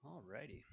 Alrighty.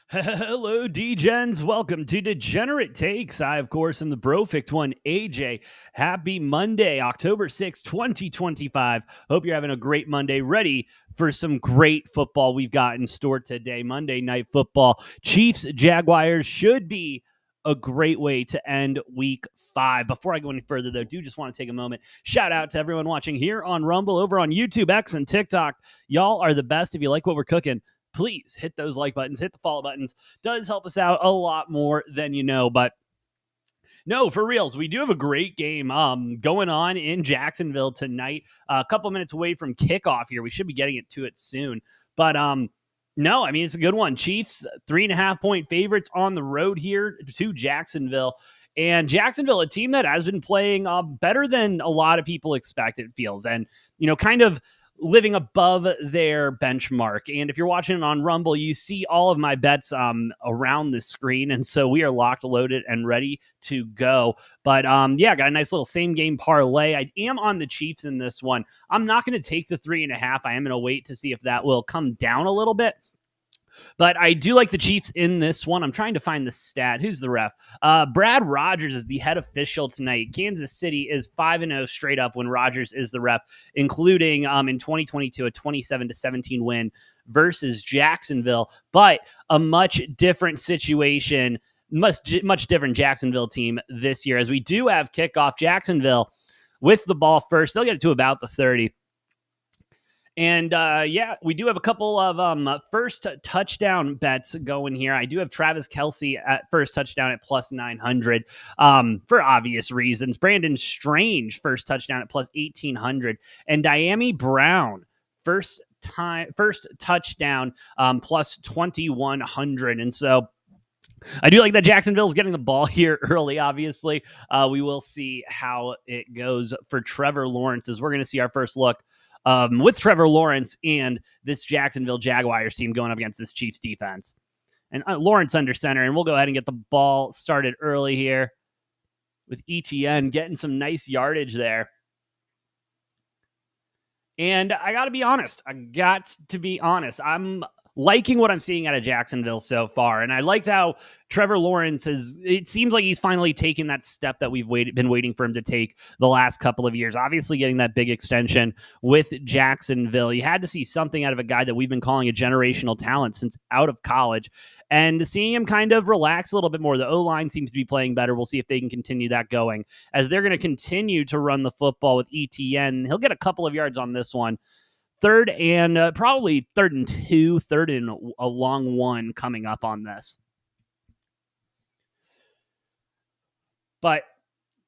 Hello, D-Gens. Welcome to Degenerate Takes. I, of course, am the Brofict one, AJ. Happy Monday, October 6th, 2025. Hope you're having a great Monday, ready for some great football we've got in store today. Monday Night Football. Chiefs, Jaguars should be a great way to end week 5. Before I go any further, though, do just want to take a moment. Shout out to everyone watching here on Rumble, over on YouTube, X, and TikTok. Y'all are the best. If you like what we're cooking, please hit those like buttons, hit the follow buttons. Does help us out a lot more than you know. But no, for reals, we do have a great game going on in Jacksonville tonight. A couple minutes away from kickoff here. We should be getting to it soon. But no, I mean, it's a good one. Chiefs, 3.5-point favorites on the road here to Jacksonville. And Jacksonville, a team that has been playing better than a lot of people expect, it feels. And, kind of living above their benchmark. And if you're watching it on Rumble, you see all of my bets around the screen. And so we are locked, loaded, and ready to go. But got a nice little same game parlay. I am on the Chiefs in this one. I'm not going to take the 3.5. I am going to wait to see if that will come down a little bit. But I do like the Chiefs in this one. I'm trying to find the stat. Who's the ref? Brad Rogers is the head official tonight. Kansas City is 5-0 straight up when Rogers is the ref, including in 2022 a 27-17 win versus Jacksonville. But a much different situation, much different Jacksonville team this year, as we do have kickoff. Jacksonville with the ball first. They'll get it to about the 30. And we do have a couple of first touchdown bets going here. I do have Travis Kelce at first touchdown at plus 900 for obvious reasons. Brandon Strange first touchdown at plus 1800, and Diami Brown first touchdown plus 2100. And so I do like that Jacksonville's getting the ball here early, obviously. We will see how it goes for Trevor Lawrence, as we're going to see our first look with Trevor Lawrence and this Jacksonville Jaguars team going up against this Chiefs defense. And Lawrence under center, and we'll go ahead and get the ball started early here with ETN getting some nice yardage there. And I got to be honest. I'm liking what I'm seeing out of Jacksonville so far. And I like how Trevor Lawrence it seems like he's finally taken that step that we've been waiting for him to take the last couple of years. Obviously getting that big extension with Jacksonville. You had to see something out of a guy that we've been calling a generational talent since out of college. And seeing him kind of relax a little bit more. The O-line seems to be playing better. We'll see if they can continue that going, as they're going to continue to run the football with ETN. He'll get a couple of yards on this one. Third and probably 3rd and 2, 3rd and a long one coming up on this. But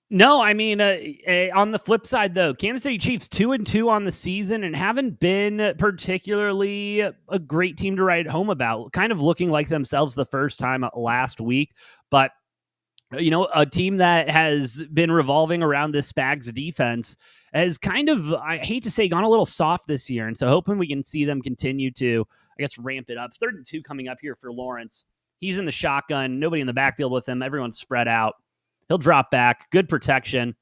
no, I mean, on the flip side, though, Kansas City Chiefs 2-2 on the season and haven't been particularly a great team to write home about. Kind of looking like themselves the first time last week. But, a team that has been revolving around this Spags defense has kind of, I hate to say, gone a little soft this year. And so hoping we can see them continue to, ramp it up. 3rd and 2 coming up here for Lawrence. He's in the shotgun. Nobody in the backfield with him. Everyone's spread out. He'll drop back. Good protection.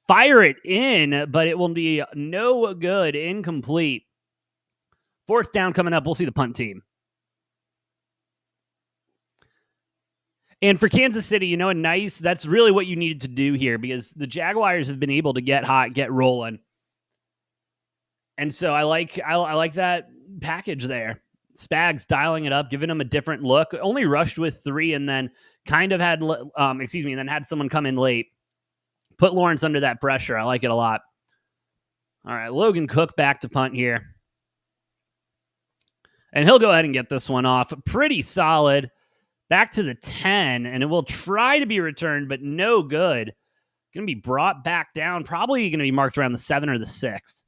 Fire it in, but it will be no good. Incomplete. 4th down coming up. We'll see the punt team. And for Kansas City, that's really what you needed to do here, because the Jaguars have been able to get hot, get rolling. And so I like that package there. Spags dialing it up, giving him a different look. Only rushed with 3 and then kind of had, and then had someone come in late. Put Lawrence under that pressure. I like it a lot. All right, Logan Cook back to punt here. And he'll go ahead and get this one off. Pretty solid. Back to the 10, and it will try to be returned, but no good. Going to be brought back down, probably going to be marked around the 7 or the 6.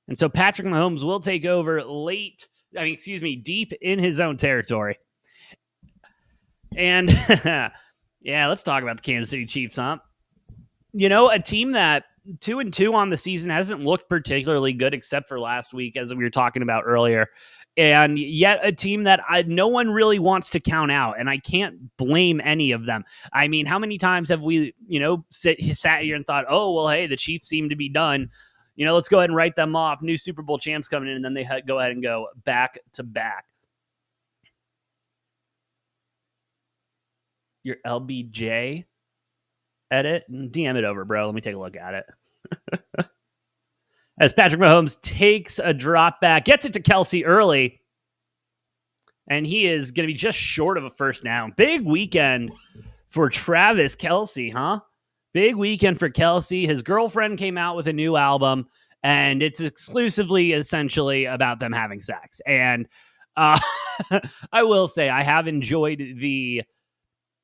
And so Patrick Mahomes will take over deep in his own territory. And yeah, let's talk about the Kansas City Chiefs, huh? A team that 2-2 on the season hasn't looked particularly good except for last week, as we were talking about earlier. And yet a team that no one really wants to count out, and I can't blame any of them. I mean, how many times have we, sat here and thought, oh, well, hey, the Chiefs seem to be done. Let's go ahead and write them off. New Super Bowl champs coming in, and then they go ahead and go back to back. Your LBJ edit? DM it over, bro. Let me take a look at it. As Patrick Mahomes takes a drop back, gets it to Kelce early, and he is going to be just short of a first down. Big weekend for Travis Kelce, huh? Big weekend for Kelce. His girlfriend came out with a new album, and it's exclusively, essentially, about them having sex. And I will say I have enjoyed the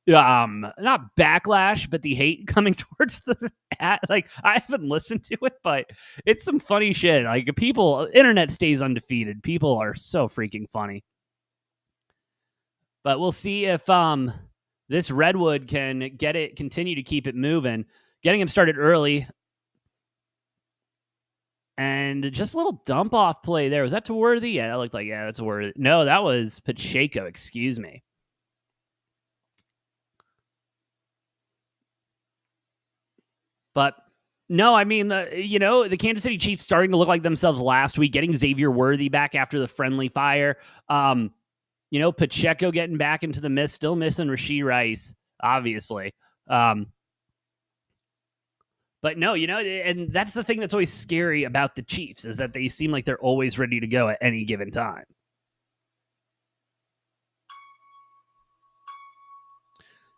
not backlash, but the hate coming towards the like, I haven't listened to it, but it's some funny shit. Like, internet stays undefeated. People are so freaking funny. But we'll see if this Redwood can continue to keep it moving. Getting him started early. And just a little dump off play there. Was that to Worthy? Yeah, that looked like, that's a Worthy. No, that was Pacheco, excuse me. But no, I mean, the Kansas City Chiefs starting to look like themselves last week, getting Xavier Worthy back after the friendly fire. Pacheco getting back into the mist, still missing Rashee Rice, obviously. But no, and that's the thing that's always scary about the Chiefs, is that they seem like they're always ready to go at any given time.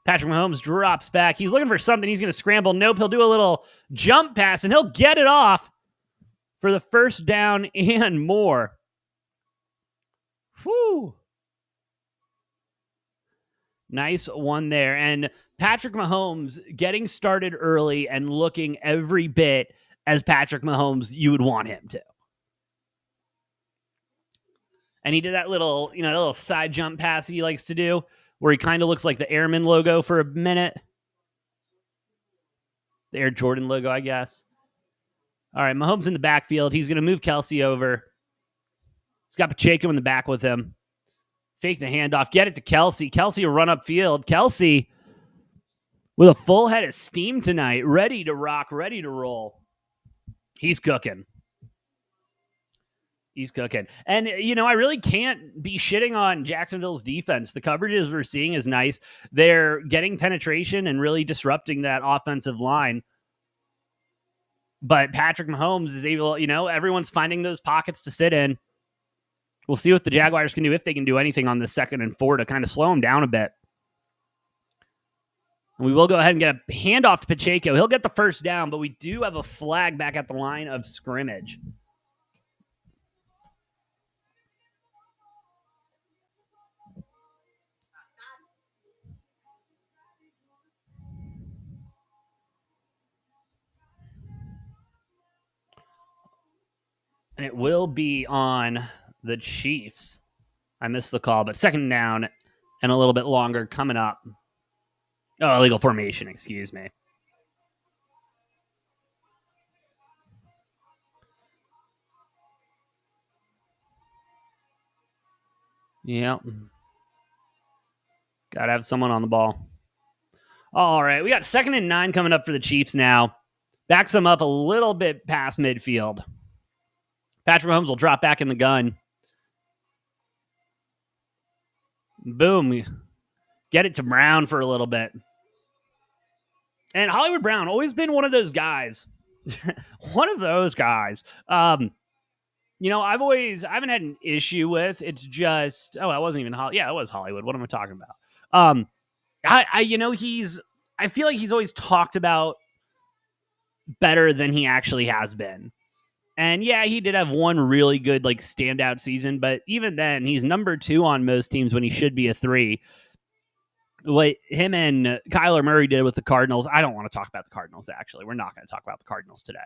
Patrick Mahomes drops back. He's looking for something. He's going to scramble. Nope, he'll do a little jump pass, and he'll get it off for the first down and more. Whew. Nice one there. And Patrick Mahomes getting started early and looking every bit as Patrick Mahomes you would want him to. And he did that little side jump pass he likes to do, where he kind of looks like the Airman logo for a minute. The Air Jordan logo, I guess. All right, Mahomes in the backfield. He's going to move Kelce over. He's got Pacheco in the back with him. Fake the handoff. Get it to Kelce. Kelce will run upfield. Kelce with a full head of steam tonight. Ready to rock, ready to roll. He's cooking. He's cooking. And, I really can't be shitting on Jacksonville's defense. The coverages we're seeing is nice. They're getting penetration and really disrupting that offensive line. But Patrick Mahomes is able, everyone's finding those pockets to sit in. We'll see what the Jaguars can do, if they can do anything on the 2nd and 4 to kind of slow him down a bit. And we will go ahead and get a handoff to Pacheco. He'll get the first down, but we do have a flag back at the line of scrimmage. And it will be on the Chiefs. I missed the call, but 2nd down and a little bit longer coming up. Oh, illegal formation, excuse me. Yep. Got to have someone on the ball. All right, we got 2nd and 9 coming up for the Chiefs now. Backs them up a little bit past midfield. Patrick Mahomes will drop back in the gun. Boom. Get it to Brown for a little bit. And Hollywood Brown, always been one of those guys. One of those guys. I haven't had an issue with. It's just, that wasn't even Hollywood. Yeah, it was Hollywood. What am I talking about? I feel like he's always talked about better than he actually has been. And yeah, he did have one really good standout season, but even then, he's number 2 on most teams when he should be a 3. What him and Kyler Murray did with the Cardinals, I don't want to talk about the Cardinals, actually. We're not going to talk about the Cardinals today.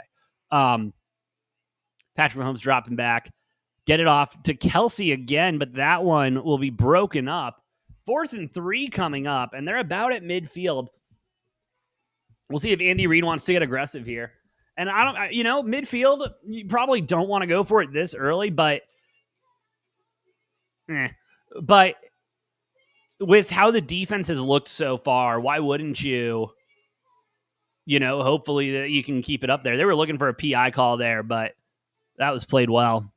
Patrick Mahomes dropping back. Get it off to Kelsey again, but that one will be broken up. 4th and 3 coming up, and they're about at midfield. We'll see if Andy Reid wants to get aggressive here. And I don't, midfield, you probably don't want to go for it this early, but with how the defense has looked so far, why wouldn't you, hopefully that you can keep it up there. They were looking for a PI call there, but that was played well.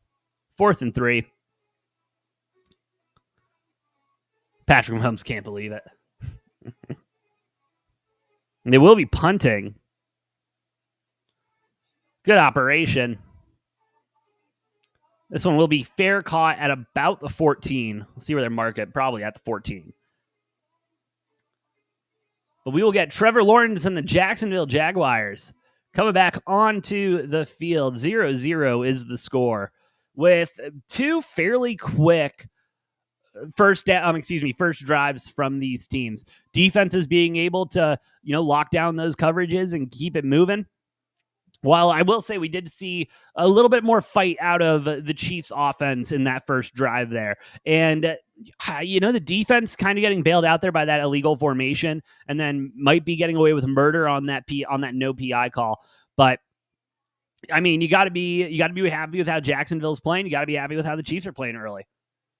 4th and 3. Patrick Mahomes can't believe it. They will be punting. Good operation. This one will be fair caught at about the 14. We'll see where they're marked at. Probably at the 14. But we will get Trevor Lawrence and the Jacksonville Jaguars coming back onto the field. 0-0 is the score, with two fairly quick first drives from these teams. Defenses being able to, lock down those coverages and keep it moving. While I will say we did see a little bit more fight out of the Chiefs offense in that first drive there. And, the defense kind of getting bailed out there by that illegal formation and then might be getting away with murder on that no PI call. But I mean, you got to be happy with how Jacksonville's playing. You got to be happy with how the Chiefs are playing early.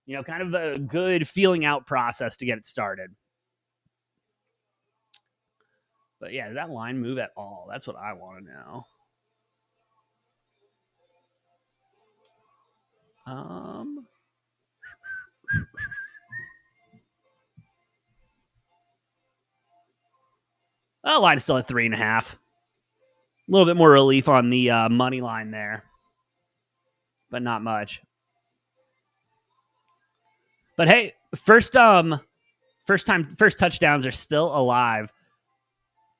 Kind of a good feeling out process to get it started. But yeah, did that line move at all? That's what I want to know. The line's still at 3.5. A little bit more relief on the money line there, but not much. But hey, first touchdowns are still alive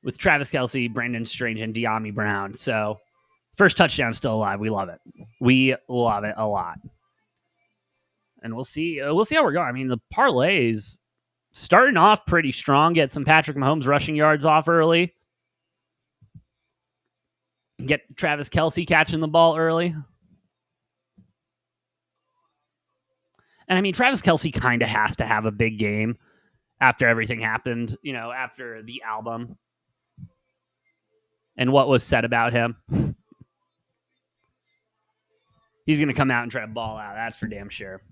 with Travis Kelce, Brandon Strange, and De'Ami Brown. So first touchdown still alive. We love it. We love it a lot. And we'll see how we're going. I mean, the parlays starting off pretty strong. Get some Patrick Mahomes rushing yards off early. Get Travis Kelce catching the ball early. And I mean, Travis Kelce kind of has to have a big game after everything happened, after the album and what was said about him. He's going to come out and try to ball out. That's for damn sure.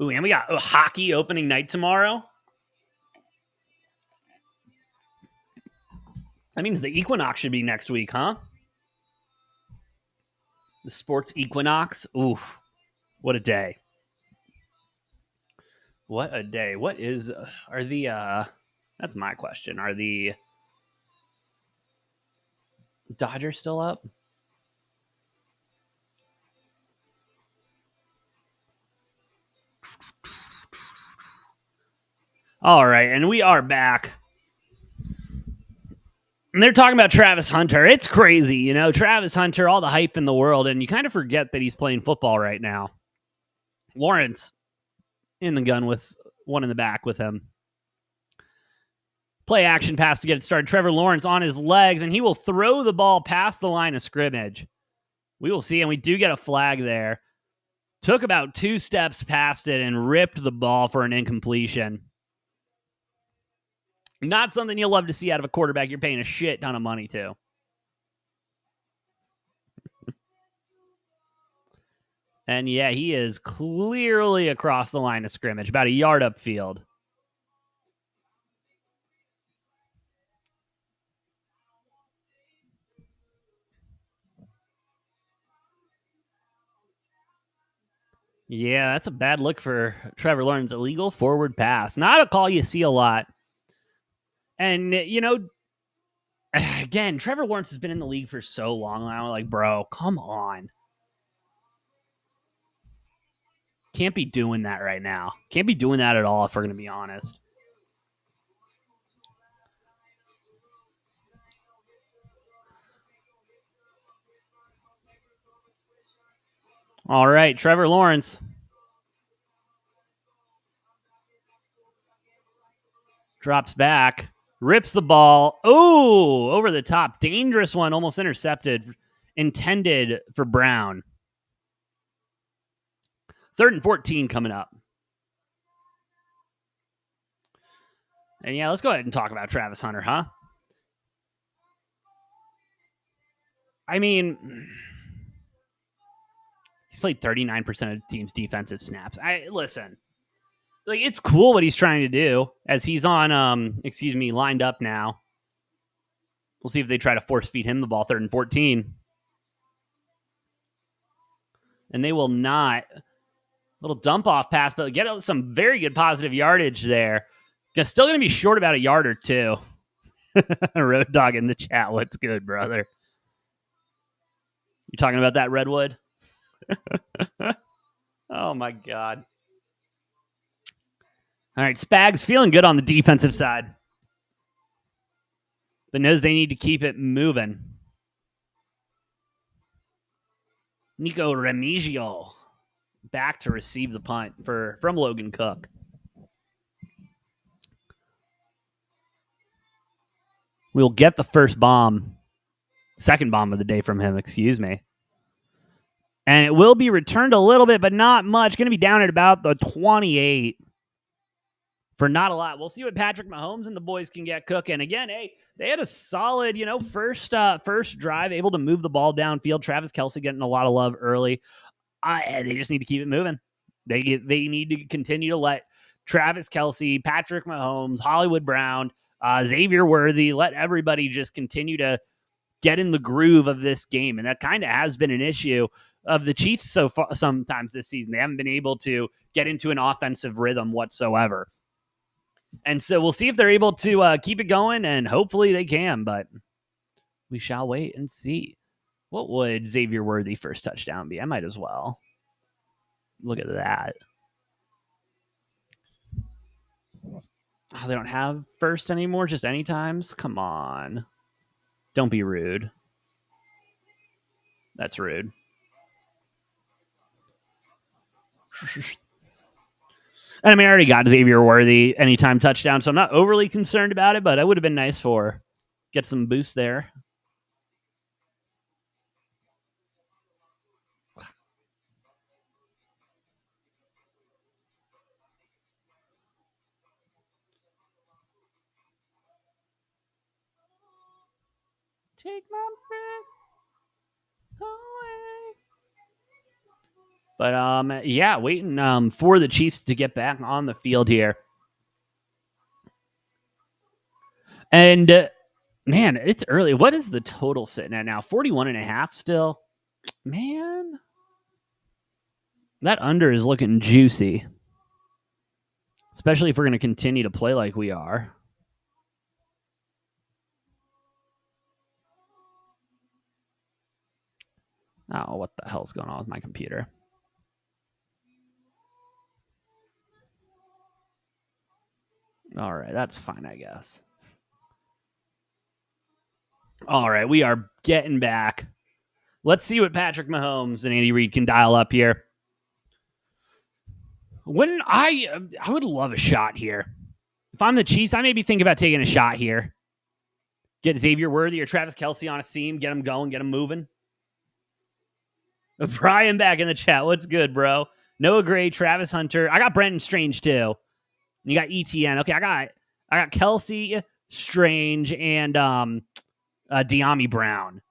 Ooh, and we got hockey opening night tomorrow. That means the equinox should be next week, huh? The sports equinox. Ooh, what a day. What a day. That's my question. Are the Dodgers still up? All right, and we are back. And they're talking about Travis Hunter. It's crazy, Travis Hunter, all the hype in the world, and you kind of forget that he's playing football right now. Lawrence in the gun with one in the back with him. Play action pass to get it started. Trevor Lawrence on his legs, and he will throw the ball past the line of scrimmage. We will see, and we do get a flag there. Took about 2 steps past it and ripped the ball for an incompletion. Not something you'll love to see out of a quarterback you're paying a shit ton of money to. And yeah, he is clearly across the line of scrimmage, about a yard upfield. Yeah, that's a bad look for Trevor Lawrence. Illegal forward pass. Not a call you see a lot. And, again, Trevor Lawrence has been in the league for so long now. Like, bro, come on. Can't be doing that right now. Can't be doing that at all, if we're going to be honest. All right, Trevor Lawrence. Drops back. Rips the ball. Oh, over the top. Dangerous one. Almost intercepted. Intended for Brown. 3rd and 14 coming up. And yeah, let's go ahead and talk about Travis Hunter, huh? I mean, he's played 39% of the team's defensive snaps. Listen, like, it's cool what he's trying to do as he's on, lined up now. We'll see if they try to force feed him the ball 3rd and 14. And they will not. Little dump off pass, but get some very good positive yardage there. Just still going to be short about a yard or two. Road Dog in the chat. What's good, brother? You talking about that, Redwood? Oh, my God. All right, Spags feeling good on the defensive side, but knows they need to keep it moving. Nico Remigio back to receive the punt from Logan Cook. We'll get the second bomb of the day from him, excuse me. And it will be returned a little bit, but not much. Going to be down at about the 28 for not a lot. We'll see what Patrick Mahomes and the boys can get cooking. Again, hey, they had a solid, first drive, able to move the ball downfield. Travis Kelce getting a lot of love early. They just need to keep it moving. They need to continue to let Travis Kelce, Patrick Mahomes, Hollywood Brown, Xavier Worthy, let everybody just continue to get in the groove of this game. And that kind of has been an issue of the Chiefs so far sometimes this season. They haven't been able to get into an offensive rhythm whatsoever. And so we'll see if they're able to keep it going, and hopefully they can, but we shall wait and see. What would Xavier Worthy first touchdown be? I might as well. Look at that. Oh, they don't have first anymore, just any times? Come on. Don't be rude. That's rude. And I mean, I already got Xavier Worthy anytime touchdown, so I'm not overly concerned about it, but it would have been nice for get some boost there. Take my breath away. But yeah, waiting for the Chiefs to get back on the field here. And man, it's early. What is the total sitting at now? 41.5 still. Man, that under is looking juicy. Especially if we're going to continue to play like we are. Oh, what the hell's going on with my computer? All right, that's fine, I guess. All right, we are getting back. Let's see what Patrick Mahomes and Andy Reid can dial up here. I would love a shot here. If I'm the Chiefs, I may be thinking about taking a shot here. Get Xavier Worthy or Travis Kelce on a seam, get him going, get him moving. Brian back in the chat. What's good, bro? Noah Gray, Travis Hunter. I got Brenton Strange too. You got ETN. Okay, I got Kelce, Strange, and De'Ami Brown.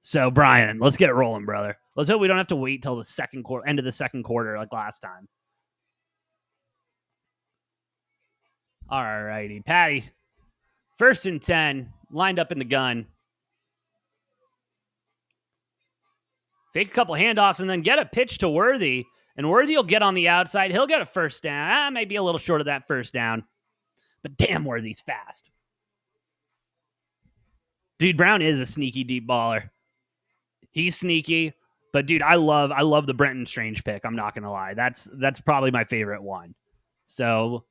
So Brian, let's get it rolling, brother. Let's hope we don't have to wait till the end of the second quarter like last time. All righty, Patty. 1st and 10, lined up in the gun. Fake a couple handoffs and then get a pitch to Worthy. And Worthy will get on the outside. He'll get a first down. Maybe a little short of that first down. But damn, Worthy's fast. Dude, Brown is a sneaky deep baller. He's sneaky. But dude, I love the Brenton Strange pick. I'm not gonna lie. That's probably my favorite one. So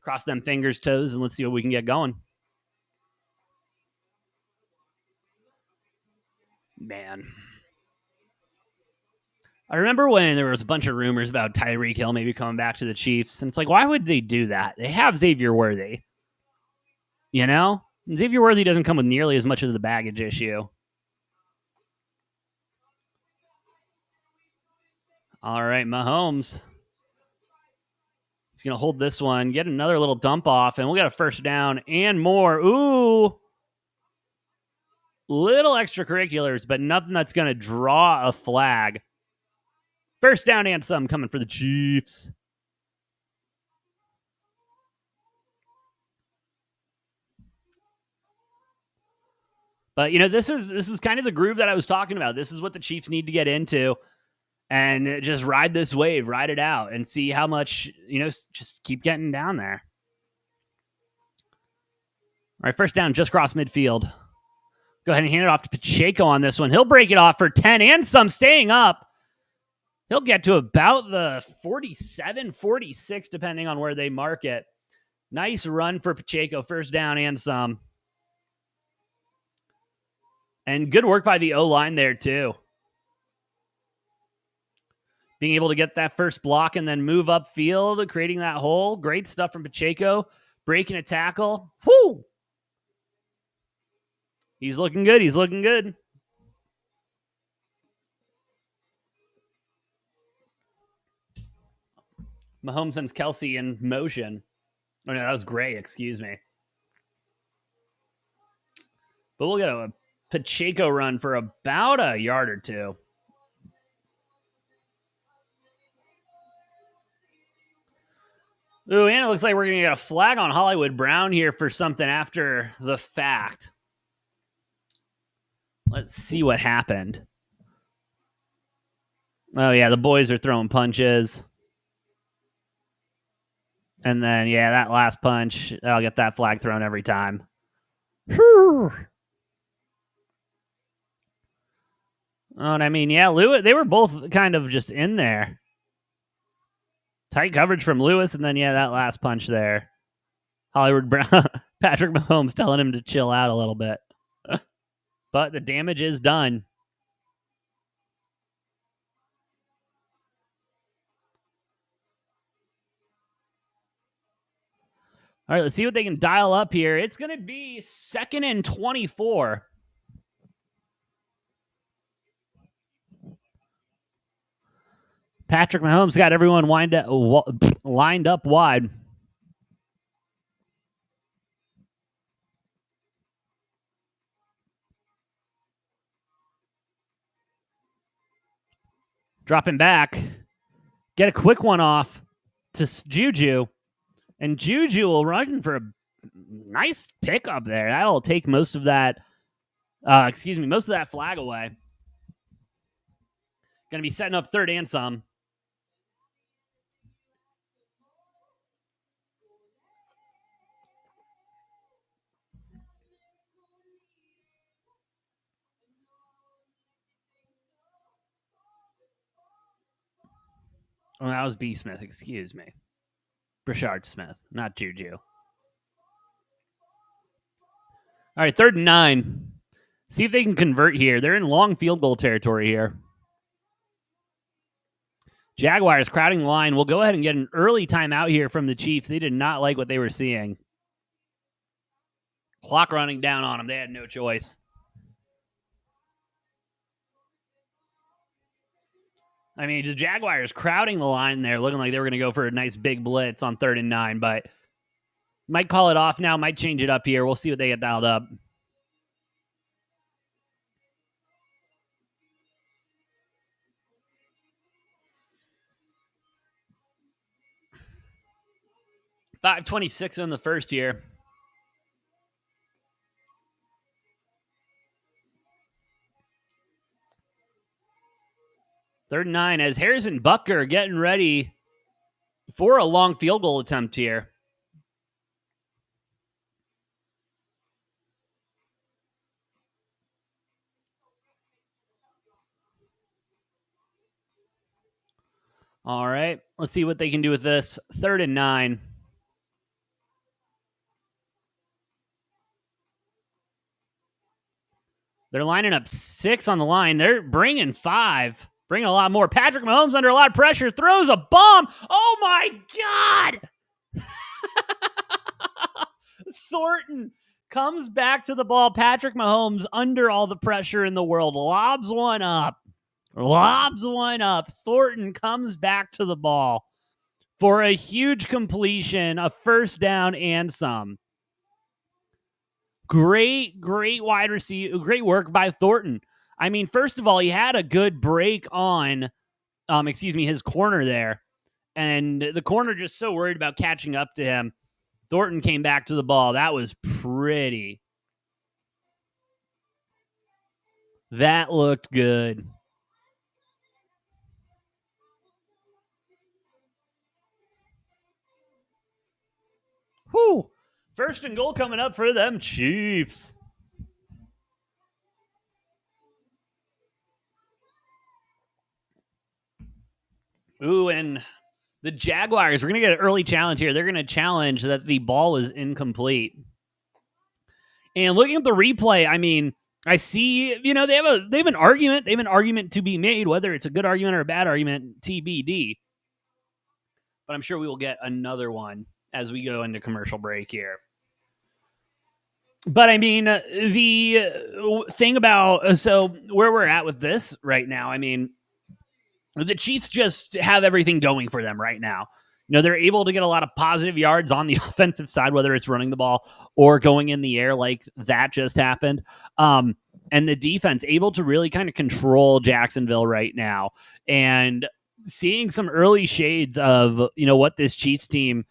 cross them fingers, toes, and let's see what we can get going. Man. I remember when there was a bunch of rumors about Tyreek Hill maybe coming back to the Chiefs. And it's like, why would they do that? They have Xavier Worthy. You know? Xavier Worthy doesn't come with nearly as much of the baggage issue. All right, Mahomes. He's going to hold this one, get another little dump off, and we'll get a first down and more. Ooh. Little extracurriculars, but nothing that's going to draw a flag. First down and some coming for the Chiefs. But, you know, this is kind of the groove that I was talking about. This is what the Chiefs need to get into and just ride this wave, ride it out, and see how much, you know, just keep getting down there. All right, first down, just cross midfield. Go ahead and hand it off to Pacheco on this one. He'll break it off for 10 and some, staying up. He'll get to about the 47, 46, depending on where they mark it. Nice run for Pacheco, first down and some. And good work by the O-line there, too. Being able to get that first block and then move upfield, creating that hole. Great stuff from Pacheco. Breaking a tackle. Whoo! He's looking good. He's looking good. Mahomes sends Kelsey in motion. Oh, no, that was Gray. Excuse me. But we'll get a Pacheco run for about a yard or two. Ooh, and it looks like we're going to get a flag on Hollywood Brown here for something after the fact. Let's see what happened. Oh, yeah, the boys are throwing punches. And then, yeah, that last punch, I'll get that flag thrown every time. Whew. Oh, and I mean, yeah, Lewis, they were both kind of just in there. Tight coverage from Lewis, and then, yeah, that last punch there. Hollywood Brown, Patrick Mahomes telling him to chill out a little bit. But the damage is done. All right, let's see what they can dial up here. It's going to be 2nd and 24. Patrick Mahomes got everyone lined up wide. Dropping back. Get a quick one off to Juju. And Juju will run for a nice pickup there. That'll take most of that, most of that flag away. Going to be setting up 3rd and some. Oh, that was B. Smith, excuse me. Brashard Smith, not Juju. All right, 3rd and 9. See if they can convert here. They're in long field goal territory here. Jaguars crowding the line. We'll go ahead and get an early timeout here from the Chiefs. They did not like what they were seeing. Clock running down on them. They had no choice. I mean, the Jaguars crowding the line there, looking like they were going to go for a nice big blitz on 3rd and 9, but might call it off now, might change it up here. We'll see what they get dialed up. .526 in the first here. Third and 9 as Harrison Butker getting ready for a long field goal attempt here. All right, let's see what they can do with this. 3rd and 9. They're lining up 6 on the line. They're bringing 5. Bringing a lot more. Patrick Mahomes under a lot of pressure. Throws a bomb. Oh, my God. Thornton comes back to the ball. Patrick Mahomes, under all the pressure in the world, lobs one up. Thornton comes back to the ball for a huge completion, a first down and some. Great wide receiver. Great work by Thornton. I mean, first of all, he had a good break on, his corner there. And the corner just so worried about catching up to him. Thornton came back to the ball. That was pretty. That looked good. Whew. First and goal coming up for them Chiefs. Ooh, and the Jaguars, we're going to get an early challenge here. They're going to challenge that the ball is incomplete. And looking at the replay, I mean, I see, they have an argument. They have an argument to be made, whether it's a good argument or a bad argument, TBD. But I'm sure we will get another one as we go into commercial break here. But I mean, the thing about, so where we're at with this right now, I mean, the Chiefs just have everything going for them right now. They're able to get a lot of positive yards on the offensive side, whether it's running the ball or going in the air like that just happened. And the defense able to really kind of control Jacksonville right now. And seeing some early shades of, what this Chiefs team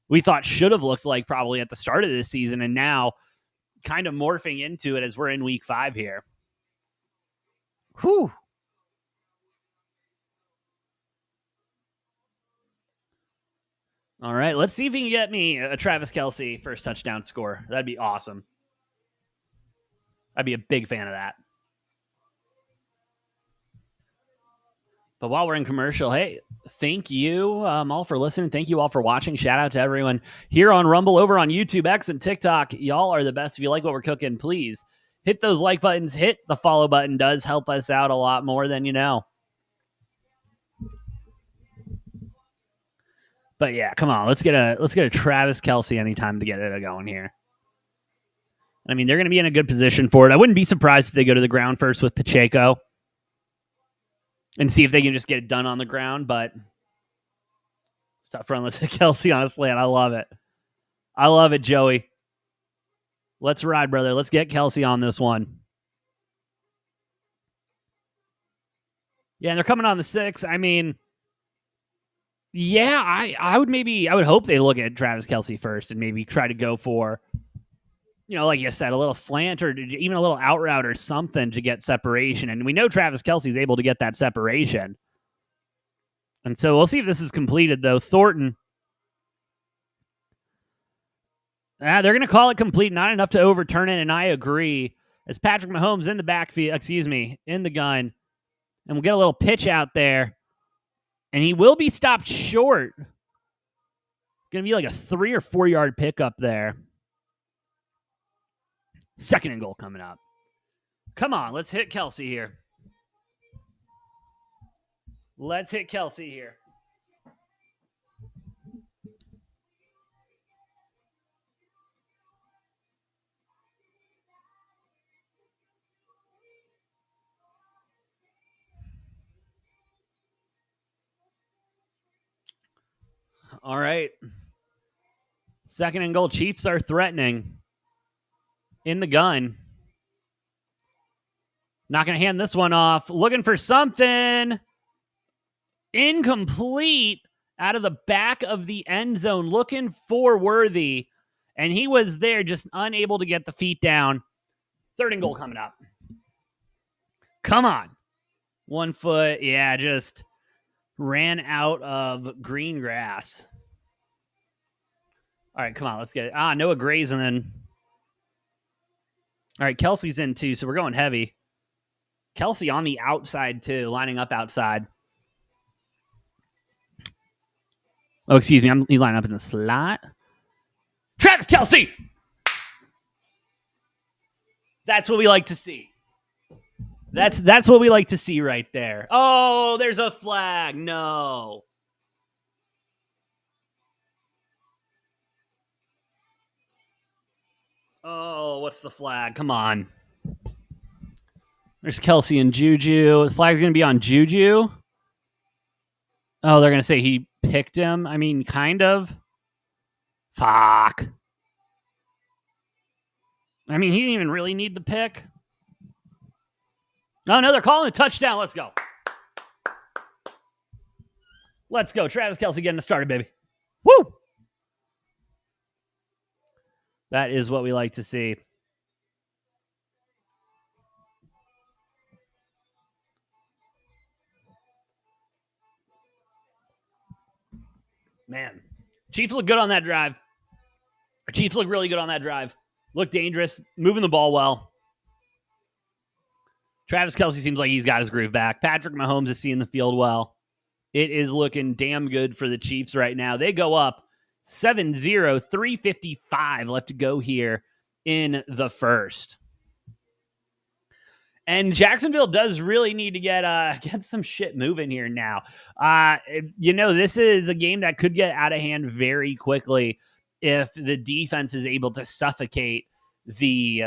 we thought should have looked like probably at the start of this season, and now kind of morphing into it as we're in week 5 here. Whew. All right, let's see if he can get me a Travis Kelce first touchdown score. That'd be awesome. I'd be a big fan of that. But while we're in commercial, hey, thank you all for listening. Thank you all for watching. Shout out to everyone here on Rumble, over on YouTube, X, and TikTok. Y'all are the best. If you like what we're cooking, please hit those like buttons. Hit the follow button. Does help us out a lot more than you know. But yeah, come on. Let's get a Travis Kelce anytime to get it going here. I mean, they're going to be in a good position for it. I wouldn't be surprised if they go to the ground first with Pacheco and see if they can just get it done on the ground, but stop frontless to Kelce on a slant. I love it. I love it, Joey. Let's ride, brother. Let's get Kelce on this one. Yeah, and they're coming on the 6. I mean, yeah, I would hope they look at Travis Kelce first and maybe try to go for, like you said, a little slant or even a little out route or something to get separation. And we know Travis Kelce's able to get that separation. And so we'll see if this is completed, though. Thornton. They're going to call it complete, not enough to overturn it, and I agree. As Patrick Mahomes in the backfield, in the gun. And we'll get a little pitch out there. And he will be stopped short. Going to be like a 3 or 4 yard pickup there. Second and goal coming up. Come on, let's hit Kelce here. All right. Second and goal. Chiefs are threatening. In the gun. Not going to hand this one off. Looking for something. Incomplete out of the back of the end zone. Looking for Worthy. And he was there, just unable to get the feet down. Third and goal coming up. Come on. 1 foot. Yeah, just ran out of green grass. All right, come on. Let's get it. Noah Gray's, and then... All right, Kelce's in too, so we're going heavy. Kelce on the outside too, lining up outside. Oh, excuse me. He's lining up in the slot. Travis Kelce! That's what we like to see. That's what we like to see right there. Oh, there's a flag. No. Oh, what's the flag? Come on. There's Kelsey and Juju. The flag's going to be on Juju. Oh, they're going to say he picked him. I mean, kind of. Fuck. I mean, he didn't even really need the pick. Oh, no, they're calling a touchdown. Let's go. Let's go. Travis Kelsey getting us started, baby. Woo! That is what we like to see. Man, Chiefs look good on that drive. Chiefs look really good on that drive. Look dangerous, moving the ball well. Travis Kelsey seems like he's got his groove back. Patrick Mahomes is seeing the field well. It is looking damn good for the Chiefs right now. They go up 7-0, 3:55 left to go here in the first. And Jacksonville does really need to get some shit moving here now. This is a game that could get out of hand very quickly if the defense is able to suffocate the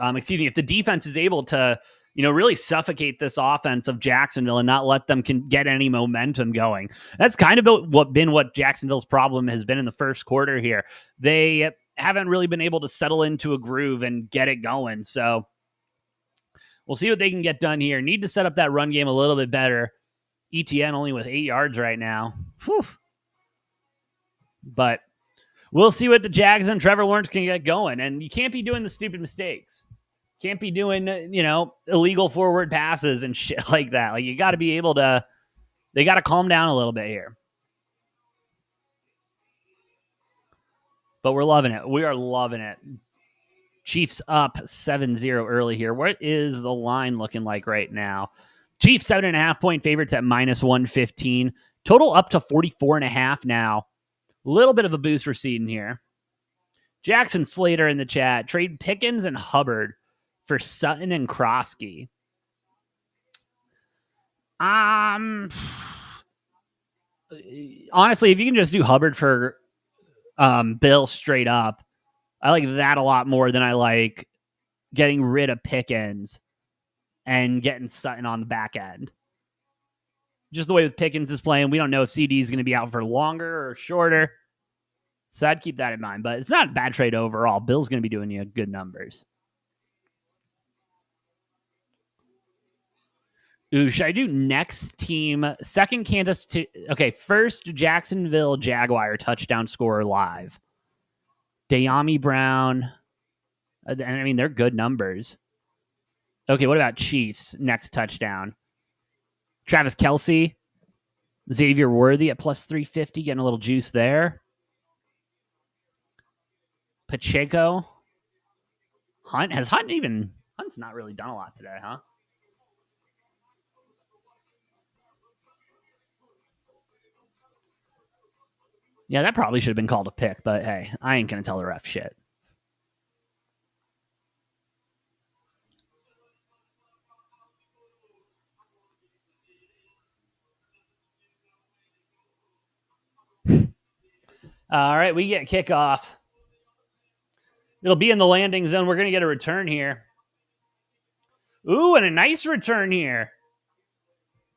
if the defense is able to, really suffocate this offense of Jacksonville and not let them get any momentum going. That's kind of what Jacksonville's problem has been in the first quarter here. They haven't really been able to settle into a groove and get it going. So we'll see what they can get done here. Need to set up that run game a little bit better. ETN only with 8 yards right now. Whew. But we'll see what the Jags and Trevor Lawrence can get going. And you can't be doing the stupid mistakes. Can't be doing, illegal forward passes and shit like that. Like, you got to be able to, they got to calm down a little bit here. But we're loving it. We are loving it. Chiefs up 7-0 early here. What is the line looking like right now? Chiefs 7.5-point favorites at -115. Total up to 44.5 now. A little bit of a boost for seeding here. Jackson Slater in the chat. Trade Pickens and Hubbard for Sutton and Kroski. Honestly, if you can just do Hubbard for Bill straight up, I like that a lot more than I like getting rid of Pickens and getting Sutton on the back end. Just the way with Pickens is playing, we don't know if CD is going to be out for longer or shorter. So I'd keep that in mind. But it's not a bad trade overall. Bill's going to be doing you good numbers. Ooh, should I do next team? Second Kansas. Okay, first Jacksonville Jaguar touchdown scorer live. De'Ami Brown. I mean, they're good numbers. Okay, what about Chiefs? Next touchdown. Travis Kelsey. Xavier Worthy at +350, getting a little juice there. Pacheco. Hunt. Hunt's not really done a lot today, huh? Yeah, that probably should have been called a pick, but hey, I ain't going to tell the ref shit. All right, we get kickoff. It'll be in the landing zone. We're going to get a return here. Ooh, and a nice return here.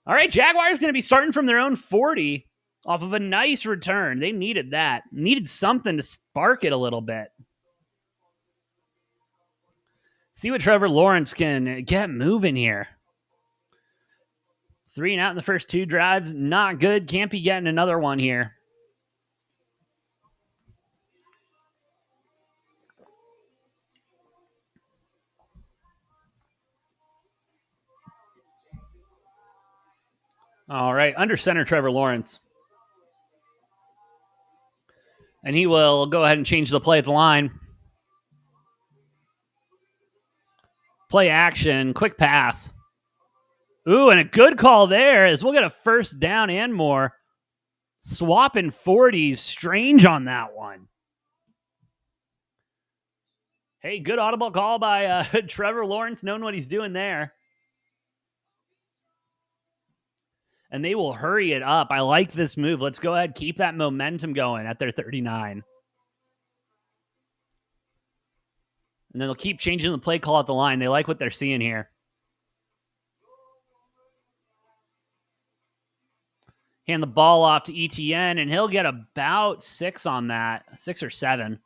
All right, Jaguars going to be starting from their own 40 off of a nice return. They needed that. Needed something to spark it a little bit. See what Trevor Lawrence can get moving here. 3 and out in the first 2 drives. Not good. Can't be getting another one here. All right, under center Trevor Lawrence. And he will go ahead and change the play at the line. Play action, quick pass. Ooh, and a good call there as we'll get a first down and more. Swapping 40s, strange on that one. Hey, good audible call by Trevor Lawrence, knowing what he's doing there. And they will hurry it up. I like this move. Let's go ahead, keep that momentum going at their 39. And then they'll keep changing the play call at the line. They like what they're seeing here. Hand the ball off to ETN, and he'll get about 6 on that, 6 or 7.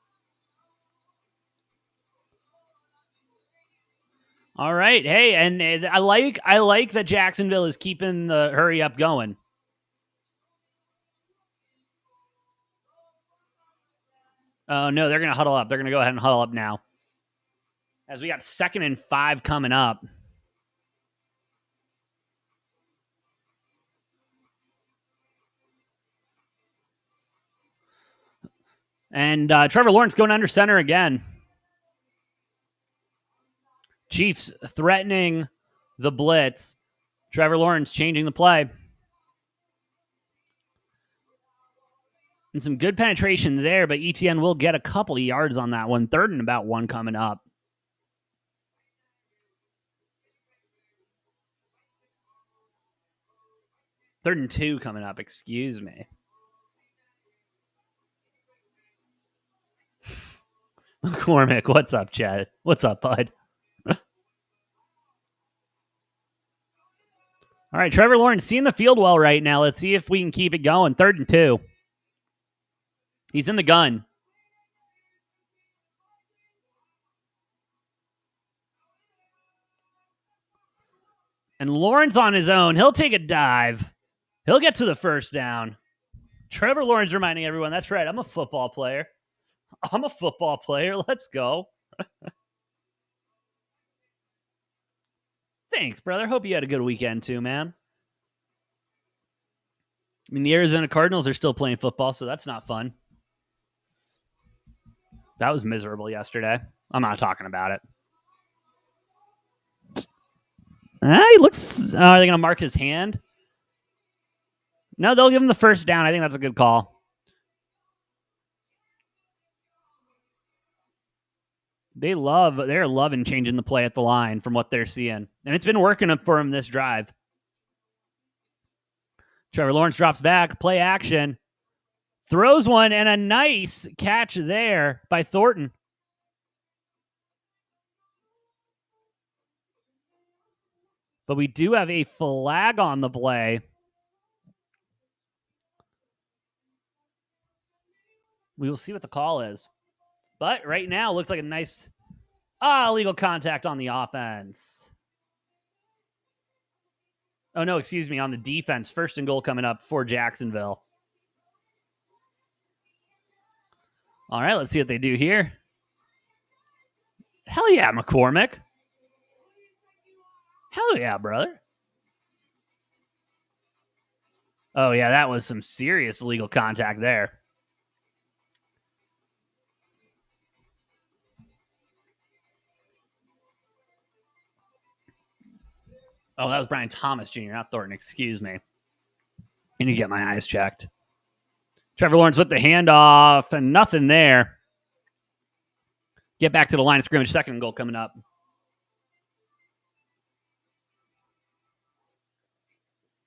All right. Hey, and I like that Jacksonville is keeping the hurry up going. Oh, no, they're going to huddle up. They're going to go ahead and huddle up now. As we got 2nd and 5 coming up. And Trevor Lawrence going under center again. Chiefs threatening the blitz. Trevor Lawrence changing the play. And some good penetration there, but ETN will get a couple of yards on that one. 3rd and about 1 coming up. 3rd and 2 coming up, excuse me. McCormick, what's up, Chad? What's up, bud? All right, Trevor Lawrence seeing the field well right now. Let's see if we can keep it going. 3rd and 2. He's in the gun. And Lawrence on his own. He'll take a dive. He'll get to the 1st down. Trevor Lawrence reminding everyone, that's right, I'm a football player. I'm a football player. Let's go. Thanks, brother. Hope you had a good weekend too, man. I mean, the Arizona Cardinals are still playing football, so that's not fun. That was miserable yesterday. I'm not talking about it. He looks... are they going to mark his hand? No, they'll give him the 1st down. I think that's a good call. They're loving changing the play at the line from what they're seeing. And it's been working for him this drive. Trevor Lawrence drops back, play action. Throws one, and a nice catch there by Thornton. But we do have a flag on the play. We will see what the call is. But right now, looks like a nice illegal contact on the offense. Oh, no, excuse me, on the defense. 1st and goal coming up for Jacksonville. All right, let's see what they do here. Hell yeah, McCormick. Hell yeah, brother. Oh, yeah, that was some serious illegal contact there. Oh, that was Brian Thomas Jr., not Thornton. Excuse me. I need to get my eyes checked. Trevor Lawrence with the handoff and nothing there. Get back to the line of scrimmage. 2nd and goal coming up.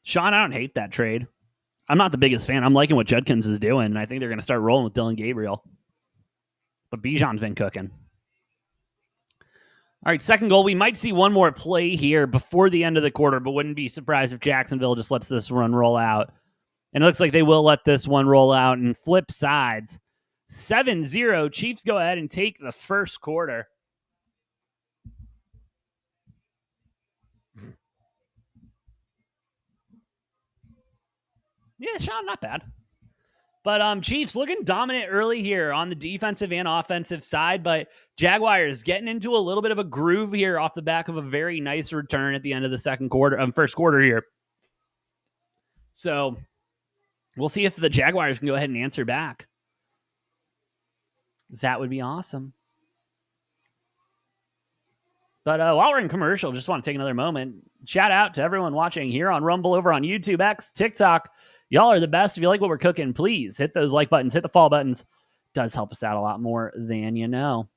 Sean, I don't hate that trade. I'm not the biggest fan. I'm liking what Judkins is doing, and I think they're going to start rolling with Dylan Gabriel. But Bijan's been cooking. All right, 2nd goal. We might see one more play here before the end of the quarter, but wouldn't be surprised if Jacksonville just lets this run roll out. And it looks like they will let this one roll out and flip sides. 7-0. Chiefs go ahead and take the 1st quarter. Yeah, Sean, not bad. But Chiefs looking dominant early here on the defensive and offensive side, but Jaguars getting into a little bit of a groove here off the back of a very nice return at the end of the 1st quarter here. So we'll see if the Jaguars can go ahead and answer back. That would be awesome. But while we're in commercial, just want to take another moment. Shout out to everyone watching here on Rumble, over on YouTube, X, TikTok. Y'all are the best. If you like what we're cooking, please hit those like buttons, hit the follow buttons. It does help us out a lot more than you know.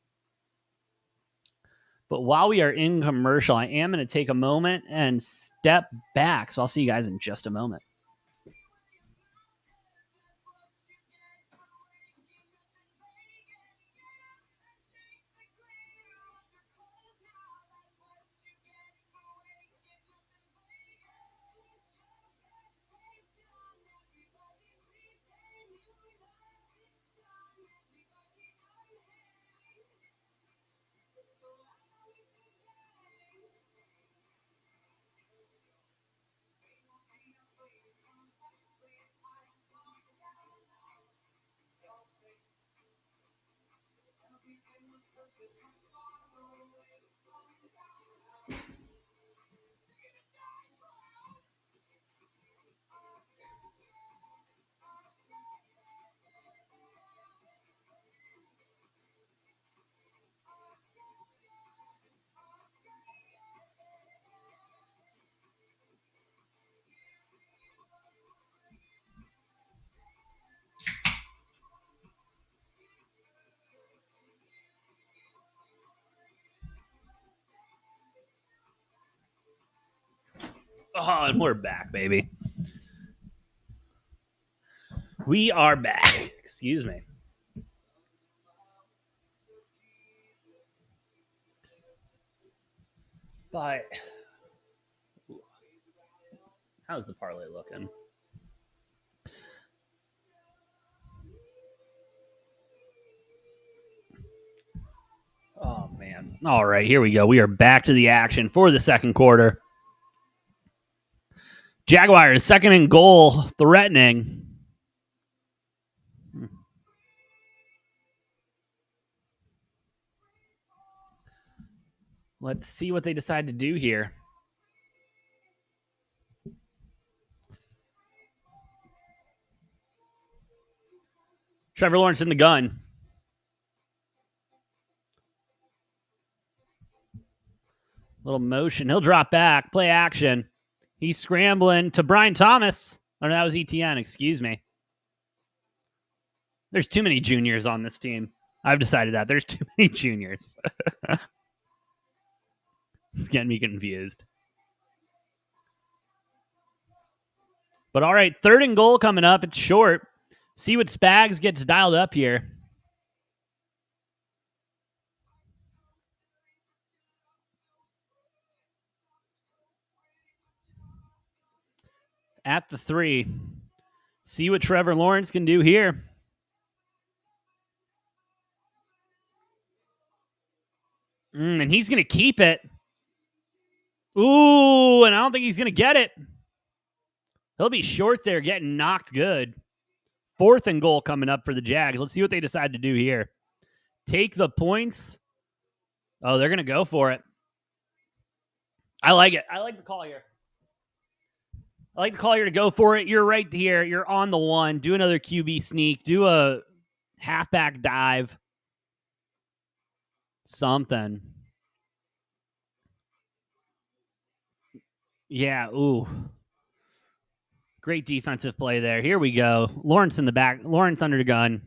But while we are in commercial, I am going to take a moment and step back. So I'll see you guys in just a moment. Oh, and we're back, baby. We are back. Excuse me. But how's the parlay looking? Oh, man. All right, here we go. We are back to the action for the second quarter. Jaguars, second and goal, threatening. Let's see what they decide to do here. Trevor Lawrence in the gun. Little motion. He'll drop back. Play action. He's scrambling to Brian Thomas. Oh, no, that was ETN. Excuse me. There's too many juniors on this team. I've decided that. There's too many juniors. It's getting me confused. But all right, third and goal coming up. It's short. See what Spags gets dialed up here. At the 3. See what Trevor Lawrence can do here. And he's going to keep it. Ooh, and I don't think he's going to get it. He'll be short there, getting knocked good. Fourth and goal coming up for the Jags. Let's see what they decide to do here. Take the points. Oh, they're going to go for it. I like it. I like the call here. I like the call here to go for it. You're right here. You're on the 1. Do another QB sneak. Do a halfback dive. Something. Yeah, ooh. Great defensive play there. Here we go. Lawrence in the back. Lawrence under the gun.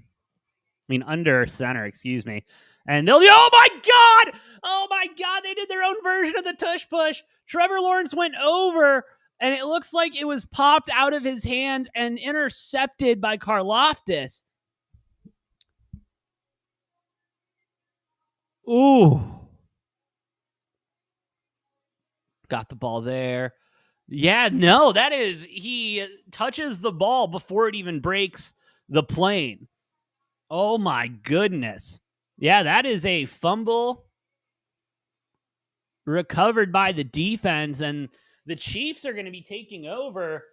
Under center, excuse me. And they'll, oh my God! Oh my God, they did their own version of the tush push. Trevor Lawrence went over, and it looks like it was popped out of his hands and intercepted by Karlaftis. Ooh. Got the ball there. Yeah, no, that is, he touches the ball before it even breaks the plane. Oh my goodness. Yeah, that is a fumble recovered by the defense, and the Chiefs are going to be taking over.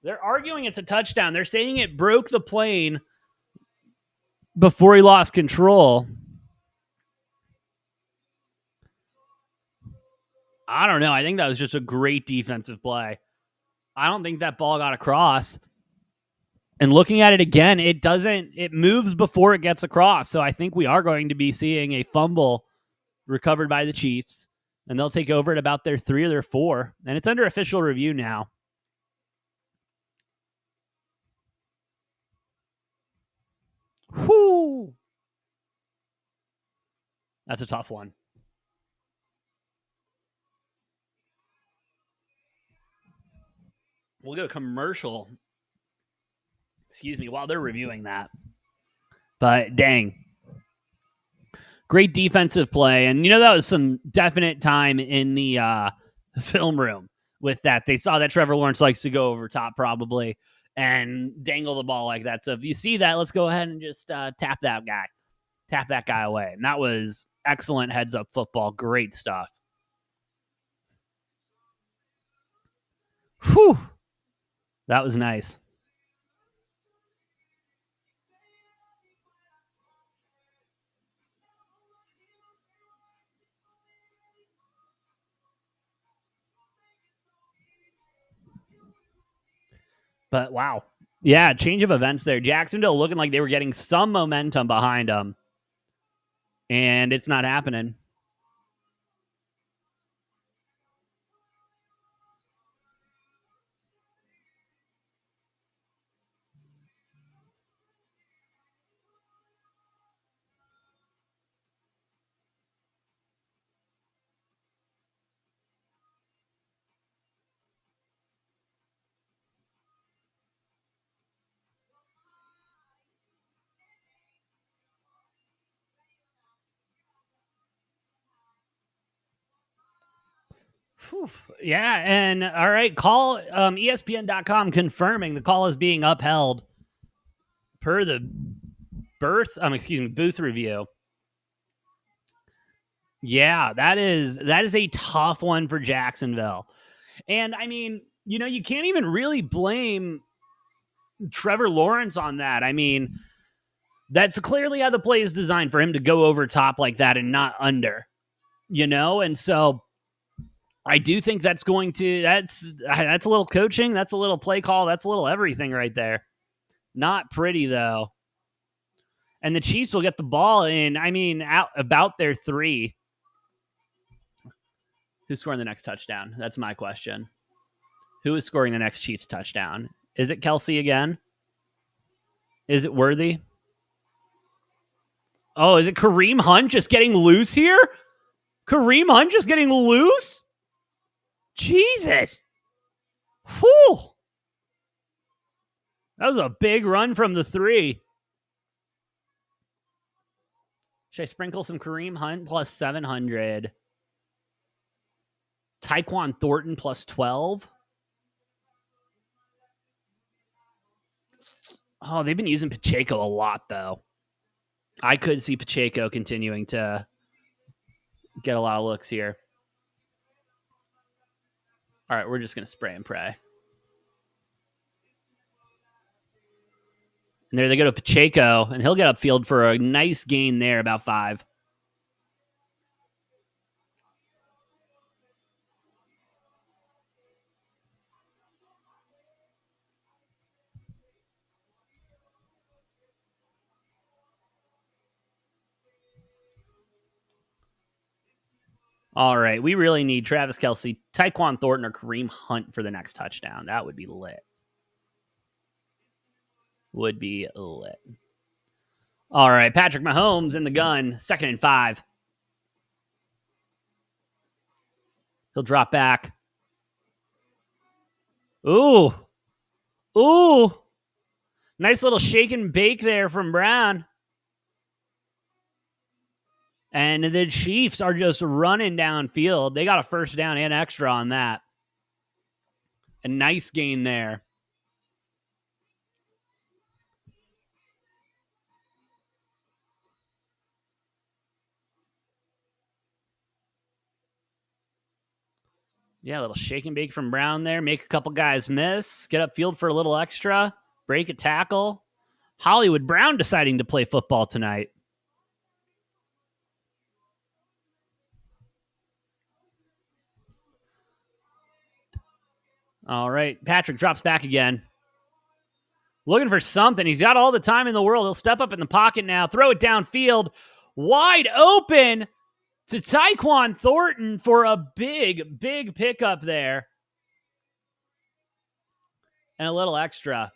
They're arguing it's a touchdown. They're saying it broke the plane before he lost control. I don't know. I think that was just a great defensive play. I don't think that ball got across. And looking at it again, it moves before it gets across. So I think we are going to be seeing a fumble recovered by the Chiefs. And they'll take over at about their 3 or their 4. And it's under official review now. Whoo! That's a tough one. We'll go commercial. Excuse me, while they're reviewing that. But dang. Great defensive play. And, that was some definite time in the film room with that. They saw that Trevor Lawrence likes to go over top probably and dangle the ball like that. So if you see that, let's go ahead and just tap that guy. Tap that guy away. And that was Excellent heads-up football. Great stuff. Whew. That was nice. But wow. Yeah, change of events there. Jacksonville looking like they were getting some momentum behind them. And it's not happening. Whew. Yeah, and all right, call ESPN.com confirming the call is being upheld per the booth review. Yeah, that is a tough one for Jacksonville. And I mean, you can't even really blame Trevor Lawrence on that. I mean, that's clearly how the play is designed for him to go over top like that and not under, and so I do think that's a little coaching, that's a little play call, that's a little everything right there. Not pretty though. And the Chiefs will get the ball in, out about their 3. Who's scoring the next touchdown? That's my question. Who is scoring the next Chiefs touchdown? Is it Kelsey again? Is it Worthy? Oh, is it Kareem Hunt just getting loose here? Kareem Hunt just getting loose? Jesus. Whew. That was a big run from the 3. Should I sprinkle some Kareem Hunt plus 700? Tyquan Thornton plus 12? Oh, they've been using Pacheco a lot, though. I could see Pacheco continuing to get a lot of looks here. All right, we're just going to spray and pray. And there they go to Pacheco, and he'll get upfield for a nice gain there, about 5. All right, we really need Travis Kelce, Tyquan Thornton, or Kareem Hunt for the next touchdown. That would be lit. Would be lit. All right, Patrick Mahomes in the gun, 2nd and 5. He'll drop back. Ooh. Ooh. Nice little shake and bake there from Brown. And the Chiefs are just running downfield. They got a first down and extra on that. A nice gain there. Yeah, a little shake and bake from Brown there. Make a couple guys miss. Get upfield for a little extra. Break a tackle. Hollywood Brown deciding to play football tonight. All right. Patrick drops back again. Looking for something. He's got all the time in the world. He'll step up in the pocket now. Throw it downfield. Wide open to Tyquan Thornton for a big, big pickup there. And a little extra.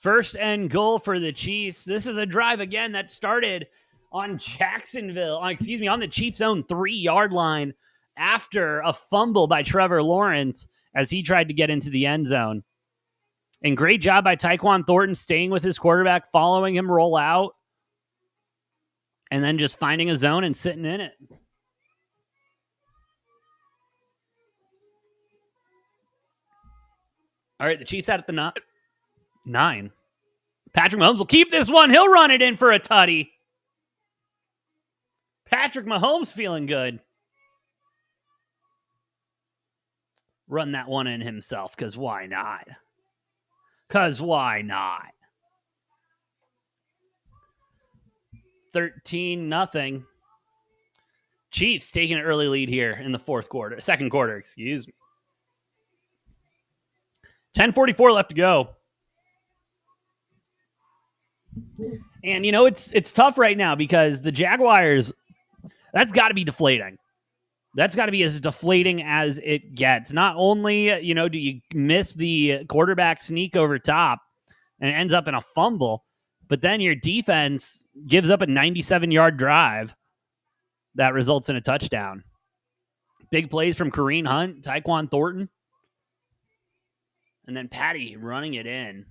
1st and goal for the Chiefs. This is a drive again that started on on the Chiefs' own 3-yard line after a fumble by Trevor Lawrence as he tried to get into the end zone. And great job by Tyquan Thornton staying with his quarterback, following him roll out, and then just finding a zone and sitting in it. All right, the Chiefs out at the 9. Patrick Mahomes will keep this one. He'll run it in for a tutty. Patrick Mahomes feeling good. Run that one in himself, because why not? 13-0. Chiefs taking an early lead here in the second quarter, excuse me. 10:44 left to go. And, it's tough right now because the Jaguars, that's got to be deflating. That's got to be as deflating as it gets. Not only, do you miss the quarterback sneak over top and it ends up in a fumble, but then your defense gives up a 97-yard drive that results in a touchdown. Big plays from Kareem Hunt, Tyquan Thornton, and then Patty running it in.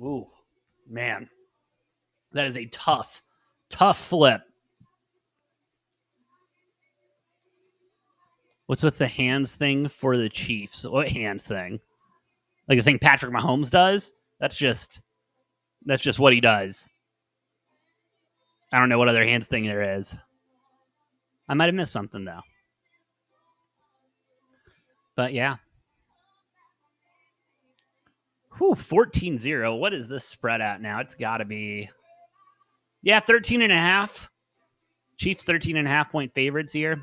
Ooh, man. That is a tough flip. What's with the hands thing for the Chiefs? What hands thing? Like the thing Patrick Mahomes does? That's just what he does. I don't know what other hands thing there is. I might have missed something, though. But, yeah. 14-0. What is this spread at now? It's got to be... 13.5. Chiefs 13.5 point favorites here.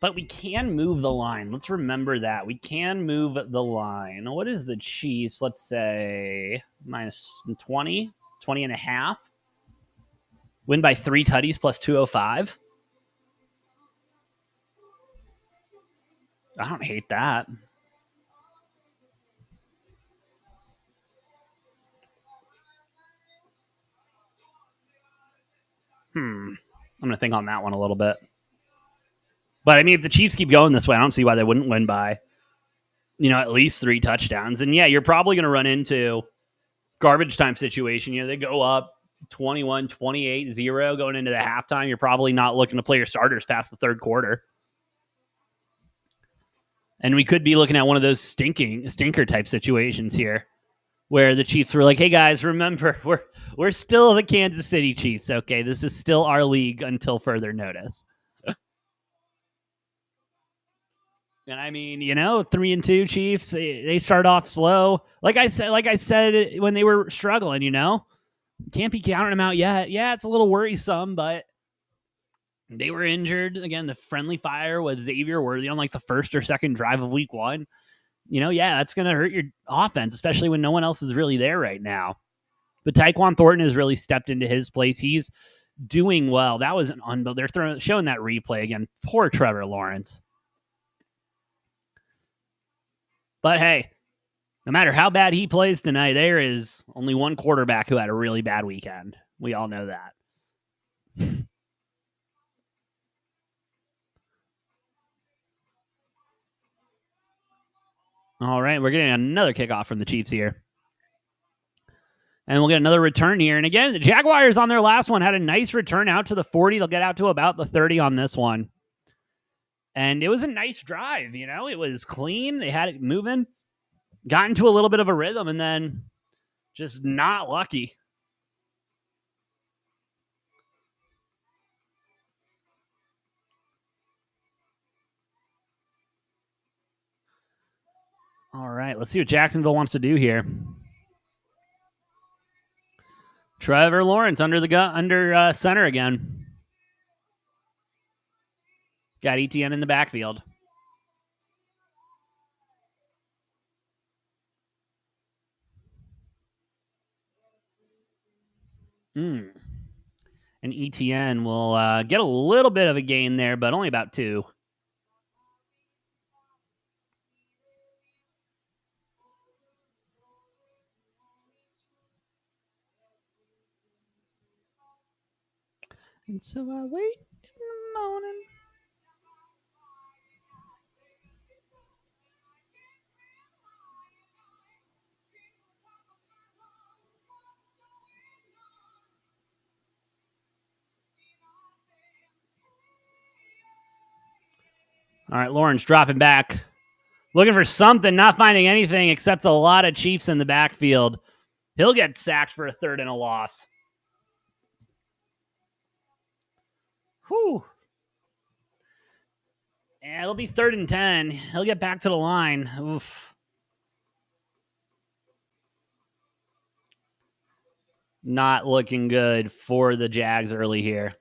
But we can move the line. Let's remember that. We can move the line. What is the Chiefs? Let's say minus 20, 20.5. Win by 3 tutties plus 205. I don't hate that. I'm going to think on that one a little bit. But, I mean, if the Chiefs keep going this way, I don't see why they wouldn't win by, at least 3 touchdowns. And, yeah, you're probably going to run into garbage time situation. They go up 21, 28, 0 going into the halftime. You're probably not looking to play your starters past the third quarter. And we could be looking at one of those stinker type situations here where the Chiefs were like, hey, guys, remember, we're still the Kansas City Chiefs, okay? This is still our league until further notice. And I mean, 3-2 Chiefs, they start off slow. Like I said when they were struggling, can't be counting them out yet. Yeah, it's a little worrisome, but they were injured. Again, the friendly fire with Xavier Worthy on like the first or second drive of week 1. That's going to hurt your offense, especially when no one else is really there right now. But Tyquan Thornton has really stepped into his place. He's doing well. That was an unbelievable. They're showing that replay again. Poor Trevor Lawrence. But hey, no matter how bad he plays tonight, there is only one quarterback who had a really bad weekend. We all know that. All right, we're getting another kickoff from the Chiefs here. And we'll get another return here. And again, the Jaguars on their last one had a nice return out to the 40. They'll get out to about the 30 on this one. And it was a nice drive, It was clean. They had it moving. Got into a little bit of a rhythm and then just not lucky. All right, let's see what Jacksonville wants to do here. Trevor Lawrence under center again. Got ETN in the backfield. And ETN will get a little bit of a gain there, but only about 2. And so I wait in the morning. All right, Lawrence dropping back. Looking for something, not finding anything except a lot of Chiefs in the backfield. He'll get sacked for a 3rd and a loss. Whew. And it'll be 3rd and 10. He'll get back to the line. Oof. Not looking good for the Jags early here.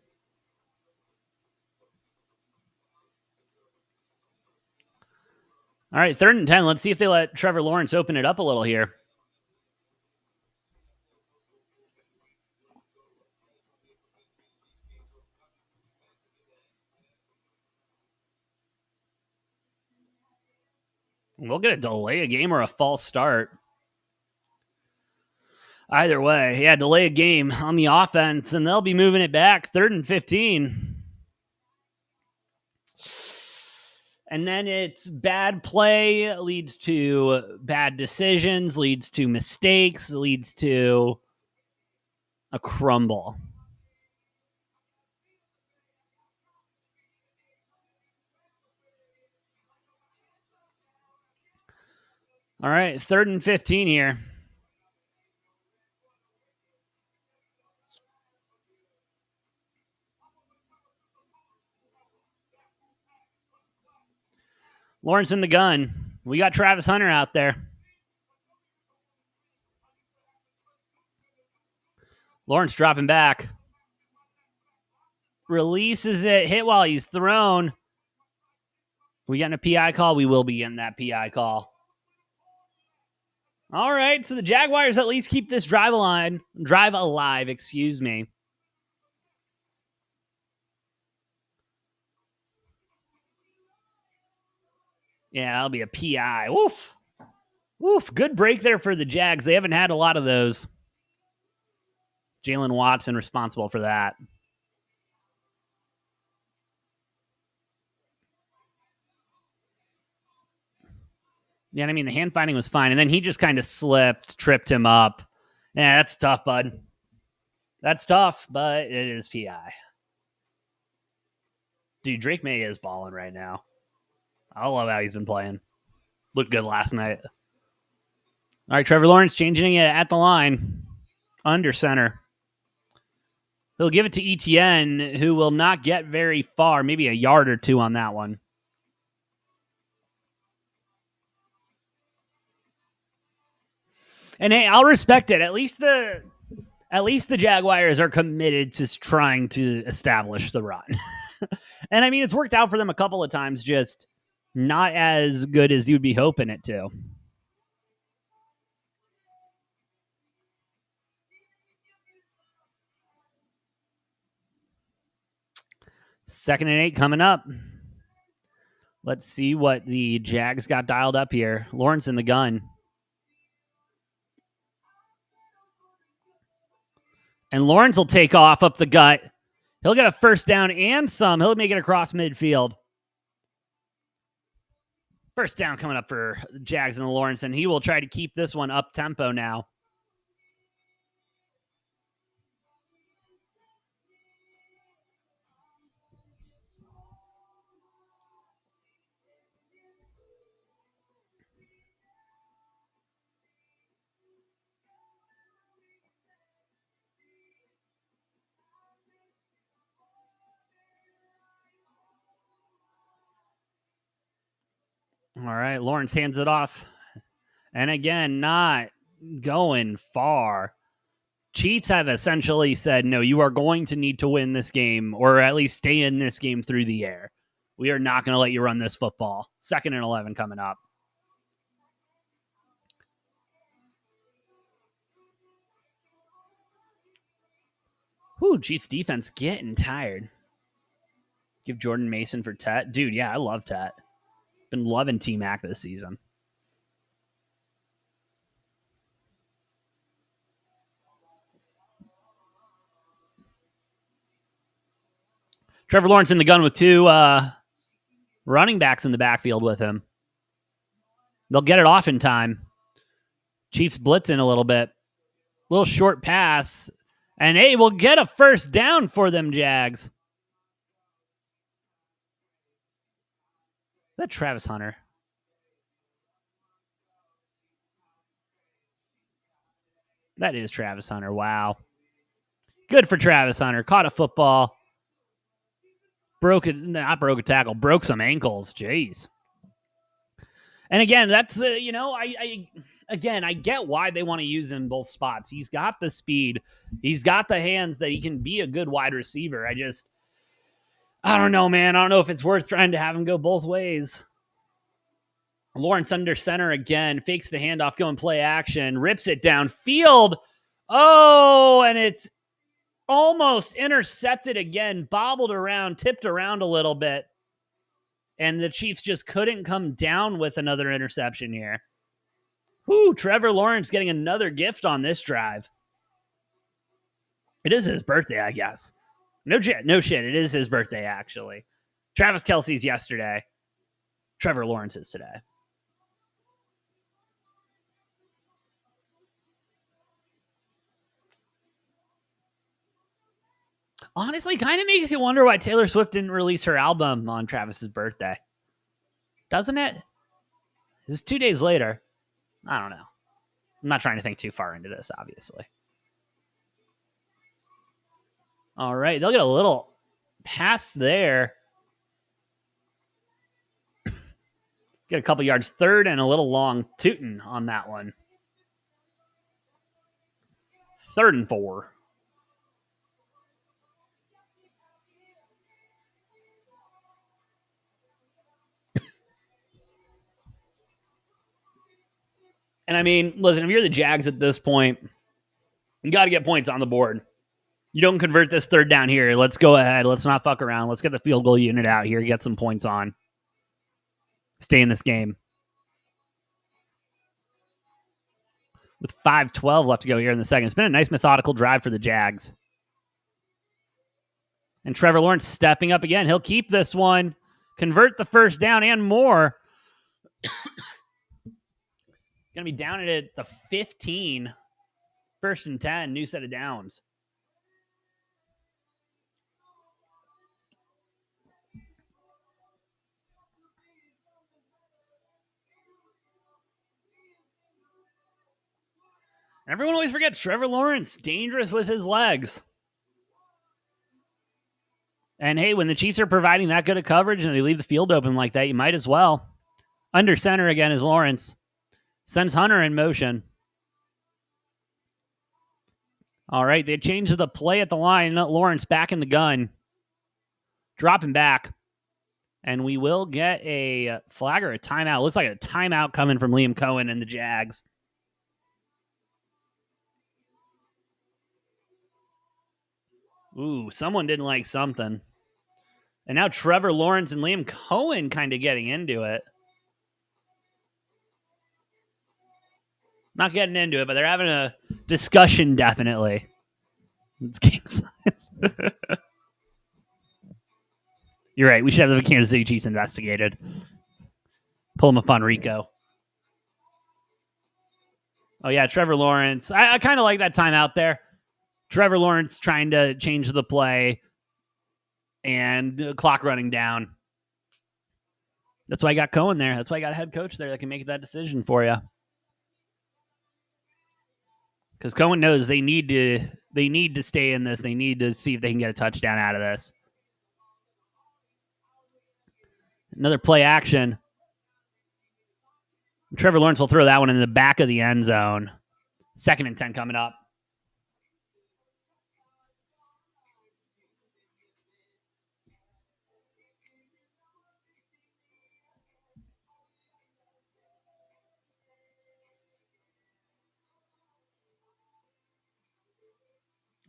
All right, 3rd and 10. Let's see if they let Trevor Lawrence open it up a little here. We'll get a delay a game or a false start. Either way, yeah, delay a game on the offense, and they'll be moving it back 3rd and 15. And then it's bad play leads to bad decisions, leads to mistakes, leads to a crumble. All right, 3rd and 15 here. Lawrence in the gun. We got Travis Hunter out there. Lawrence dropping back. Releases it. Hit while he's thrown. We getting a PI call? We will be getting that PI call. All right, so the Jaguars at least keep this drive alive, excuse me. Yeah, that'll be a PI. Woof. Woof. Good break there for the Jags. They haven't had a lot of those. Jalen Watson responsible for that. Yeah, I mean, the hand fighting was fine. And then he just kind of slipped, tripped him up. Yeah, that's tough, bud. That's tough, but it is PI. Dude, Drake May is balling right now. I love how he's been playing. Looked good last night. All right, Trevor Lawrence changing it at the line. Under center. He'll give it to Etienne, who will not get very far. Maybe a yard or two on that one. And hey, I'll respect it. At least the Jaguars are committed to trying to establish the run. And I mean, it's worked out for them a couple of times, just not as good as you'd be hoping it to. Second and 8 coming up. Let's see what the Jags got dialed up here. Lawrence in the gun. And Lawrence will take off up the gut. He'll get a first down and some. He'll make it across midfield. First down coming up for the Jags and the Lawrence, and he will try to keep this one up tempo now. All right, Lawrence hands it off. And again, not going far. Chiefs have essentially said, no, you are going to need to win this game, or at least stay in this game through the air. We are not going to let you run this football. 2nd and 11 coming up. Whew, Chiefs defense getting tired. Give Jordan Mason for Tet. Dude, yeah, I love Tet. Been loving T-Mac this season. Trevor Lawrence in the gun with 2 running backs in the backfield with him. They'll get it off in time. Chiefs blitzing a little bit. Little short pass. And hey, we'll get a first down for them, Jags. that Travis Hunter? That is Travis Hunter. Wow. Good for Travis Hunter. Caught a football. Broke a tackle. Broke some ankles. Jeez. And again, that's I get why they want to use him in both spots. He's got the speed. He's got the hands that he can be a good wide receiver. I don't know, man. I don't know if it's worth trying to have him go both ways. Lawrence under center again. Fakes the handoff, going play action. Rips it downfield. Oh, and it's almost intercepted again. Bobbled around, tipped around a little bit. And the Chiefs just couldn't come down with another interception here. Whoo, Trevor Lawrence getting another gift on this drive. It is his birthday, I guess. No shit. It is his birthday, actually. Travis Kelce's yesterday. Trevor Lawrence is today. Honestly, kind of makes you wonder why Taylor Swift didn't release her album on Travis's birthday. Doesn't it? It was 2 days later. I don't know. I'm not trying to think too far into this, obviously. All right, they'll get a little pass there. Get a couple yards, third and a little long. Tootin' on that one. 3rd and 4. And I mean, listen, if you're the Jags at this point, you got to get points on the board. You don't convert this 3rd down here. Let's go ahead. Let's not fuck around. Let's get the field goal unit out here. Get some points on. Stay in this game. With 5:12 left to go here in the second. It's been a nice methodical drive for the Jags. And Trevor Lawrence stepping up again. He'll keep this one. Convert the 1st down and more. Going to be down at the 15. 1st and 10. New set of downs. Everyone always forgets Trevor Lawrence, dangerous with his legs. And hey, when the Chiefs are providing that good of coverage and they leave the field open like that, you might as well. Under center again is Lawrence. Sends Hunter in motion. All right, they changed the play at the line. Lawrence back in the gun. Dropping back. And we will get a flag or a timeout. Looks like a timeout coming from Liam Cohen and the Jags. Ooh, someone didn't like something. And now Trevor Lawrence and Liam Cohen kind of getting into it. Not getting into it, but they're having a discussion, definitely. It's king science. You're right. We should have the Kansas City Chiefs investigated. Pull them up on Rico. Oh, yeah, Trevor Lawrence. I kind of like that time out there. Trevor Lawrence trying to change the play and clock running down. That's why I got Cohen there. That's why I got a head coach there that can make that decision for you. Because Cohen knows they need to stay in this. They need to see if they can get a touchdown out of this. Another play action. Trevor Lawrence will throw that one in the back of the end zone. 2nd and 10 coming up.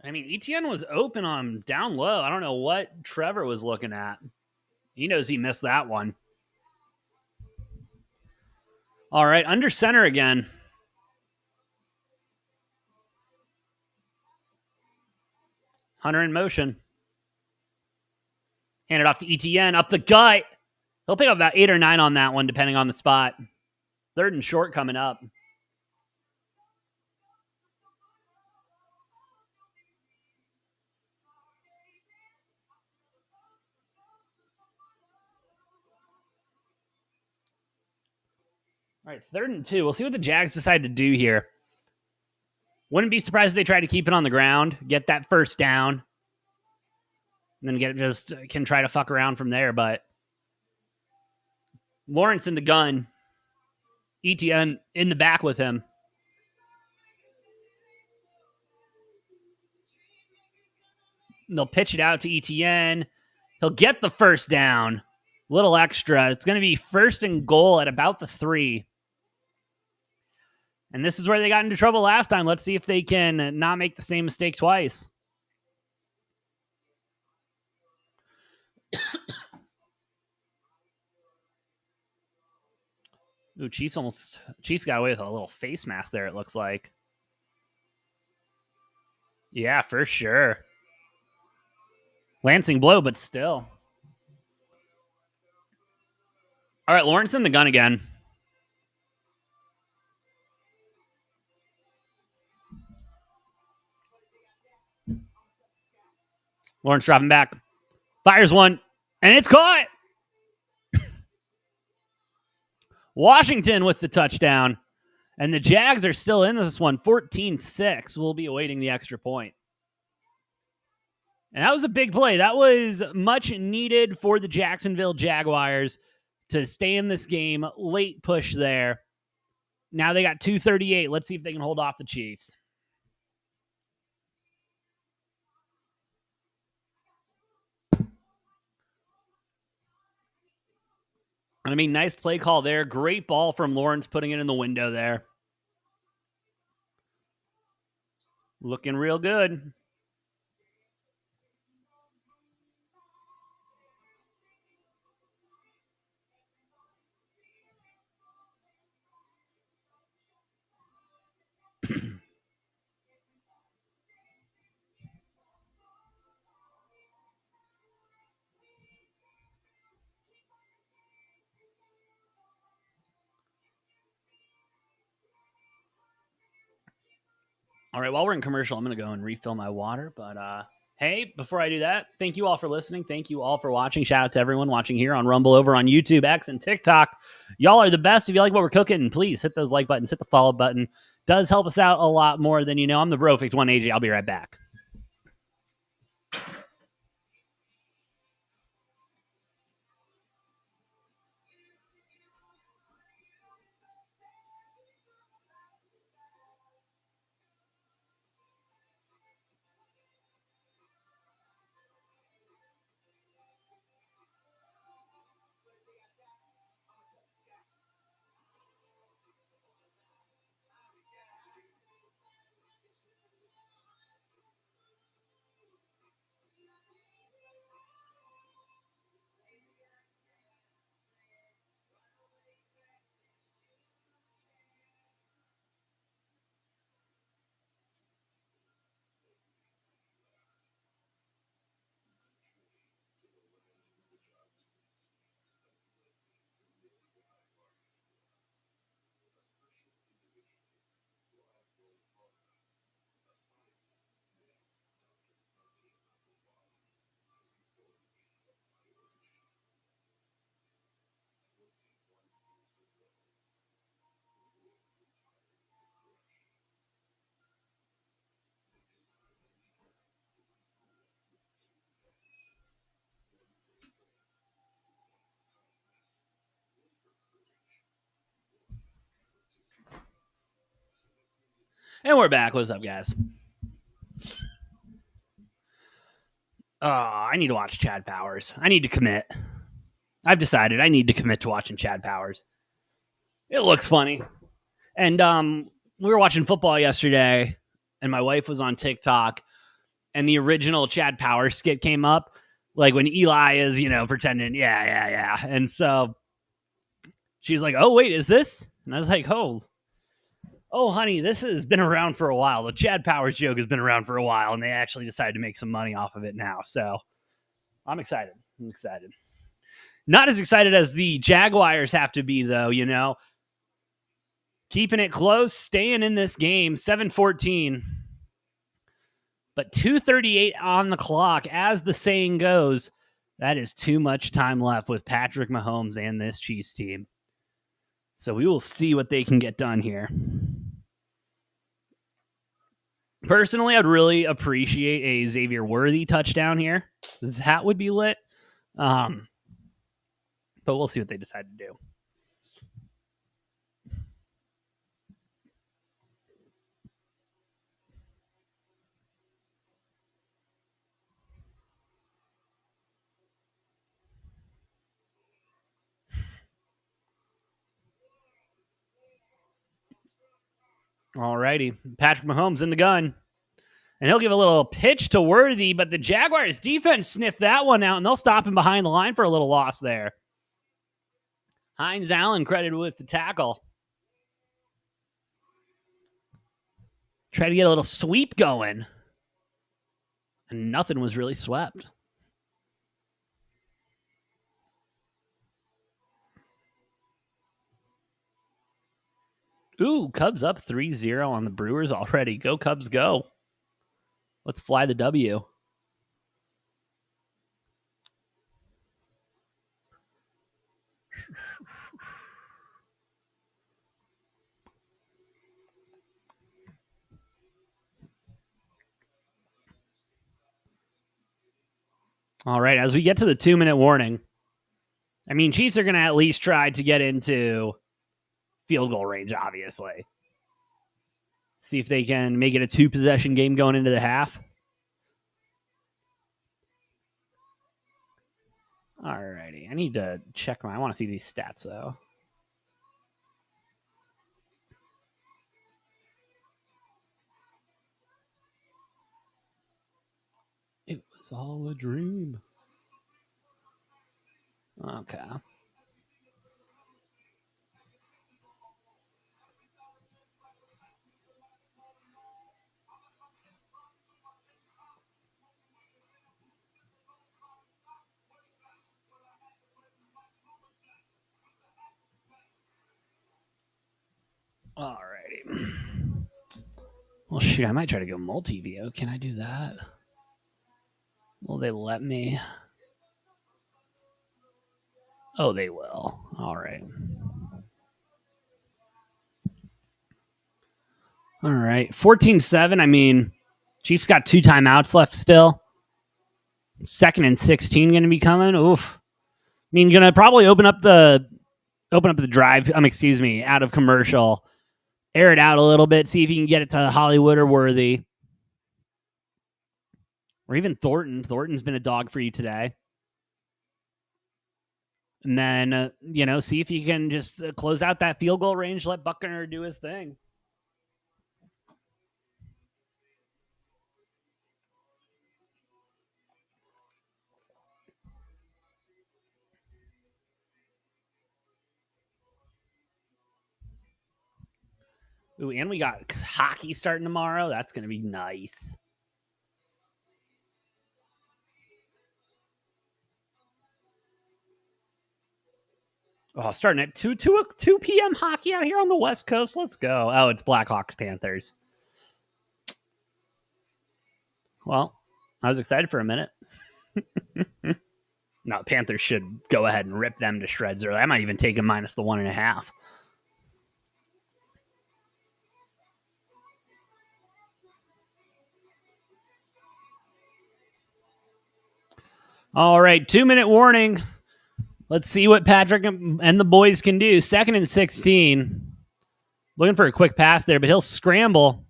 I mean, Etienne was open on down low. I don't know what Trevor was looking at. He knows he missed that one. All right, under center again. Hunter in motion. Hand it off to Etienne, up the gut. He'll pick up about 8 or 9 on that one, depending on the spot. 3rd and short coming up. All right, 3rd and 2. We'll see what the Jags decide to do here. Wouldn't be surprised if they try to keep it on the ground, get that first down, and then can try to fuck around from there. But Lawrence in the gun, Etienne in the back with him. They'll pitch it out to Etienne. He'll get the first down. Little extra. It's going to be 1st and goal at about the 3. And this is where they got into trouble last time. Let's see if they can not make the same mistake twice. Ooh, Chiefs got away with a little face mask there, it looks like. Yeah, for sure. Lancing blow, but still. All right, Lawrence in the gun again. Lawrence dropping back. Fires one, and it's caught. Washington with the touchdown. And the Jags are still in this one, 14-6. We'll be awaiting the extra point. And that was a big play. That was much needed for the Jacksonville Jaguars to stay in this game. Late push there. Now they got 2:38. Let's see if they can hold off the Chiefs. I mean, nice play call there. Great ball from Lawrence, putting it in the window there. Looking real good. All right, while we're in commercial, I'm going to go and refill my water. But hey, before I do that, thank you all for listening. Thank you all for watching. Shout out to everyone watching here on Rumble, over on YouTube, X, and TikTok. Y'all are the best. If you like what we're cooking, please hit those like buttons, hit the follow button. Does help us out a lot more than you know. I'm the Brofict One AJ. I'll be right back. And we're back. What's up, guys? I need to watch Chad Powers. I need to commit. I've decided I need to commit to watching Chad Powers. It looks funny. And we were watching football yesterday, and my wife was on TikTok, and the original Chad Powers skit came up, like when Eli is, pretending, yeah. And so she was like, oh, wait, is this? And I was like, oh, honey, this has been around for a while. The Chad Powers joke has been around for a while, and they actually decided to make some money off of it now. So I'm excited. Not as excited as the Jaguars have to be, though, Keeping it close, staying in this game, 7-14. But 2:38 on the clock. As the saying goes, that is too much time left with Patrick Mahomes and this Chiefs team. So we will see what they can get done here. Personally, I'd really appreciate a Xavier Worthy touchdown here. That would be lit. But we'll see what they decide to do. All righty. Patrick Mahomes in the gun. And he'll give a little pitch to Worthy, but the Jaguars defense sniffed that one out, and they'll stop him behind the line for a little loss there. Hines Allen credited with the tackle. Try to get a little sweep going. And nothing was really swept. Ooh, Cubs up 3-0 on the Brewers already. Go Cubs, go. Let's fly the W. All right, as we get to the 2-minute warning, I mean, Chiefs are going to at least try to get into field goal range, obviously. See if they can make it a 2-possession game going into the half. All righty. I need to check I want to see these stats, though. It was all a dream. Okay. All righty. Well, shoot, I might try to go multi-view. Can I do that? Will they let me? Oh, they will. All right. All right. 14-7. I mean, Chiefs got 2 timeouts left still. 2nd and 16 going to be coming. Oof. I mean, going to probably open up the drive. Out of commercial. Air it out a little bit. See if you can get it to Hollywood or Worthy. Or even Thornton. Thornton's been a dog for you today. And then, see if you can just close out that field goal range. Let Buckner do his thing. Ooh, and we got hockey starting tomorrow. That's going to be nice. Oh, starting at 2 p.m. hockey out here on the West Coast. Let's go. Oh, it's Blackhawks Panthers. Well, I was excited for a minute. No, Panthers should go ahead and rip them to shreds early. I might even take them minus the 1.5. All right, 2-minute warning. Let's see what Patrick and the boys can do. 2nd and 16. Looking for a quick pass there, but he'll scramble.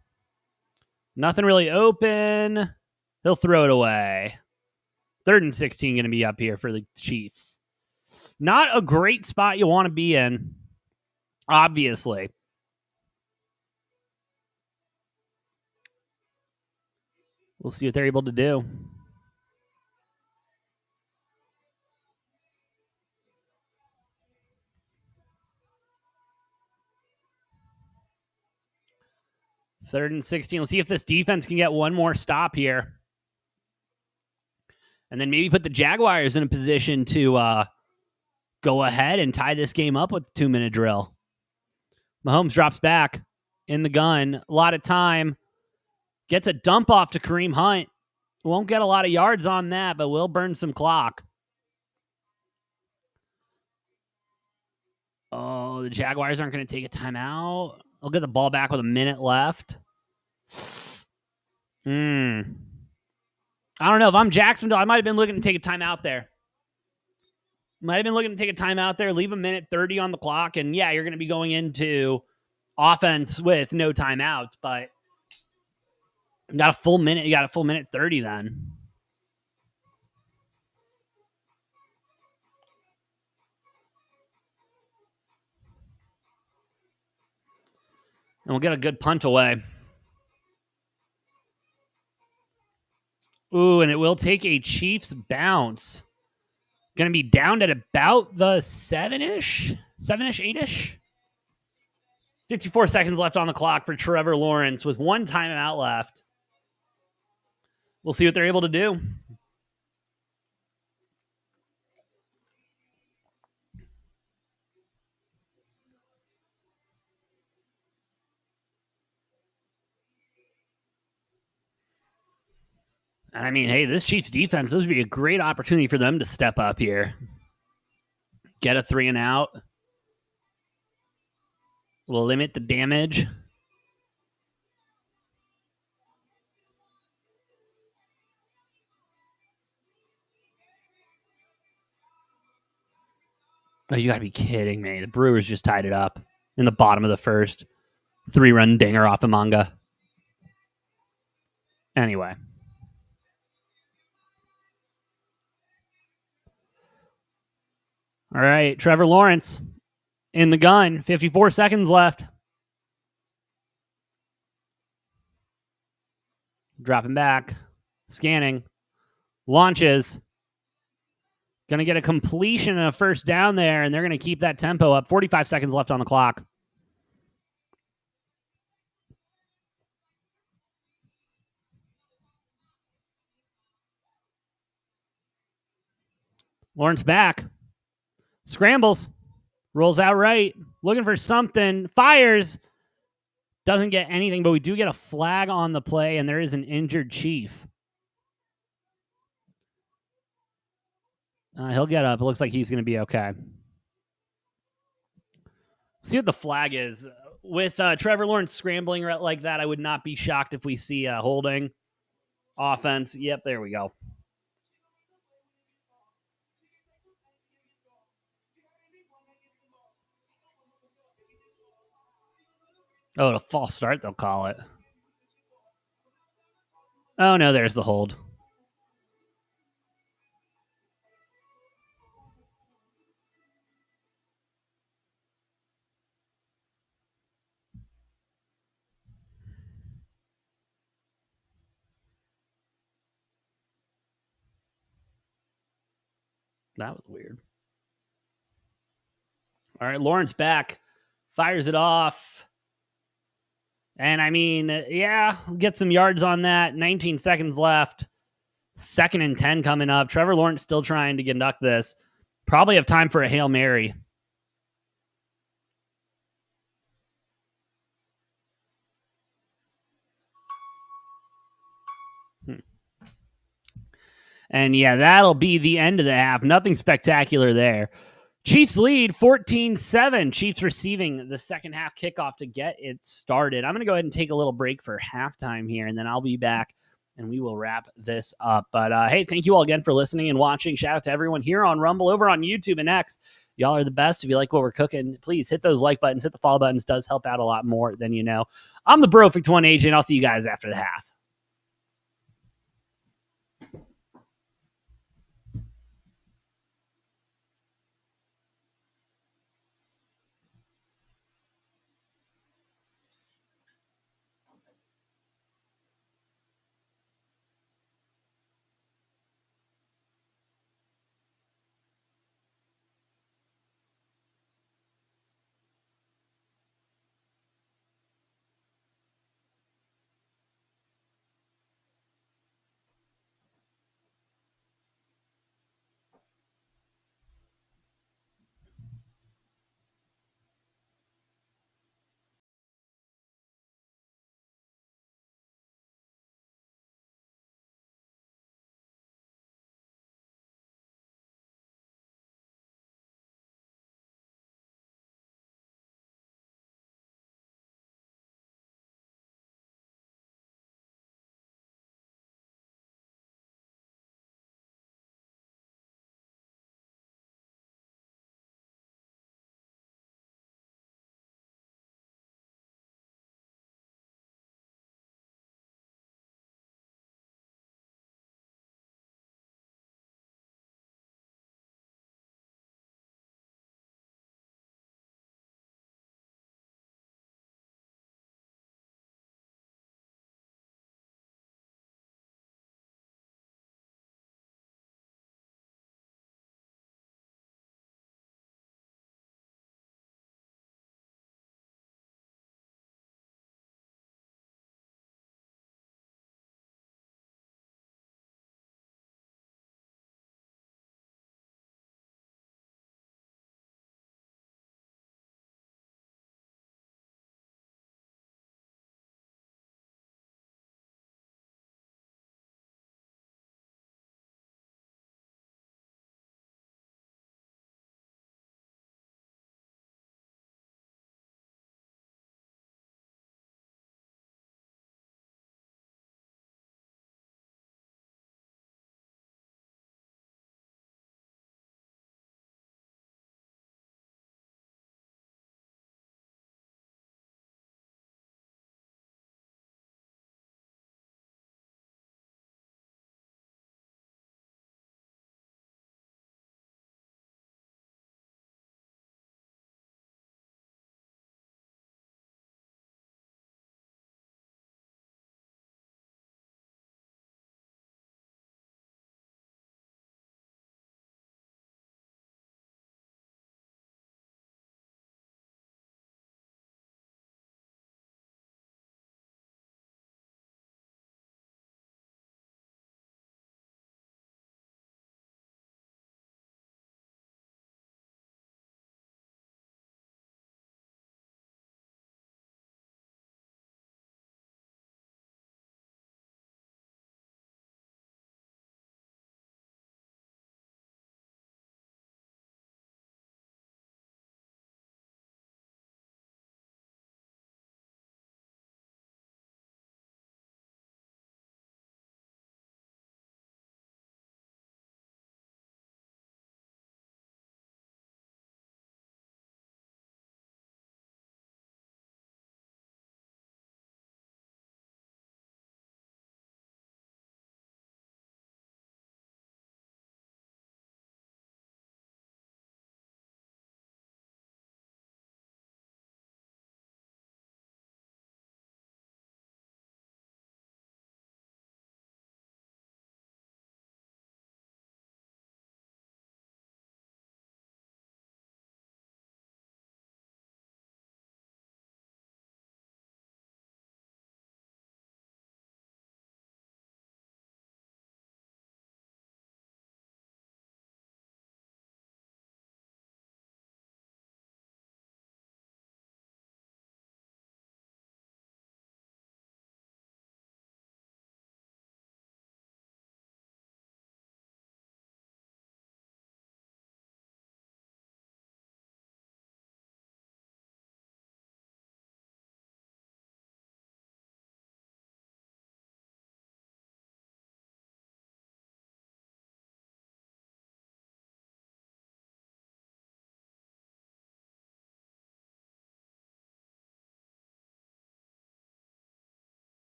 Nothing really open. He'll throw it away. 3rd and 16 going to be up here for the Chiefs. Not a great spot you want to be in, obviously. We'll see what they're able to do. Third and 16. Let's see if this defense can get one more stop here. And then maybe put the Jaguars in a position to go ahead and tie this game up with 2-minute drill. Mahomes drops back in the gun. A lot of time. Gets a dump off to Kareem Hunt. Won't get a lot of yards on that, but will burn some clock. Oh, Oh, the Jaguars aren't going to take a timeout. They'll get the ball back with a minute left. I don't know. If I'm Jacksonville, I might have been looking to take a timeout there. Leave a minute 30 on the clock, and yeah, you're going to be going into offense with no timeouts, but you got a full minute. You got a full minute 30 then. And we'll get a good punt away. Ooh, and it will take a Chiefs bounce. Going to be down at about the 7-ish, 8-ish. 54 seconds left on the clock for Trevor Lawrence with one timeout left. We'll see what they're able to do. And I mean, hey, this Chiefs defense, this would be a great opportunity for them to step up here. Get a 3 and out. Limit the damage. Oh, you got to be kidding me. The Brewers just tied it up in the bottom of the first. 3-run dinger off of Manga. Anyway. All right, Trevor Lawrence in the gun. 54 seconds left. Dropping back. Scanning. Launches. Going to get a completion and a first down there, and they're going to keep that tempo up. 45 seconds left on the clock. Lawrence back. Scrambles. Rolls out right. Looking for something. Fires. Doesn't get anything, but we do get a flag on the play, and there is an injured Chief. He'll get up. It looks like he's going to be okay. See what the flag is. With Trevor Lawrence scrambling like that, I would not be shocked if we see holding. Offense. Yep, there we go. Oh, a false start, they'll call it. Oh, no, there's the hold. That was weird. All right, Lawrence back. Fires it off. And I mean, yeah, get some yards on that. 19 seconds left. 2nd and 10 coming up. Trevor Lawrence still trying to conduct this. Probably have time for a Hail Mary. And yeah, that'll be the end of the half. Nothing spectacular there. Chiefs lead 14-7. Chiefs receiving the second half kickoff to get it started. I'm going to go ahead and take a little break for halftime here, and then I'll be back and we will wrap this up. But hey, thank you all again for listening and watching. Shout out to everyone here on Rumble, over on YouTube and X. Y'all are the best. If you like what we're cooking, please hit those like buttons, hit the follow buttons. Does help out a lot more than you know. I'm the Perfect One AJ, and I'll see you guys after the half.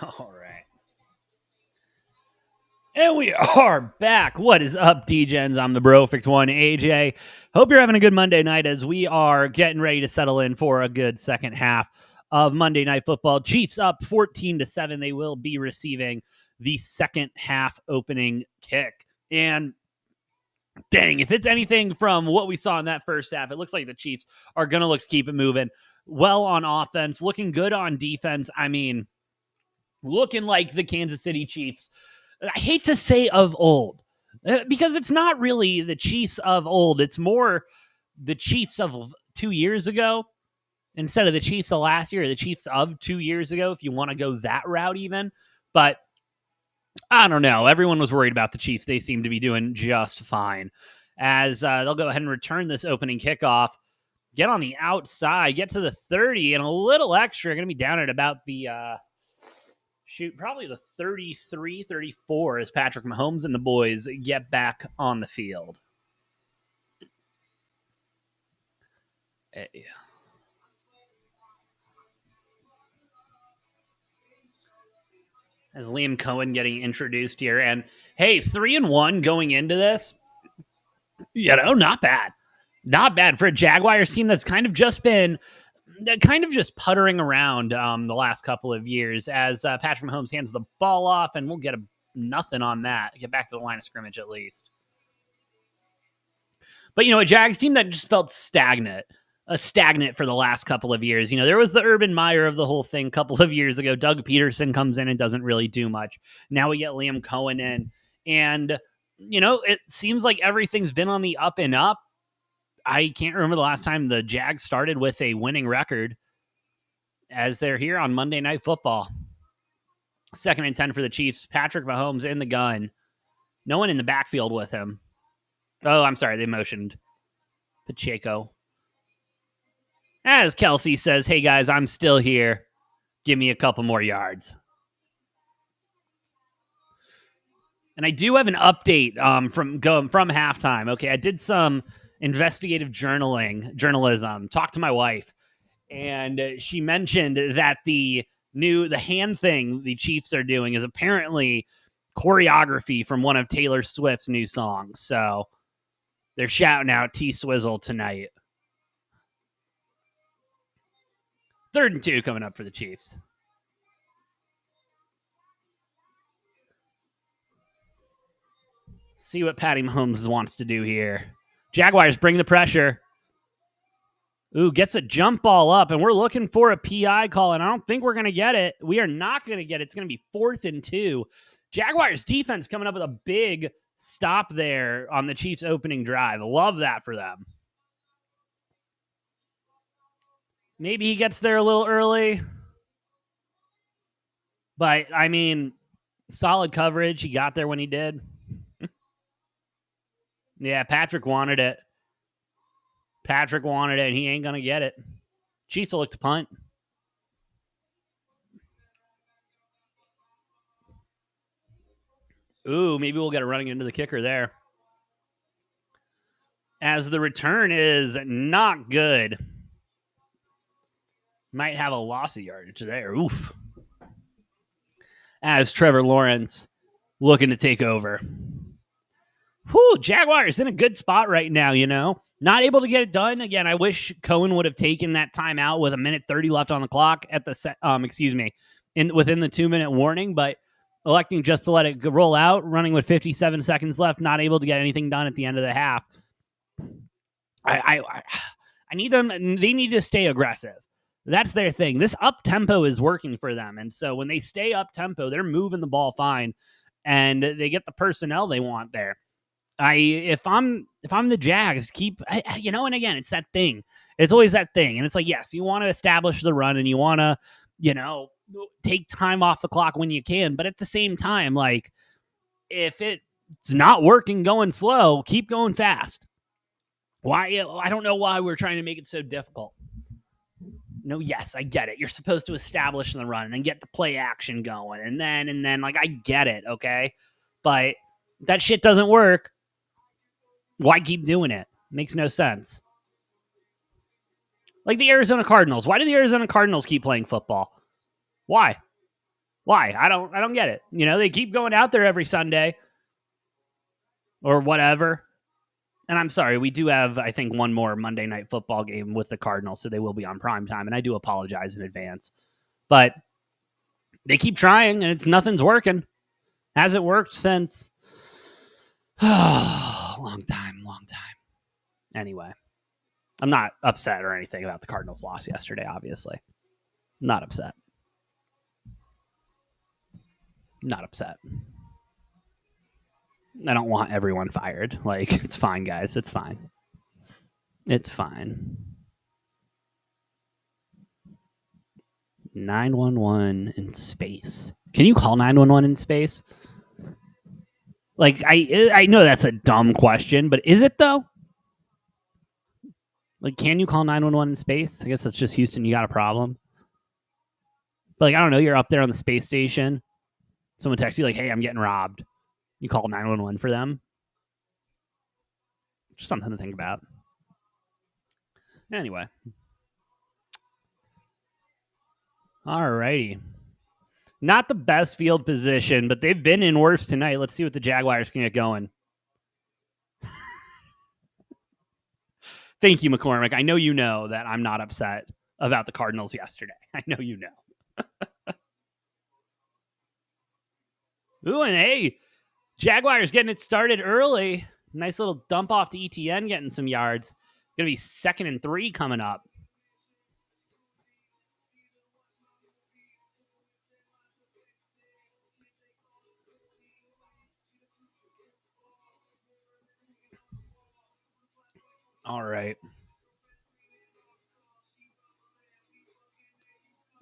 All right. And we are back. What is up, D-Gens? I'm the Brofect one, AJ. Hope you're having a good Monday night as we are getting ready to settle in for a good second half of Monday Night Football. Chiefs up 14-7. They will be receiving the second half opening kick. And dang, if it's anything from what we saw in that first half, it looks like the Chiefs are going to look to keep it moving. Well on offense, looking good on defense. I mean, looking like the Kansas City Chiefs. I hate to say of old, because it's not really the Chiefs of old. It's more the Chiefs of 2 years ago instead of the Chiefs of last year, or the Chiefs of 2 years ago, if you want to go that route even. But I don't know. Everyone was worried about the Chiefs. They seem to be doing just fine as they'll go ahead and return this opening kickoff, get on the outside, get to the 30, and a little extra. Going to be down at about the probably the 33, 34 as Patrick Mahomes and the boys get back on the field. As Liam Cohen getting introduced here. And hey, 3-1 going into this, not bad. Not bad for a Jaguars team that's kind of just puttering around the last couple of years as Patrick Mahomes hands the ball off, and we'll get nothing on that. Get back to the line of scrimmage at least. But, a Jags team that just felt stagnant for the last couple of years. There was the Urban Meyer of the whole thing a couple of years ago. Doug Peterson comes in and doesn't really do much. Now we get Liam Cohen in, and, it seems like everything's been on the up and up. I can't remember the last time the Jags started with a winning record as they're here on Monday Night Football. 2nd and 10 for the Chiefs. Patrick Mahomes in the gun. No one in the backfield with him. Oh, I'm sorry. They motioned Pacheco. As Kelsey says, hey, guys, I'm still here. Give me a couple more yards. And I do have an update from halftime. Okay, I did some investigative journalism, talked to my wife, and she mentioned that the hand thing the Chiefs are doing is apparently choreography from one of Taylor Swift's new songs. So they're shouting out T-Swizzle tonight. 3rd and 2 coming up for the Chiefs. See what Patty Mahomes wants to do here. Jaguars bring the pressure. Ooh, gets a jump ball up, and we're looking for a PI call, and I don't think we're going to get it. We are not going to get it. It's going to be 4th and 2. Jaguars defense coming up with a big stop there on the Chiefs' opening drive. Love that for them. Maybe he gets there a little early. But, I mean, solid coverage. He got there when he did. Yeah, Patrick wanted it. And he ain't going to get it. Chiefs will look to punt. Ooh, maybe we'll get a running into the kicker there. As the return is not good. Might have a loss of yardage there. Oof. As Trevor Lawrence looking to take over. Whew, Jaguars in a good spot right now, Not able to get it done. Again, I wish Cohen would have taken that timeout with 1:30 left on the clock at the within the 2-minute warning, but electing just to let it roll out, running with 57 seconds left, not able to get anything done at the end of the half. I need them. They need to stay aggressive. That's their thing. This up tempo is working for them, and so when they stay up tempo, they're moving the ball fine, and they get the personnel they want there. If I'm the Jags, and again, it's that thing. It's always that thing, and it's like, yes, you want to establish the run, and you want to, take time off the clock when you can, but at the same time, like, if it's not working going slow, keep going fast. Why? I don't know why we're trying to make it so difficult. No, yes, I get it. You're supposed to establish the run and then get the play action going, and then, like, I get it, okay? But that shit doesn't work. Why keep doing it? Makes no sense. Like the Arizona Cardinals. Why do the Arizona Cardinals keep playing football? Why? Why? I don't get it. They keep going out there every Sunday or whatever. And I'm sorry, we do have, I think, one more Monday Night Football game with the Cardinals, so they will be on prime time, and I do apologize in advance. But they keep trying, and nothing's working. Hasn't worked since long time. Anyway, I'm not upset or anything about the Cardinals' loss yesterday, obviously. Not upset. I don't want everyone fired. It's fine, guys. It's fine. 911 in space. Can you call 911 in space? I know that's a dumb question, but is it though? Can you call 911 in space? I guess that's just Houston. You got a problem. But I don't know. You're up there on the space station. Someone texts you "Hey, I'm getting robbed." You call 911 for them. Just something to think about. Anyway. All righty. Not the best field position, but they've been in worse tonight. Let's see what the Jaguars can get going. Thank you, McCormick. I know you know that I'm not upset about the Cardinals yesterday. I know you know. Ooh, and hey, Jaguars getting it started early. Nice little dump off to ETN, getting some yards. Going to be 2nd and 3 coming up. All right.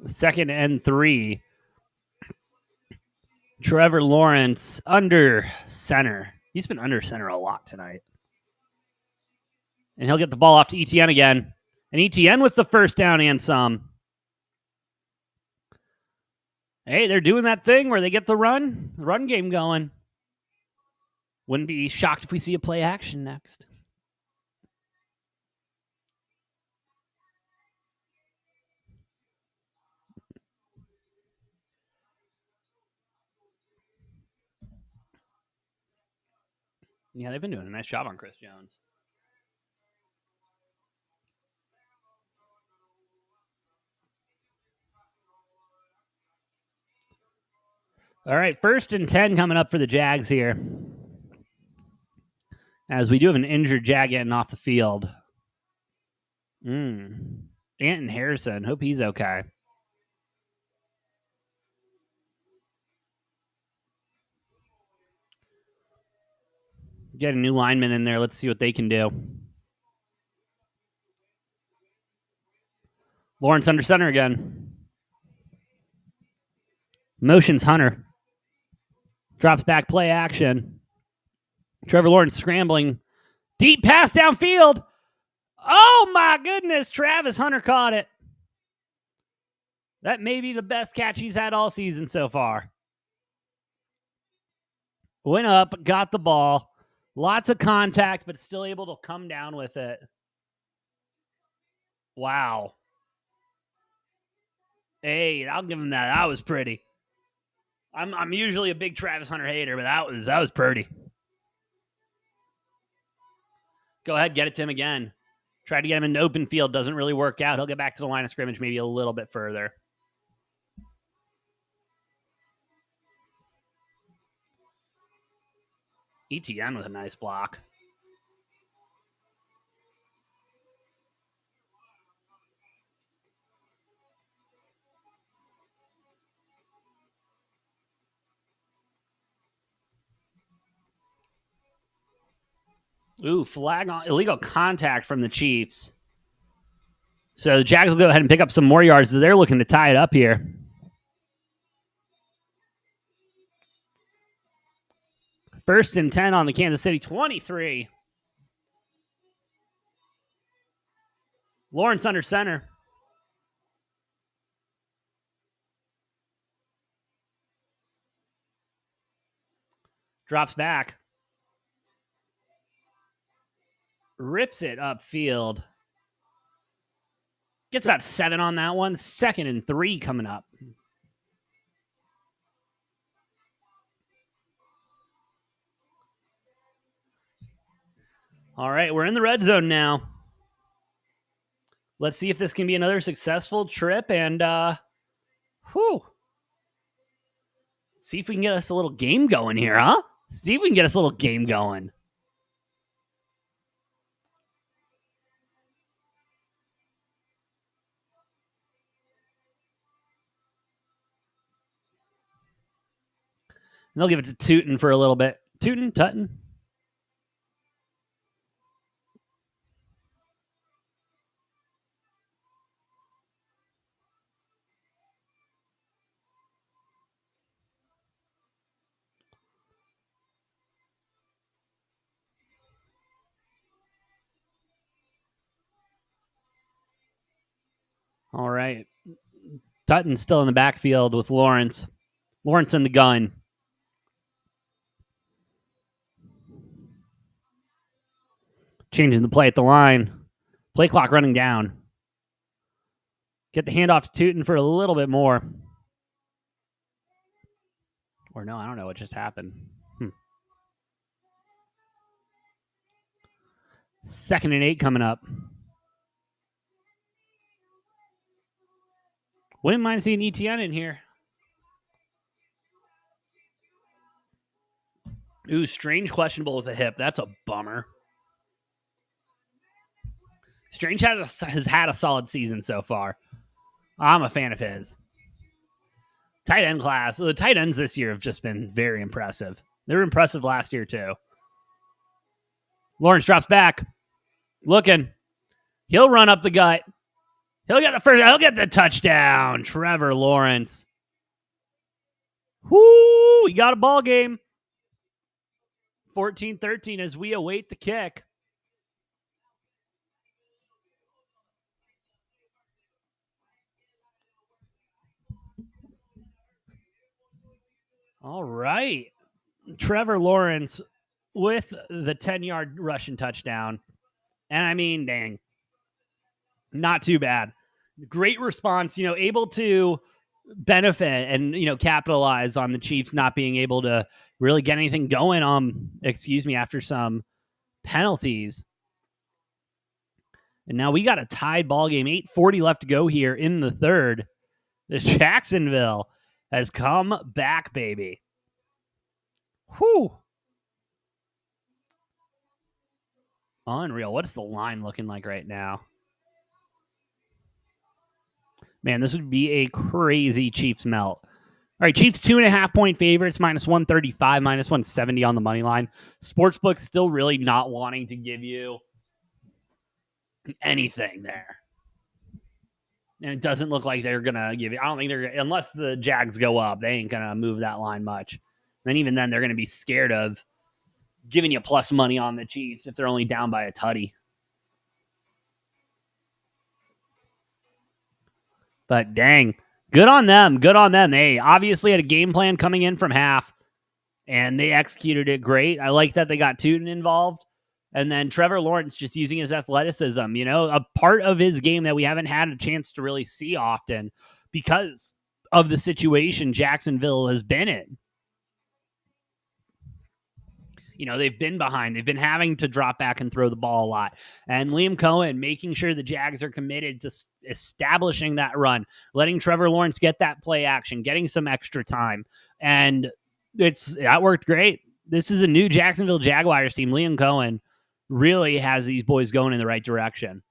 2nd and 3. Trevor Lawrence under center. He's been under center a lot tonight. And he'll get the ball off to ETN again. And ETN with the first down and some. Hey, they're doing that thing where they get the run game going. Wouldn't be shocked if we see a play action next. Yeah, they've been doing a nice job on Chris Jones. All right, 1st and 10 coming up for the Jags here. As we do have an injured Jag getting off the field. Anton Harrison. Hope he's okay. Get a new lineman in there. Let's see what they can do. Lawrence under center again. Motions Hunter. Drops back, play action. Trevor Lawrence scrambling. Deep pass downfield. Oh, my goodness. Travis Hunter caught it. That may be the best catch he's had all season so far. Went up, got the ball. Lots of contact, but still able to come down with it. Wow. Hey, I'll give him that. That was pretty. I'm usually a big Travis Hunter hater, but that was pretty. Go ahead, get it to him again. Try to get him in the open field. Doesn't really work out. He'll get back to the line of scrimmage maybe a little bit further. ETN with a nice block. Ooh, flag on illegal contact from the Chiefs. So the Jags will go ahead and pick up some more yards. So they're looking to tie it up here. First and 10 on the Kansas City 23. Lawrence under center. Drops back. Rips it upfield. Gets about 7 on that one. 2nd and 3 coming up. All right, we're in the red zone now. Let's see if this can be another successful trip and see if we can get us a little game going here, huh? See if we can get us a little game going. And they'll give it to Tootin for a little bit. Tootin, Tutton. All right. Tutton's still in the backfield with Lawrence. Lawrence in the gun. Changing the play at the line. Play clock running down. Get the handoff to Tootin for a little bit more. Or no, I don't know what just happened. 2nd and 8 coming up. Wouldn't mind seeing ETN in here. Ooh, Strange questionable with a hip. That's a bummer. Strange has had a solid season so far. I'm a fan of his. Tight end class. The tight ends this year have just been very impressive. They were impressive last year too. Lawrence drops back. Looking. He'll run up the gut. He'll get the touchdown. Trevor Lawrence. Whoo! We got a ball game. 14-13 as we await the kick. All right. Trevor Lawrence with the 10-yard rushing touchdown. And I mean, dang. Not too bad. Great response, able to benefit and, capitalize on the Chiefs not being able to really get anything going after some penalties. And now we got a tied ball game. 8:40 left to go here in the third. The Jacksonville has come back, baby. Whew. Unreal. What's the line looking like right now? Man, this would be a crazy Chiefs melt. All right, Chiefs 2.5-point favorites, -135, -170 on the money line. Sportsbook still really not wanting to give you anything there. And it doesn't look like they're going to give you, I don't think they're, unless the Jags go up, they ain't going to move that line much. And even then, they're going to be scared of giving you plus money on the Chiefs if they're only down by a tutty. But dang, good on them. Good on them. They obviously had a game plan coming in from half, and they executed it great. I like that they got Tootin involved. And then Trevor Lawrence just using his athleticism, a part of his game that we haven't had a chance to really see often because of the situation Jacksonville has been in. They've been behind. They've been having to drop back and throw the ball a lot. And Liam Cohen making sure the Jags are committed to establishing that run, letting Trevor Lawrence get that play action, getting some extra time. And that worked great. This is a new Jacksonville Jaguars team. Liam Cohen really has these boys going in the right direction.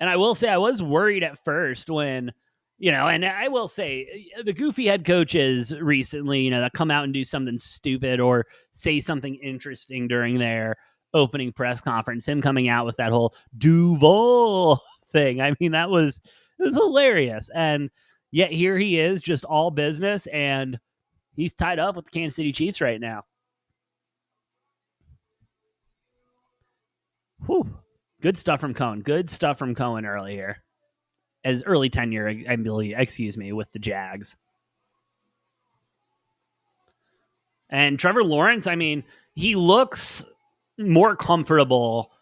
And I will say I was worried at first when, and I will say the goofy head coaches recently, that come out and do something stupid or say something interesting during their opening press conference, him coming out with that whole Duval thing. I mean, it was hilarious. And yet here he is, just all business, and he's tied up with the Kansas City Chiefs right now. Whew. Good stuff from Cohen. Good stuff from Cohen earlier. As early tenure, I believe, with the Jags. And Trevor Lawrence, I mean, he looks more comfortable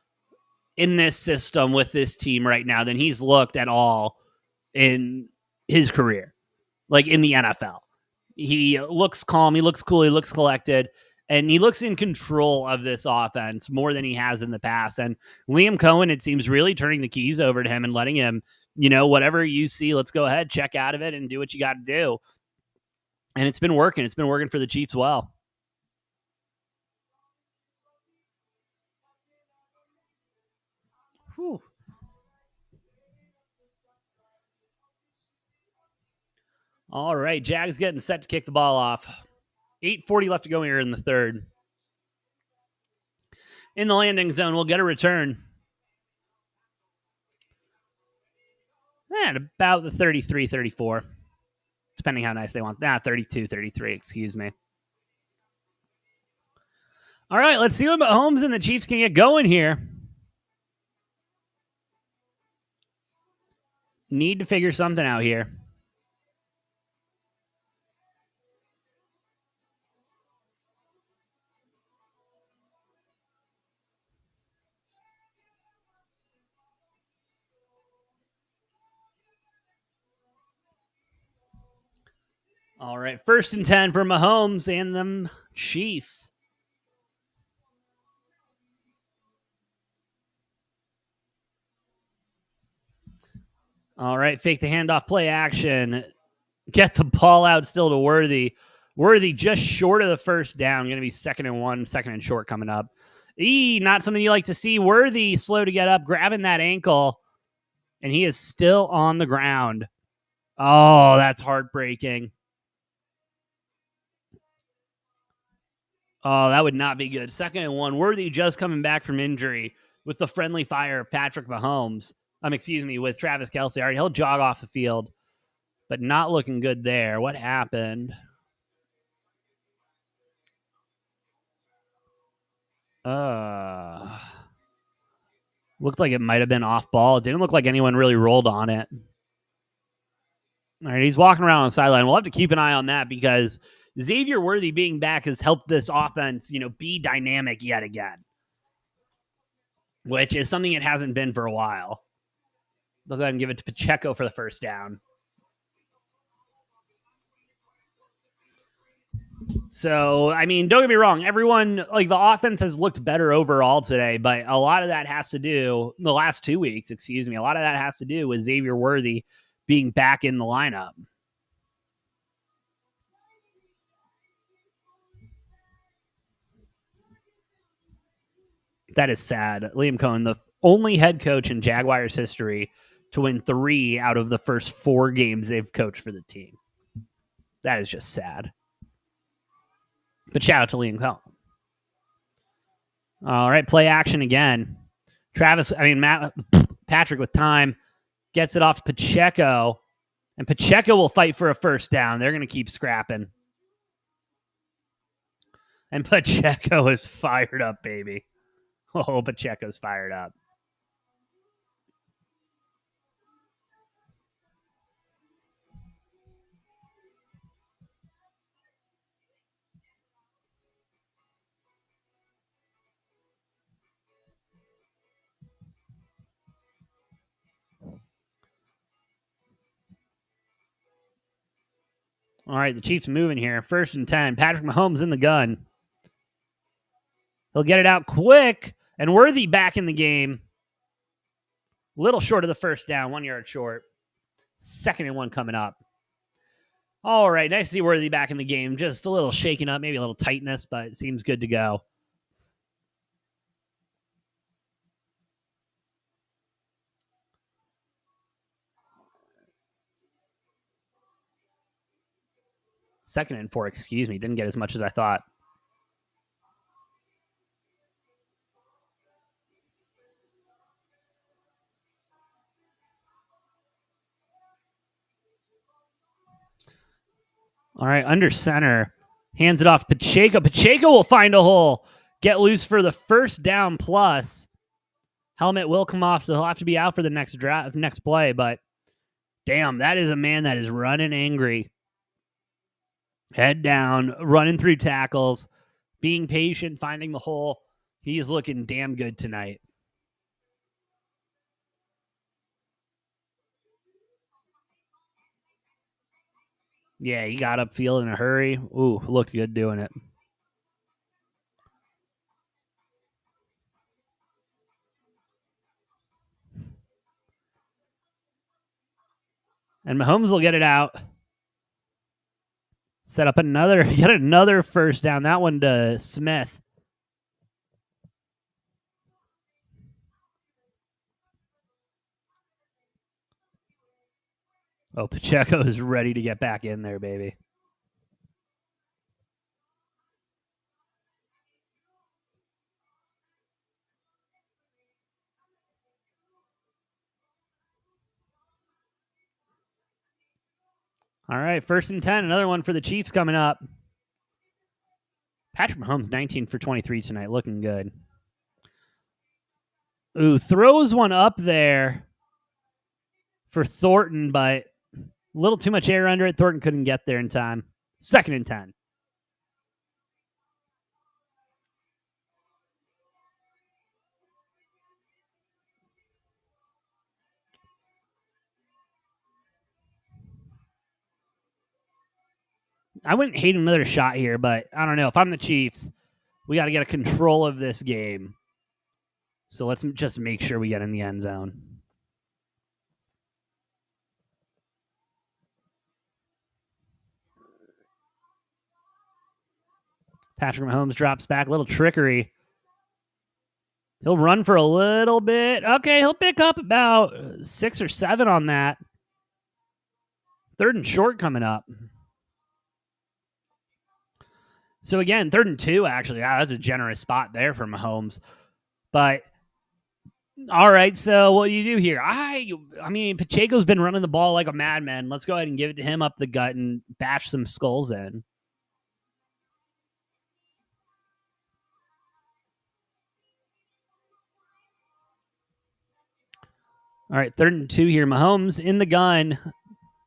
in this system with this team right now than he's looked at all in his career, like in the NFL. He looks calm, he looks cool, he looks collected. And he looks in control of this offense more than he has in the past. And Liam Cohen, it seems, really turning the keys over to him and letting him, whatever you see, let's go ahead, check out of it and do what you got to do. And it's been working. It's been working for the Chiefs well. Whew. All right, Jags getting set to kick the ball off. 8:40 left to go here in the third. In the landing zone, we'll get a return. At about the 33, 34. Depending how nice they want. 32, 33, excuse me. All right, let's see what Mahomes and the Chiefs can get going here. Need to figure something out here. All right, 1st and 10 for Mahomes and them Chiefs. All right, fake the handoff, play action. Get the ball out still to Worthy. Worthy just short of the first down. Going to be 2nd and 1, 2nd and short coming up. Not something you like to see. Worthy slow to get up, grabbing that ankle, and he is still on the ground. Oh, that's heartbreaking. Oh, that would not be good. 2nd and 1. Worthy just coming back from injury with the friendly fire of Patrick Mahomes. With Travis Kelce. All right, he'll jog off the field, but not looking good there. What happened? Looked like it might have been off ball. It didn't look like anyone really rolled on it. All right, he's walking around on the sideline. We'll have to keep an eye on that because Xavier Worthy being back has helped this offense, be dynamic yet again, which is something it hasn't been for a while. They'll go ahead and give it to Pacheco for the first down. So, don't get me wrong. Everyone, the offense has looked better overall today, but a lot of that has to do, the last 2 weeks, a lot of that has to do with Xavier Worthy being back in the lineup. That is sad. Liam Cohen, the only head coach in Jaguars history to win 3 out of the first 4 games they've coached for the team. That is just sad. But shout out to Liam Cohen. All right, play action again. Patrick with time gets it off to Pacheco, and Pacheco will fight for a first down. They're going to keep scrapping. And Pacheco is fired up, baby. Oh, Pacheco's fired up. All right, the Chiefs moving here. 1st and 10. Patrick Mahomes in the gun. He'll get it out quick. And Worthy back in the game. Little short of the first down, 1 yard short. 2nd and 1 coming up. All right, nice to see Worthy back in the game. Just a little shaken up, maybe a little tightness, but it seems good to go. Second and 4, didn't get as much as I thought. All right, under center. Hands it off Pacheco. Pacheco will find a hole. Get loose for the first down plus. Helmet will come off, so he'll have to be out for the next play. But damn, that is a man that is running angry. Head down, running through tackles, being patient, finding the hole. He's looking damn good tonight. Yeah, he got upfield in a hurry. Ooh, looked good doing it. And Mahomes will get it out. Set up get another first down. That one to Smith. Oh, Pacheco is ready to get back in there, baby. All right, 1st and 10. Another one for the Chiefs coming up. Patrick Mahomes, 19 for 23 tonight. Looking good. Ooh, throws one up there for Thornton, but a little too much air under it. Thornton couldn't get there in time. 2nd and 10. I wouldn't hate another shot here, but I don't know. If I'm the Chiefs, we got to get a control of this game. So let's just make sure we get in the end zone. Patrick Mahomes drops back. A little trickery. He'll run for a little bit. Okay, he'll pick up about 6 or 7 on that. 3rd and short coming up. So again, 3rd and 2, actually. That's a generous spot there for Mahomes. But, all right, so what do you do here? I mean, Pacheco's been running the ball like a madman. Let's go ahead and give it to him up the gut and bash some skulls in. All right, 3rd and 2 here. Mahomes in the gun.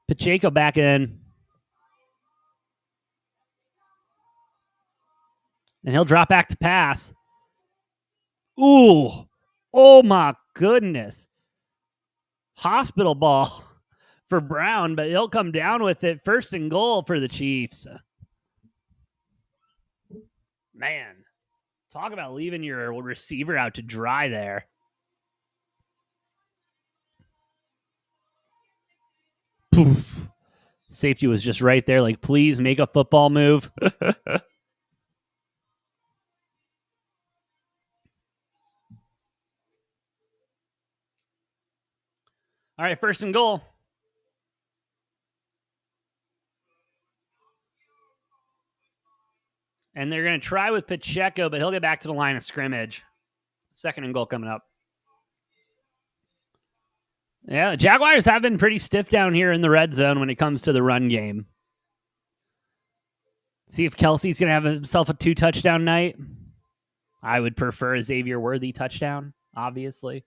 Pacheco back in. And he'll drop back to pass. Ooh. Oh, my goodness. Hospital ball for Brown, but he'll come down with it. 1st and goal for the Chiefs. Man, talk about leaving your receiver out to dry there. Poof. Safety was just right there, like, please make a football move. All right, 1st and goal. And they're going to try with Pacheco, but he'll get back to the line of scrimmage. 2nd and goal coming up. Yeah, the Jaguars have been pretty stiff down here in the red zone when it comes to the run game. See if Kelsey's going to have himself a 2-touchdown night. I would prefer a Xavier Worthy touchdown, obviously.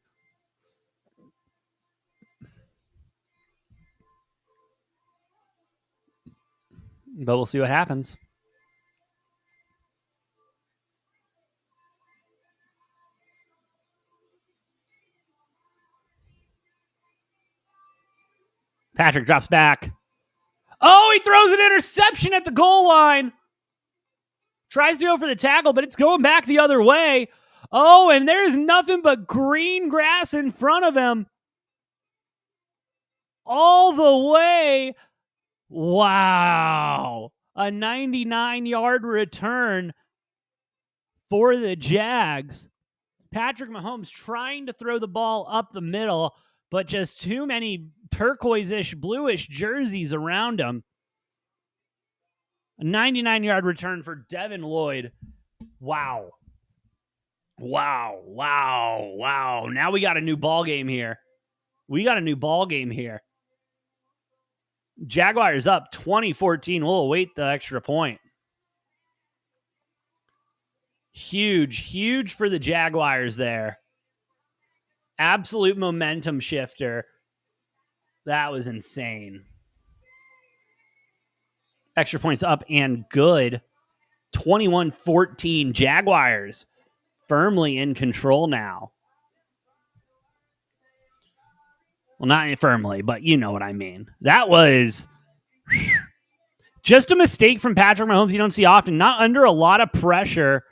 But we'll see what happens. Patrick drops back. Oh, he throws an interception at the goal line. Tries to go for the tackle, but it's going back the other way. Oh, and there's nothing but green grass in front of him. All the way. Wow. A 99-yard return for the Jags. Patrick Mahomes trying to throw the ball up the middle, but just too many turquoise-ish, bluish jerseys around him. A 99-yard return for Devin Lloyd. Wow. Wow. Now we got a new ball game here. Jaguars up 20-14. We'll await the extra point. Huge for the Jaguars there. Absolute momentum shifter. That was insane. Extra points up and good. 21-14. Jaguars firmly in control now. Well, not firmly, but you know what I mean. That was just a mistake from Patrick Mahomes you don't see often. Not under a lot of pressure.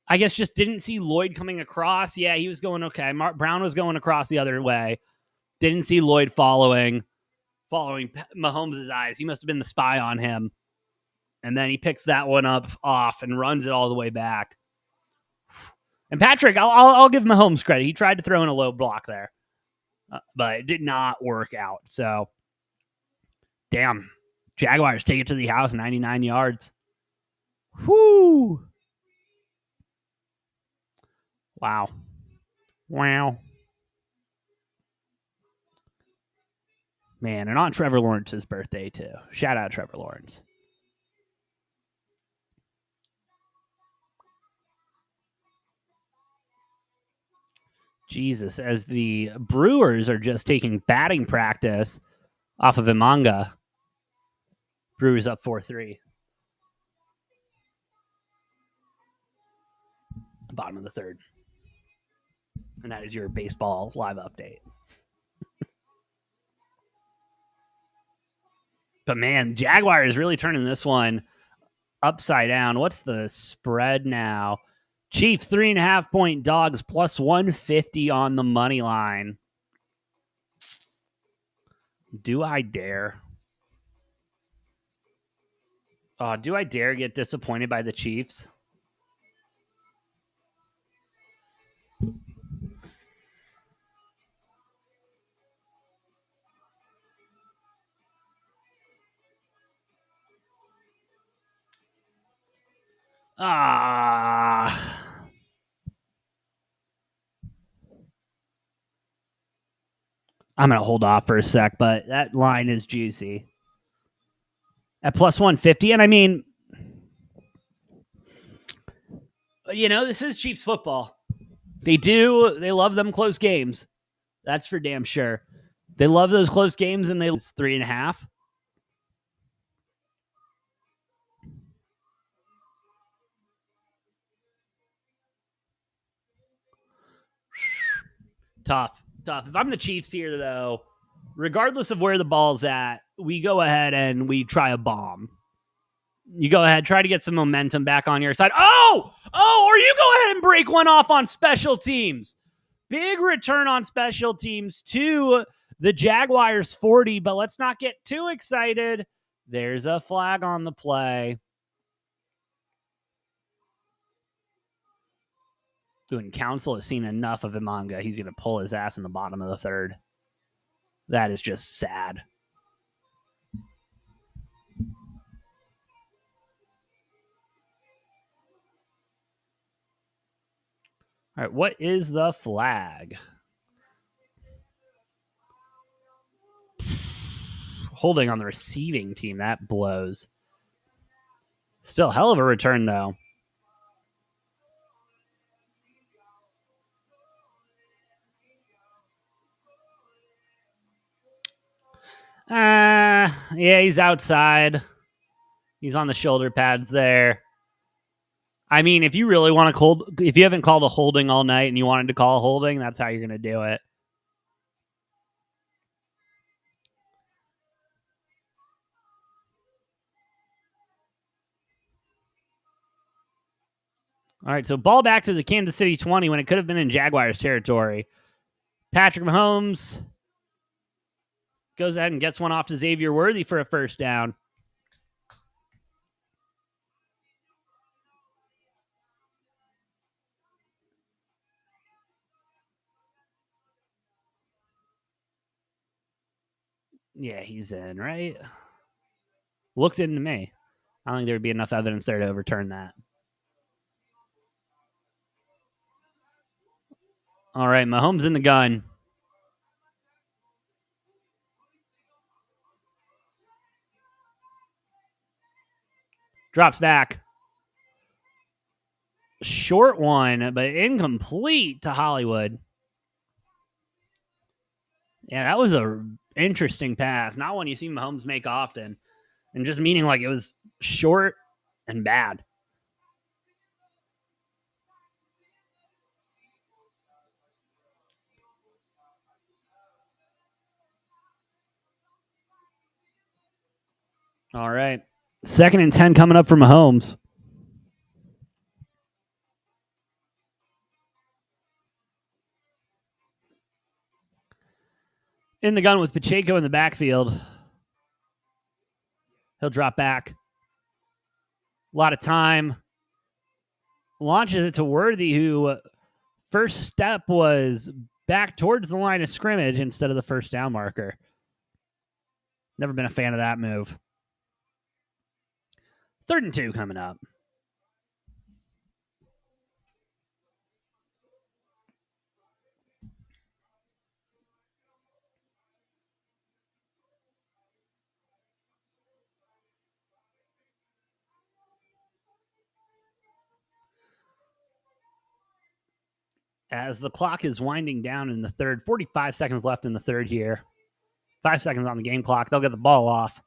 I guess just didn't see Lloyd coming across. Yeah, he was going okay. Brown was going across the other way. Didn't see Lloyd following. following Mahomes' eyes. He must have been the spy on him. And then he picks that one up off and runs it all the way back. And Patrick, I'll give Mahomes credit. He tried to throw in a low block there, but it did not work out. So, damn. Jaguars take it to the house, 99 yards. Whoo. Wow. Man, and on Trevor Lawrence's birthday, too. Shout out Trevor Lawrence. Jesus, as the Brewers are just taking batting practice off of Imanga. Brewers up 4-3. Bottom of the third. And that is your baseball live update. But man, Jaguar is really turning this one upside down. What's the spread now? Chiefs 3.5-point dogs plus 150 on the money line. Do I dare? Do I dare get disappointed by the Chiefs? I'm going to hold off for a sec, but that line is juicy. At plus 150, and I mean, this is Chiefs football. They love them close games. That's for damn sure. They love those close games, and they lose 3.5. Tough. If I'm the Chiefs here, though, regardless of where the ball's at, we go ahead and we try a bomb. You go ahead, try to get some momentum back on your side. Or you go ahead and break one off on special teams. Big return on special teams to the Jaguars 40, but let's not get too excited. There's a flag on the play. When Council has seen enough of Imanga, he's going to pull his ass in the bottom of the third. That is just sad. All right, what is the flag? Holding on the receiving team. That blows. Still hell of a return, though. Yeah, he's outside. He's on the shoulder pads there. I mean, if you really want to if you haven't called a holding all night and you wanted to call a holding, that's how you're going to do it. All right, so ball back to the Kansas City 20 when it could have been in Jaguars territory. Patrick Mahomes goes ahead and gets one off to Xavier Worthy for a first down. Yeah, he's in, right? Looked into me. I don't think there would be enough evidence there to overturn that. All right, Mahomes in the gun. Drops back. Short one, but incomplete to Hollywood. Yeah, that was a interesting pass. Not one you see Mahomes make often. And just meaning like it was short and bad. All right. 2nd and 10 coming up for Mahomes. In the gun with Pacheco in the backfield. He'll drop back. A lot of time. Launches it to Worthy, who first step was back towards the line of scrimmage instead of the first down marker. Never been a fan of that move. 3rd and 2 coming up. As the clock is winding down in the third, 45 seconds left in the third here. 5 seconds on the game clock. They'll get the ball off.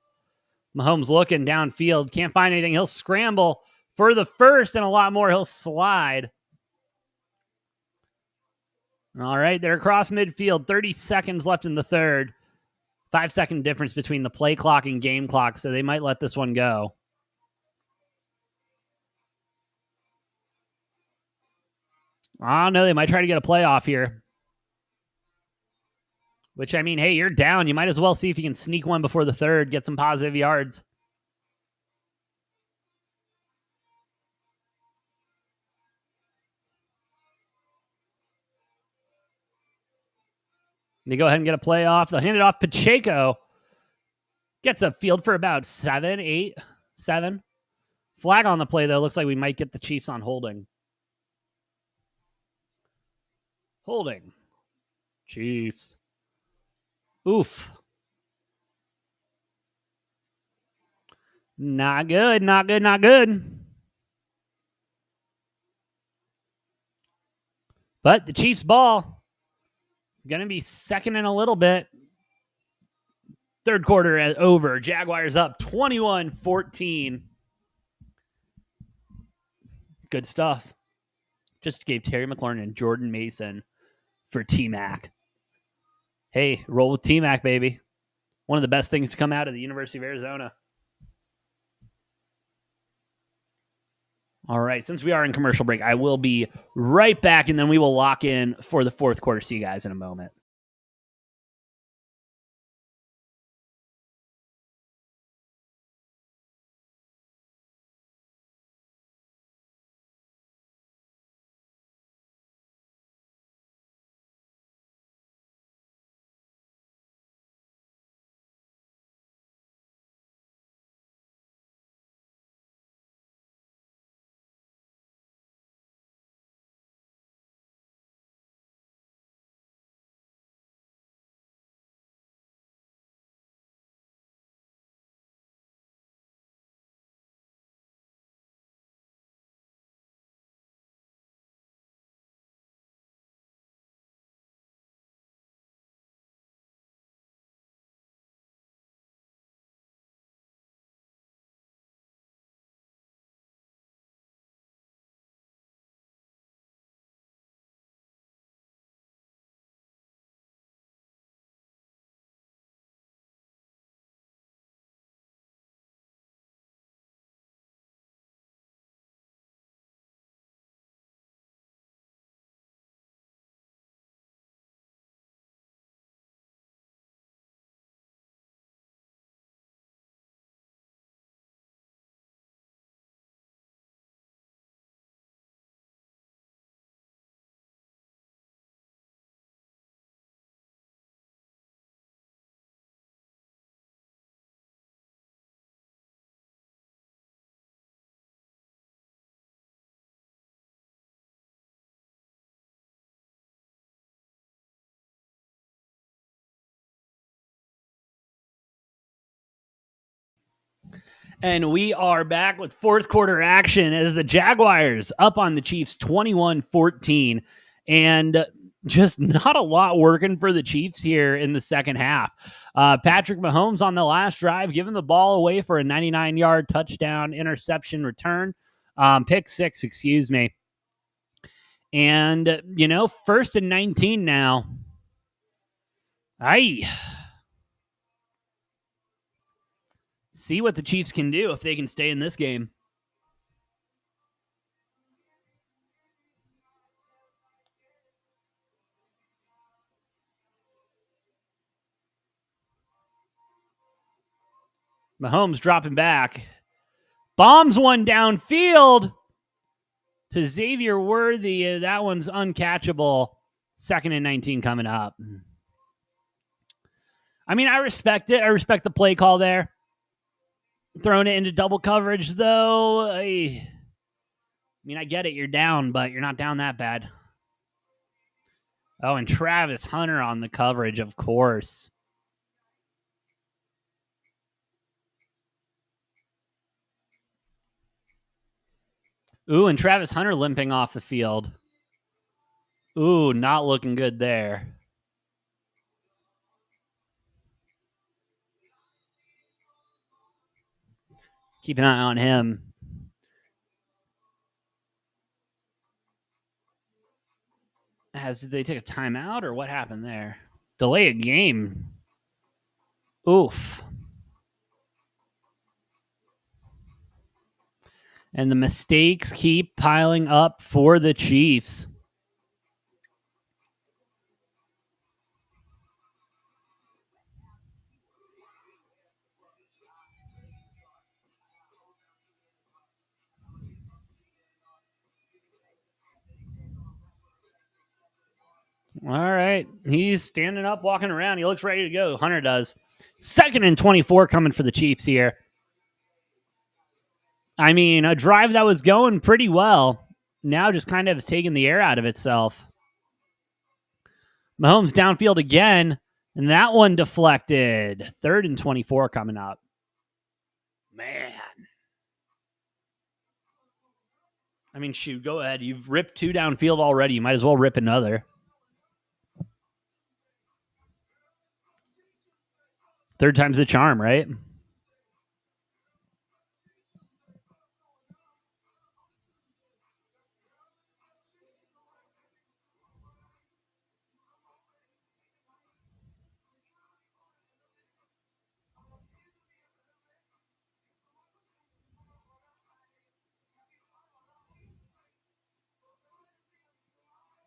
Mahomes looking downfield. Can't find anything. He'll scramble for the first, and a lot more. He'll slide. All right, they're across midfield. 30 seconds left in the third. 5-second difference between the play clock and game clock, so they might let this one go. Oh, no, they might try to get a playoff here. Which, I mean, hey, you're down. You might as well see if you can sneak one before the third, get some positive yards. They go ahead and get a playoff. They'll hand it off. Pacheco gets a field for about 7. Flag on the play, though. Looks like we might get the Chiefs on holding. Holding. Chiefs. Oof. Not good, not good, not good. But the Chiefs' ball. Going to be second in a little bit. Third quarter over. Jaguars up 21-14. Good stuff. Just gave Terry McLaurin and Jordan Mason for T-Mac. Hey, roll with T-Mac, baby. One of the best things to come out of the University of Arizona. All right, since we are in commercial break, I will be right back, and then we will lock in for the fourth quarter. See you guys in a moment. And we are back with fourth quarter action as the Jaguars up on the Chiefs 21-14. And just not a lot working for the Chiefs here in the second half. Patrick Mahomes on the last drive, giving the ball away for a 99-yard touchdown interception return. Pick six, excuse me. And, 1st and 19 now. See what the Chiefs can do if they can stay in this game. Mahomes dropping back. Bombs one downfield to Xavier Worthy. That one's uncatchable. 2nd and 19 coming up. I mean, I respect it. I respect the play call there. Throwing it into double coverage, though. I get it. You're down, but you're not down that bad. Oh, and Travis Hunter on the coverage, of course. Ooh, and Travis Hunter limping off the field. Ooh, not looking good there. Keep an eye on him. Did they take a timeout or what happened there? Delay a game. Oof. And the mistakes keep piling up for the Chiefs. All right. He's standing up, walking around. He looks ready to go. Hunter does. 2nd and 24 coming for the Chiefs here. I mean, a drive that was going pretty well. Now just kind of has taken the air out of itself. Mahomes downfield again, and that one deflected. 3rd and 24 coming up. Man. I mean, shoot, go ahead. You've ripped 2 downfield already. You might as well rip another. 3rd time's the charm, right?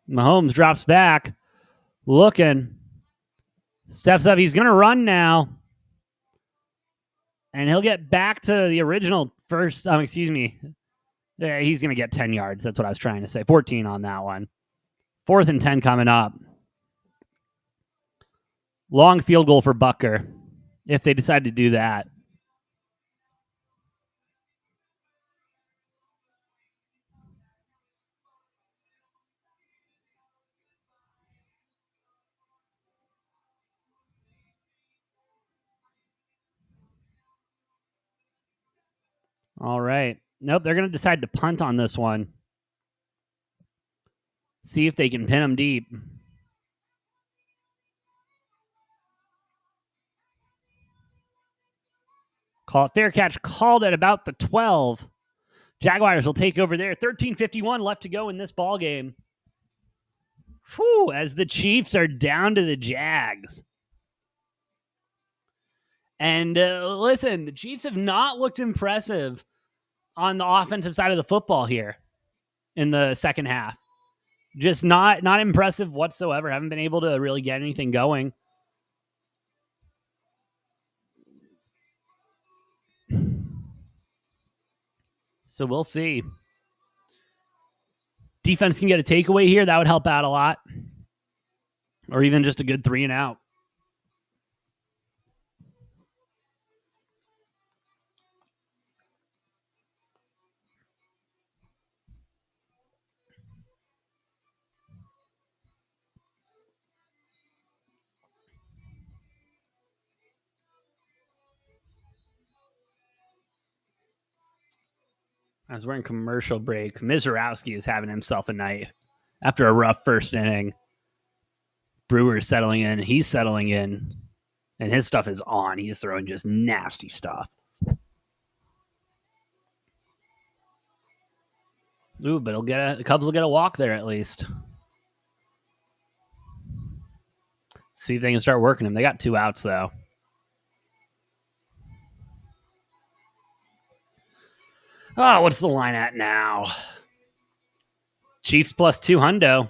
Mahomes drops back, looking, steps up. He's going to run now. And he'll get back to the original first. He's going to get 10 yards. That's what I was trying to say. 14 on that one. 4th and 10 coming up. Long field goal for Butker if they decide to do that. All right. Nope, they're going to decide to punt on this one. See if they can pin them deep. Call it fair catch. Called at about the 12. Jaguars will take over there. 13:51 left to go in this ball game. Whew, as the Chiefs are down to the Jags. And listen, the Chiefs have not looked impressive on the offensive side of the football here in the second half. Just not impressive whatsoever. Haven't been able to really get anything going. So we'll see. Defense can get a takeaway here. That would help out a lot. Or even just a good 3 and out. As we're in commercial break, Mizorowski is having himself a night after a rough first inning. Brewer's settling in. He's settling in. And his stuff is on. He's throwing just nasty stuff. Ooh, but the Cubs will get a walk there at least. See if they can start working him. They got 2 outs, though. Oh, what's the line at now? Chiefs plus 2 hundo.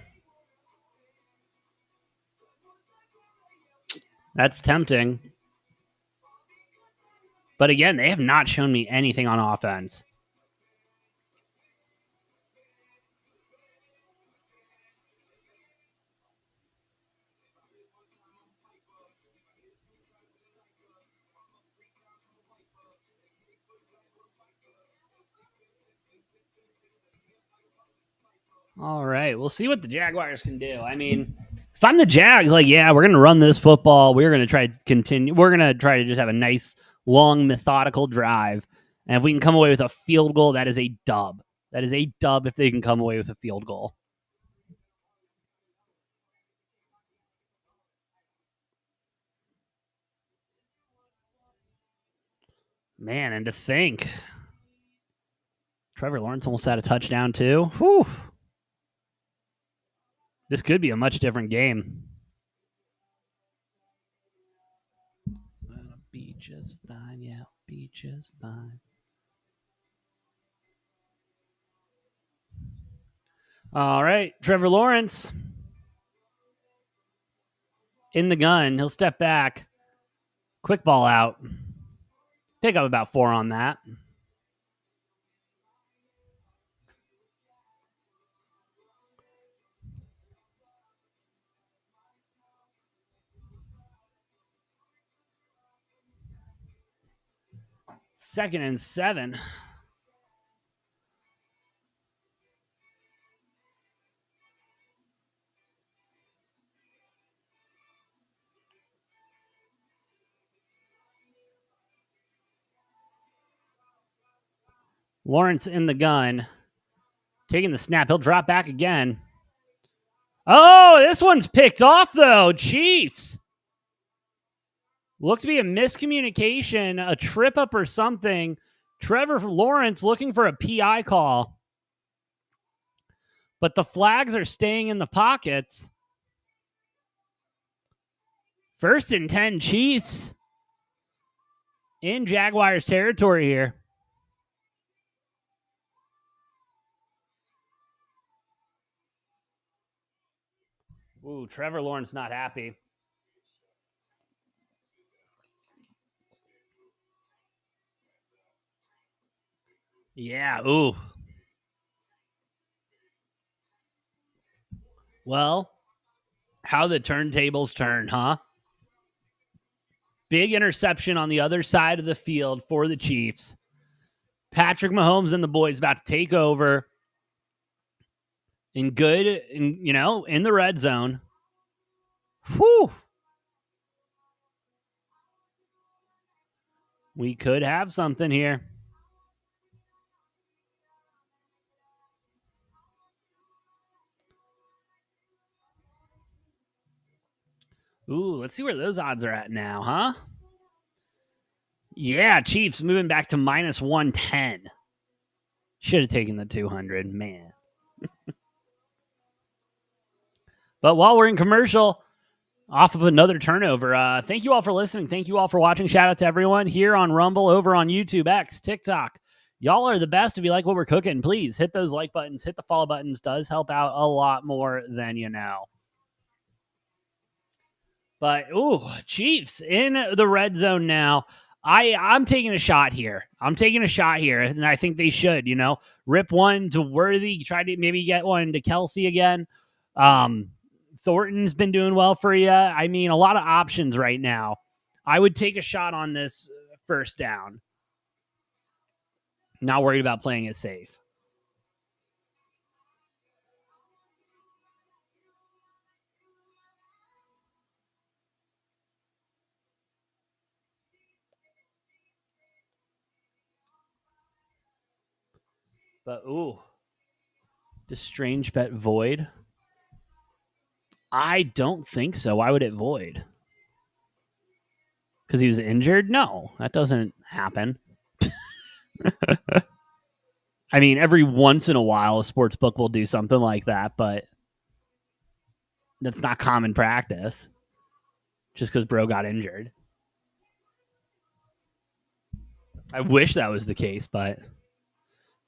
That's tempting. But again, they have not shown me anything on offense. All right, we'll see what the Jaguars can do. I mean, if I'm the Jags, like, yeah, we're going to run this football. We're going to try to continue. We're going to try to just have a nice, long, methodical drive. And if we can come away with a field goal, that is a dub. That is a dub if they can come away with a field goal. Man, and to think, Trevor Lawrence almost had a touchdown too. Whew. This could be a much different game. I'll be just fine. Yeah, I'll be just fine. All right, Trevor Lawrence in the gun. He'll step back. Quick ball out. Pick up about 4 on that. Second and 7. Lawrence in the gun. Taking the snap. He'll drop back again. Oh, this one's picked off, though. Chiefs. Looked to be a miscommunication, a trip up or something. Trevor Lawrence looking for a PI call. But the flags are staying in the pockets. 1st and 10 Chiefs in Jaguars territory here. Ooh, Trevor Lawrence not happy. Yeah, ooh. Well, how the turntables turn, huh? Big interception on the other side of the field for the Chiefs. Patrick Mahomes and the boys about to take over in the red zone. Whew. We could have something here. Ooh, let's see where those odds are at now, huh? Yeah, Chiefs moving back to minus 110. Should have taken the 200, man. But while we're in commercial, off of another turnover, thank you all for listening. Thank you all for watching. Shout out to everyone here on Rumble, over on YouTube, X, TikTok. Y'all are the best. If you like what we're cooking, please hit those like buttons, hit the follow buttons. Does help out a lot more than you know. But, ooh, Chiefs in the red zone now. I'm taking a shot here. And I think they should, rip one to Worthy, try to maybe get one to Kelsey again. Thornton's been doing well for you. I mean, a lot of options right now. I would take a shot on this first down. Not worried about playing it safe. But, ooh, the strange bet void. I don't think so. Why would it void? Because he was injured? No, that doesn't happen. I mean, every once in a while, a sports book will do something like that, but that's not common practice. Just because bro got injured. I wish that was the case, but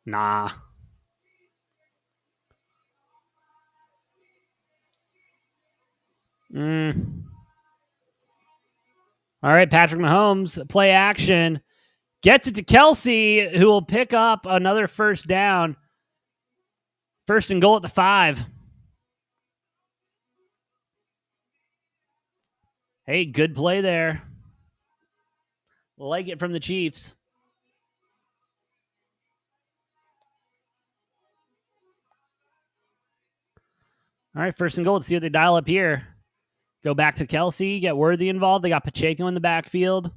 nah. All right, Patrick Mahomes, play action. Gets it to Kelsey, who will pick up another first down. First and goal at the 5. Hey, good play there. Like it from the Chiefs. All right, first and goal. Let's see what they dial up here. Go back to Kelsey, get Worthy involved. They got Pacheco in the backfield.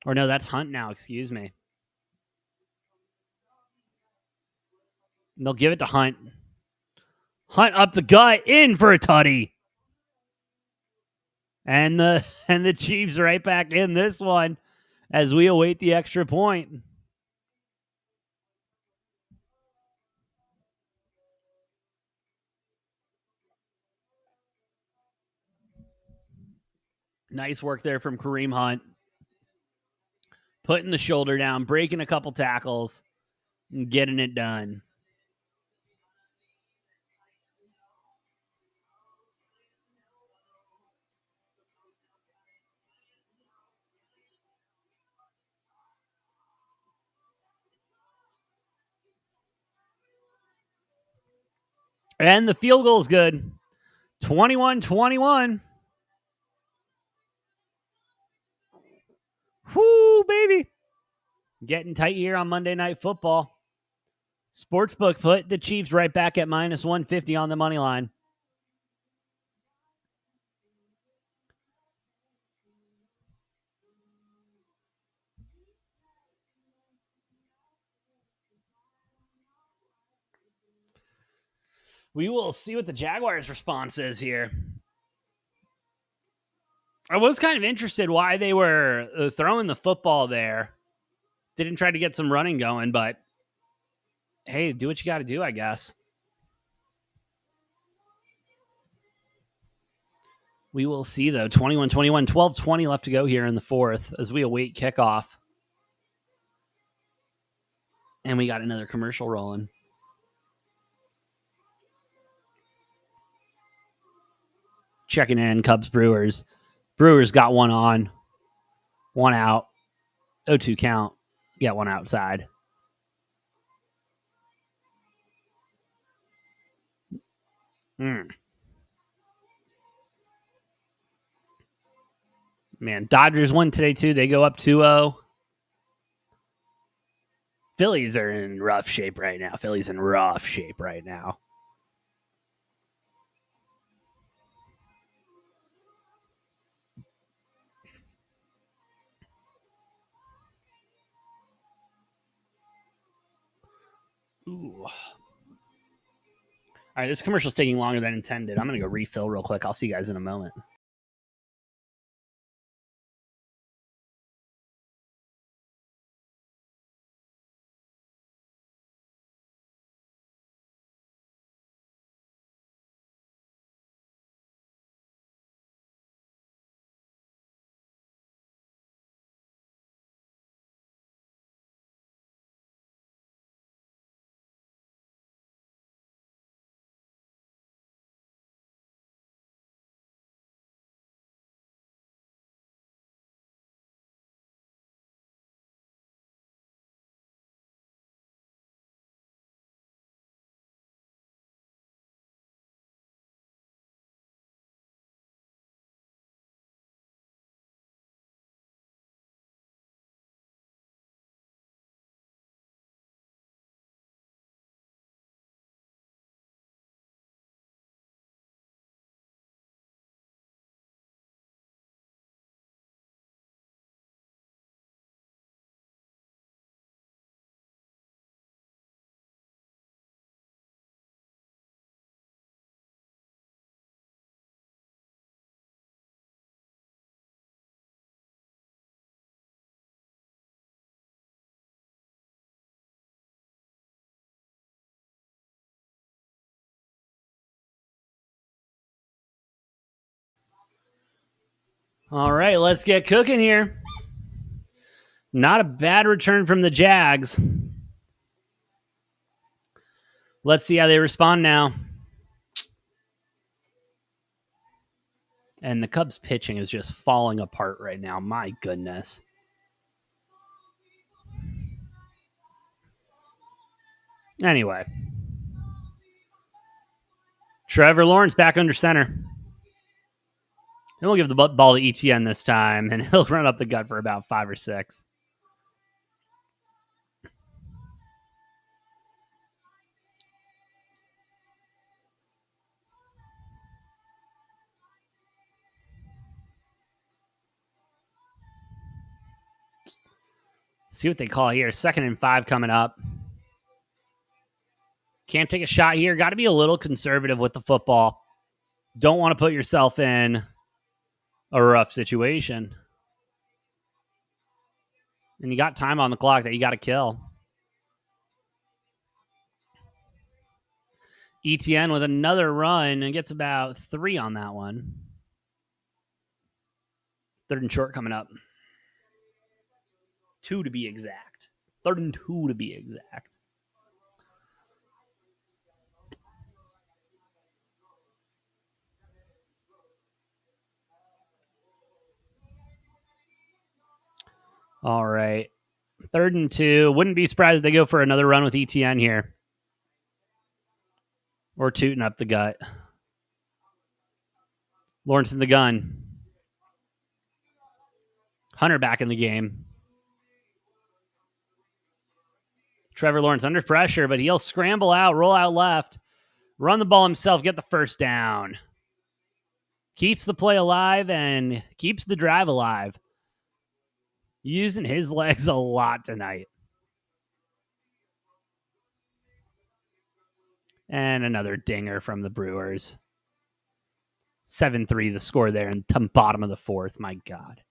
Or no, that's Hunt now. Excuse me. And they'll give it to Hunt. Hunt up the gut, in for a tutty. And the Chiefs right back in this one as we await the extra point. Nice work there from Kareem Hunt. Putting the shoulder down, breaking a couple tackles, and getting it done. And the field goal is good. 21-21. Whoo, baby. Getting tight here on Monday Night Football. Sportsbook put the Chiefs right back at minus 150 on the money line. We will see what the Jaguars' response is here. I was kind of interested why they were throwing the football there. Didn't try to get some running going, but hey, do what you got to do, I guess. We will see, though. 21-21, 12-20 left to go here in the fourth as we await kickoff. And we got another commercial rolling. Checking in, Cubs, Brewers. Brewers got one on, one out, 0-2 count, get one outside. Man, Dodgers won today, too. They go up 2-0. Phillies are in rough shape right now. Ooh. All right, this commercial's taking longer than intended. I'm going to go refill real quick. I'll see you guys in a moment. All right, let's get cooking here. Not a bad return from the Jags. Let's see how they respond now. And the Cubs pitching is just falling apart right now. My goodness. Anyway, Trevor Lawrence back under center. And we'll give the ball to ETN this time, and he'll run up the gut for about 5 or 6. See what they call here. 2nd and 5 coming up. Can't take a shot here. Got to be a little conservative with the football. Don't want to put yourself in a rough situation. And you got time on the clock that you got to kill. ETN with another run and gets about 3 on that one. 3rd and short coming up. 2 to be exact. 3rd and 2 to be exact. All right. 3rd and 2. Wouldn't be surprised if they go for another run with ETN here. Or tooting up the gut. Lawrence in the gun. Hunter back in the game. Trevor Lawrence under pressure, but he'll scramble out, roll out left, run the ball himself, get the first down. Keeps the play alive and keeps the drive alive. Using his legs a lot tonight. And another dinger from the Brewers. 7-3 the score there in the bottom of the 4th. My God.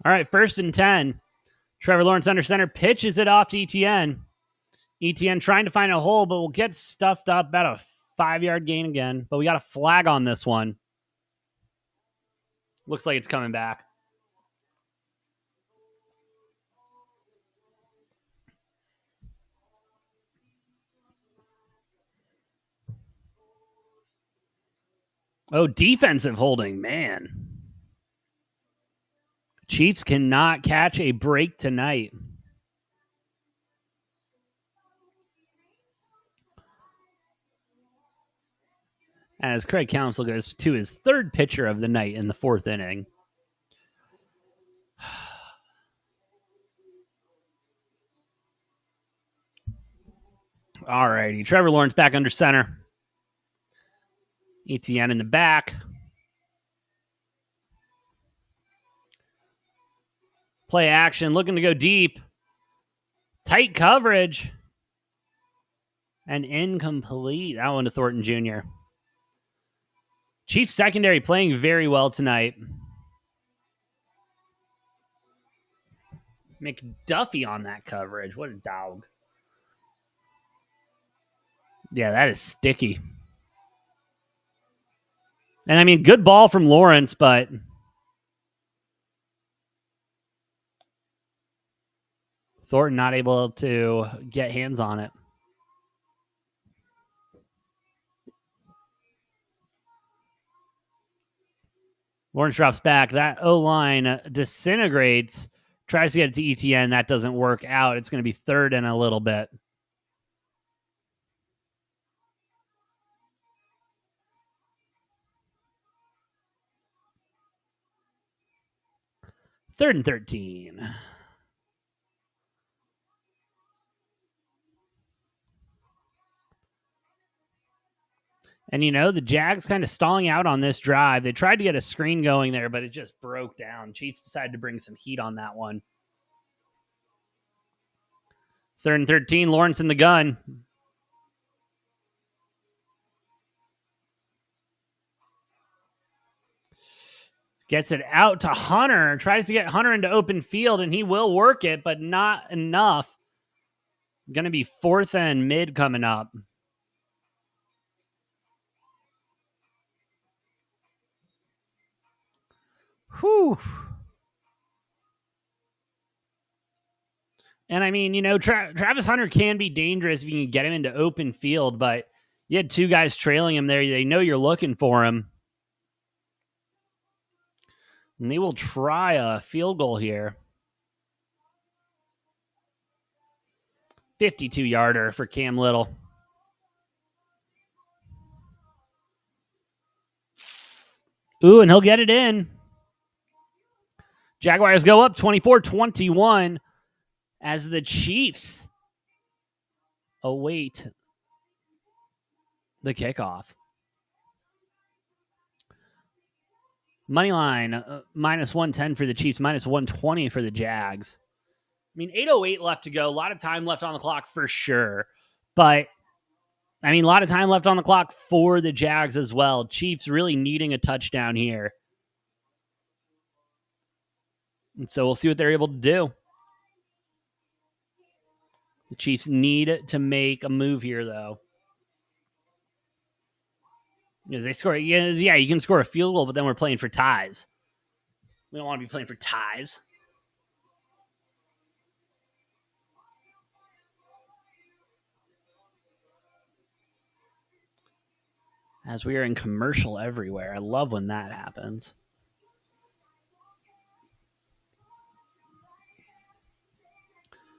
All right, 1st and 10. Trevor Lawrence under center, pitches it off to ETN. ETN trying to find a hole, but will get stuffed up. About a 5-yard gain again. But we got a flag on this one. Looks like it's coming back. Oh, defensive holding, man. Chiefs cannot catch a break tonight. As Craig Counsell goes to his 3rd pitcher of the night in the 4th inning. All righty. Trevor Lawrence back under center. ETN in the back. Play action, looking to go deep. Tight coverage. And incomplete. That one to Thornton Jr. Chiefs secondary playing very well tonight. McDuffie on that coverage. What a dog. Yeah, that is sticky. And I mean, good ball from Lawrence, but Thornton not able to get hands on it. Lawrence drops back. That O-line disintegrates. Tries to get it to ETN. That doesn't work out. It's going to be 3rd and a little bit. Third and 13. And, you know, the Jags kind of stalling out on this drive. They tried to get a screen going there, but it just broke down. Chiefs decided to bring some heat on that one. 3rd and 13, Lawrence in the gun. Gets it out to Hunter. Tries to get Hunter into open field, and he will work it, but not enough. Going to be 4th and mid coming up. Whew. And I mean, Travis Hunter can be dangerous if you can get him into open field, but you had two guys trailing him there. They know you're looking for him. And they will try a field goal here. 52-yarder for Cam Little. Ooh, and he'll get it in. Jaguars go up 24-21 as the Chiefs await the kickoff. Money line, minus 110 for the Chiefs, minus 120 for the Jags. I mean, 8:08 left to go. A lot of time left on the clock for sure. But, I mean, a lot of time left on the clock for the Jags as well. Chiefs really needing a touchdown here. And so we'll see what they're able to do. The Chiefs need to make a move here, though. Because they score, yeah, you can score a field goal, but then we're playing for ties. We don't want to be playing for ties. As we are in commercial everywhere. I love when that happens.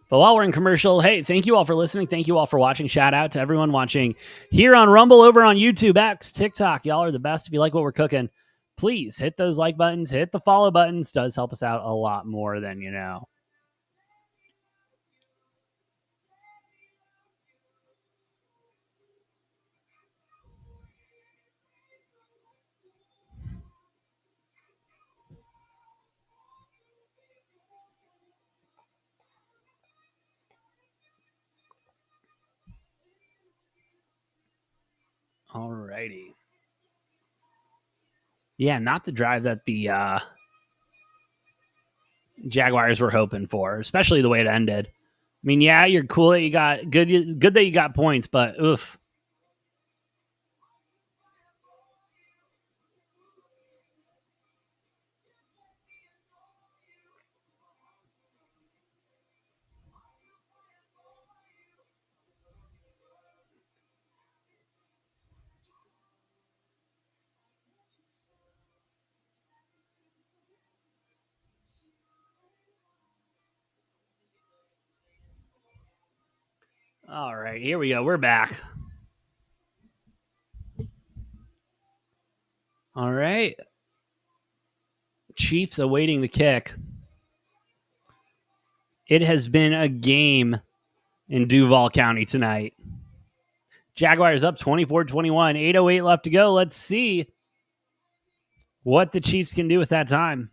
But while we're in commercial, hey, thank you all for listening. Thank you all for watching. Shout out to everyone watching here on Rumble, over on YouTube, X, TikTok. Y'all are the best. If you like what we're cooking, please hit those like buttons, hit the follow buttons. Does help us out a lot more than you know. Alrighty. Yeah, not the drive that the Jaguars were hoping for, especially the way it ended. I mean, yeah, you're cool that you got good that you got points, but oof. All right, here we go. We're back. All right. Chiefs awaiting the kick. It has been a game in Duval County tonight. Jaguars up 24-21. 8:08 left to go. Let's see what the Chiefs can do with that time.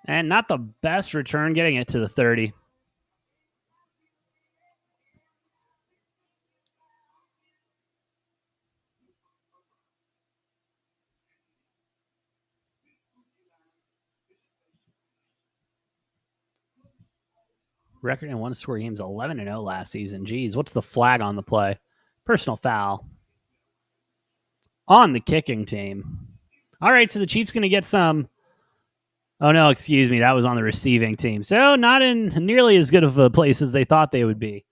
And not the best return, getting it to the 30. Record in one score games, 11-0 last season. Geez, what's the flag on the play? Personal foul on the kicking team. All right, so the Chiefs going to get some. Oh, no, excuse me. That was on the receiving team. So not in nearly as good of a place as they thought they would be.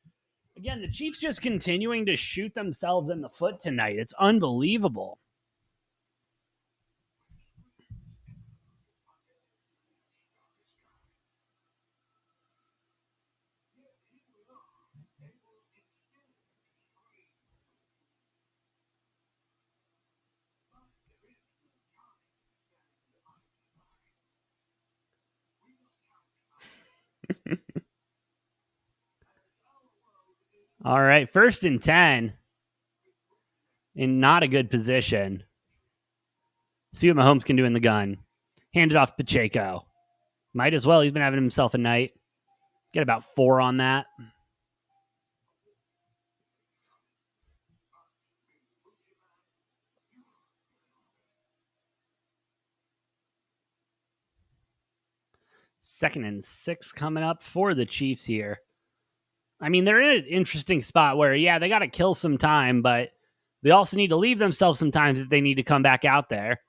Again, the Chiefs just continuing to shoot themselves in the foot tonight. It's unbelievable. All right, 1st and 10 in not a good position. See what Mahomes can do in the gun. Hand it off Pacheco. Might as well. He's been having himself a night. Get about 4 on that. 2nd and 6 coming up for the Chiefs here. I mean, they're in an interesting spot where, yeah, they got to kill some time, but they also need to leave themselves some time if they need to come back out there.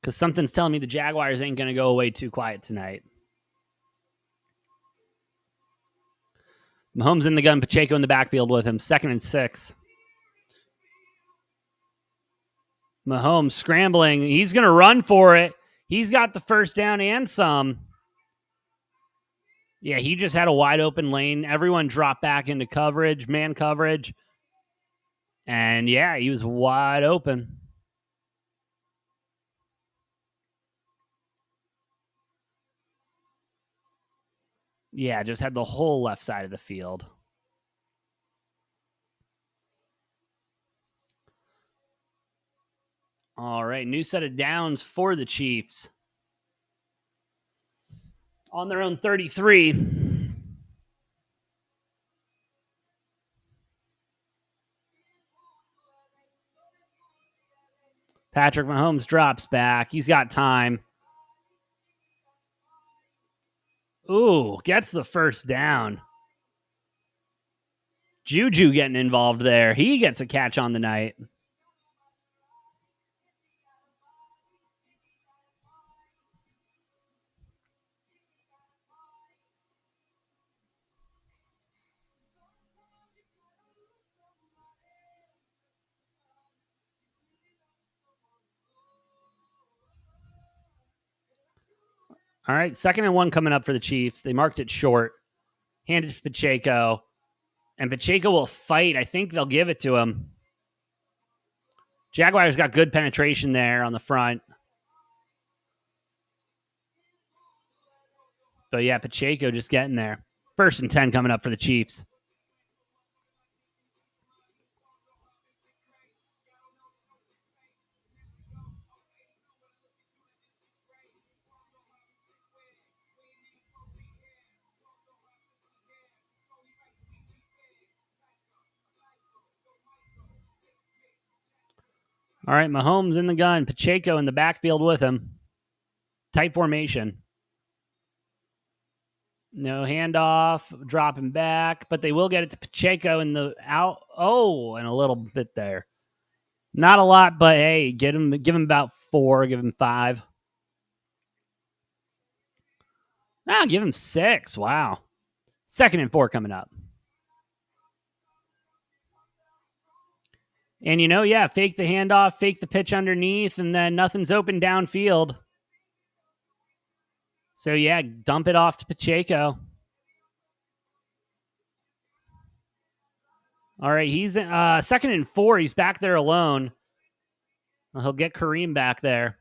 Because something's telling me the Jaguars ain't going to go away too quiet tonight. Mahomes in the gun, Pacheco in the backfield with him. 2nd and 6. Mahomes scrambling. He's going to run for it. He's got the first down and some. Yeah, he just had a wide open lane. Everyone dropped back into coverage, man coverage. And yeah, he was wide open. Yeah, just had the whole left side of the field. All right, new set of downs for the Chiefs. On their own 33. Patrick Mahomes drops back. He's got time. Ooh, gets the first down. Juju getting involved there. He gets a catch on the night. All right, 2nd and 1 coming up for the Chiefs. They marked it short. Handed to Pacheco. And Pacheco will fight. I think they'll give it to him. Jaguars got good penetration there on the front. So, yeah, Pacheco just getting there. 1st and 10 coming up for the Chiefs. All right, Mahomes in the gun. Pacheco in the backfield with him. Tight formation. No handoff, dropping back, but they will get it to Pacheco in the out. Oh, and a little bit there. Not a lot, but hey, give him about 4, give him 5. Give him 6. Wow. 2nd and 4 coming up. And fake the handoff, fake the pitch underneath, and then nothing's open downfield. So, yeah, dump it off to Pacheco. All right, he's 2nd and 4. He's back there alone. Well, he'll get Kareem back there.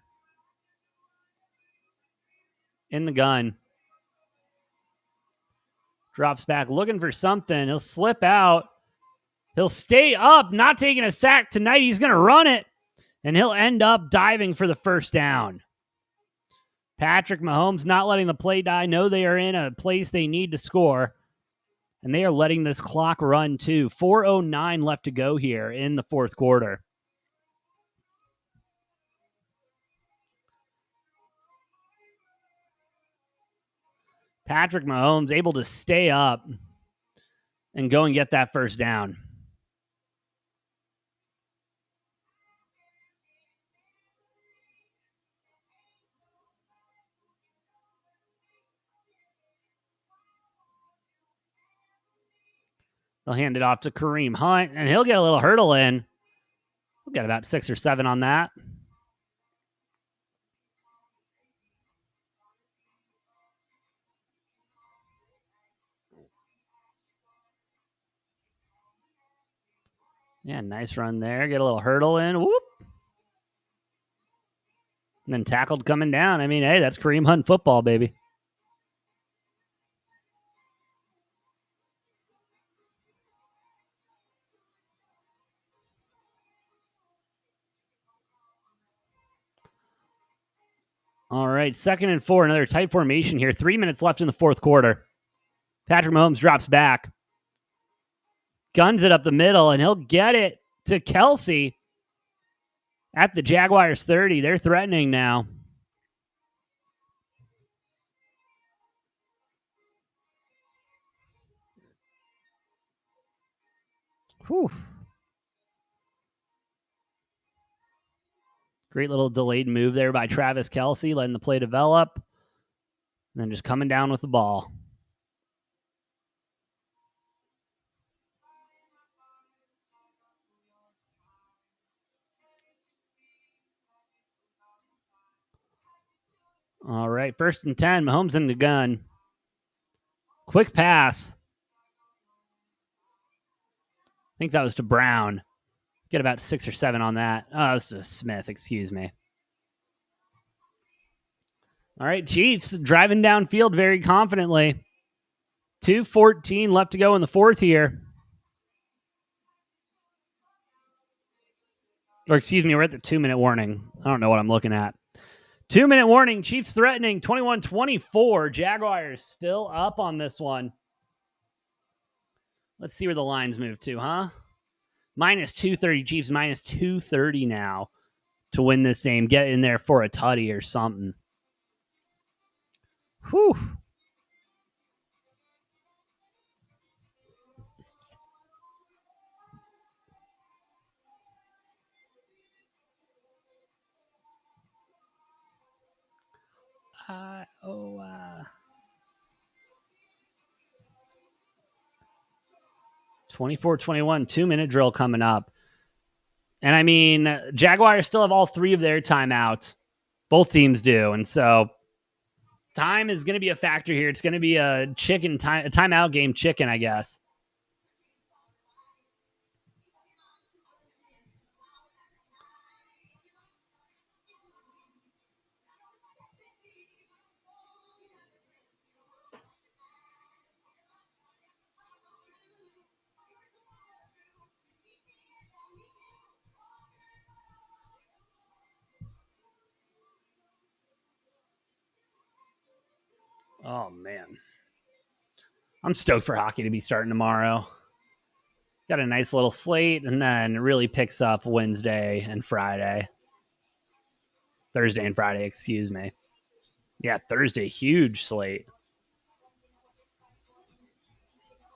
In the gun. Drops back, looking for something. He'll slip out. He'll stay up, not taking a sack tonight. He's going to run it, and he'll end up diving for the first down. Patrick Mahomes not letting the play die. No, they are in a place they need to score, and they are letting this clock run too. 4:09 left to go here in the 4th quarter. Patrick Mahomes able to stay up and go and get that first down. They'll hand it off to Kareem Hunt, and he'll get a little hurdle in. We'll get about 6 or 7 on that. Yeah, nice run there. Get a little hurdle in. Whoop. And then tackled coming down. I mean, hey, that's Kareem Hunt football, baby. All right, 2nd and 4, another tight formation here. 3 minutes left in the 4th quarter. Patrick Mahomes drops back. Guns it up the middle, and he'll get it to Kelsey at the Jaguars 30. They're threatening now. Whew. Great little delayed move there by Travis Kelce, letting the play develop, and then just coming down with the ball. All right, 1st and 10. Mahomes in the gun. Quick pass. I think that was to Brown. Get about 6 or 7 on that. Oh, it's to Smith, excuse me. All right, Chiefs driving downfield very confidently. 2:14 left to go in the fourth here. Or excuse me, we're at the 2-minute warning. I don't know what I'm looking at. 2-minute warning. Chiefs threatening 21-24. Jaguars still up on this one. Let's see where the lines move to, huh? Minus 230. Chiefs minus 230 now to win this game. Get in there for a tutty or something. Whew. uh, 24-21, 2-minute drill coming up. And I mean, Jaguars still have all 3 of their timeouts. Both teams do. And so time is going to be a factor here. It's going to be a timeout game chicken, I guess. Oh, man. I'm stoked for hockey to be starting tomorrow. Got a nice little slate, and then it really picks up Wednesday and Friday. Thursday and Friday, excuse me. Yeah, Thursday, huge slate.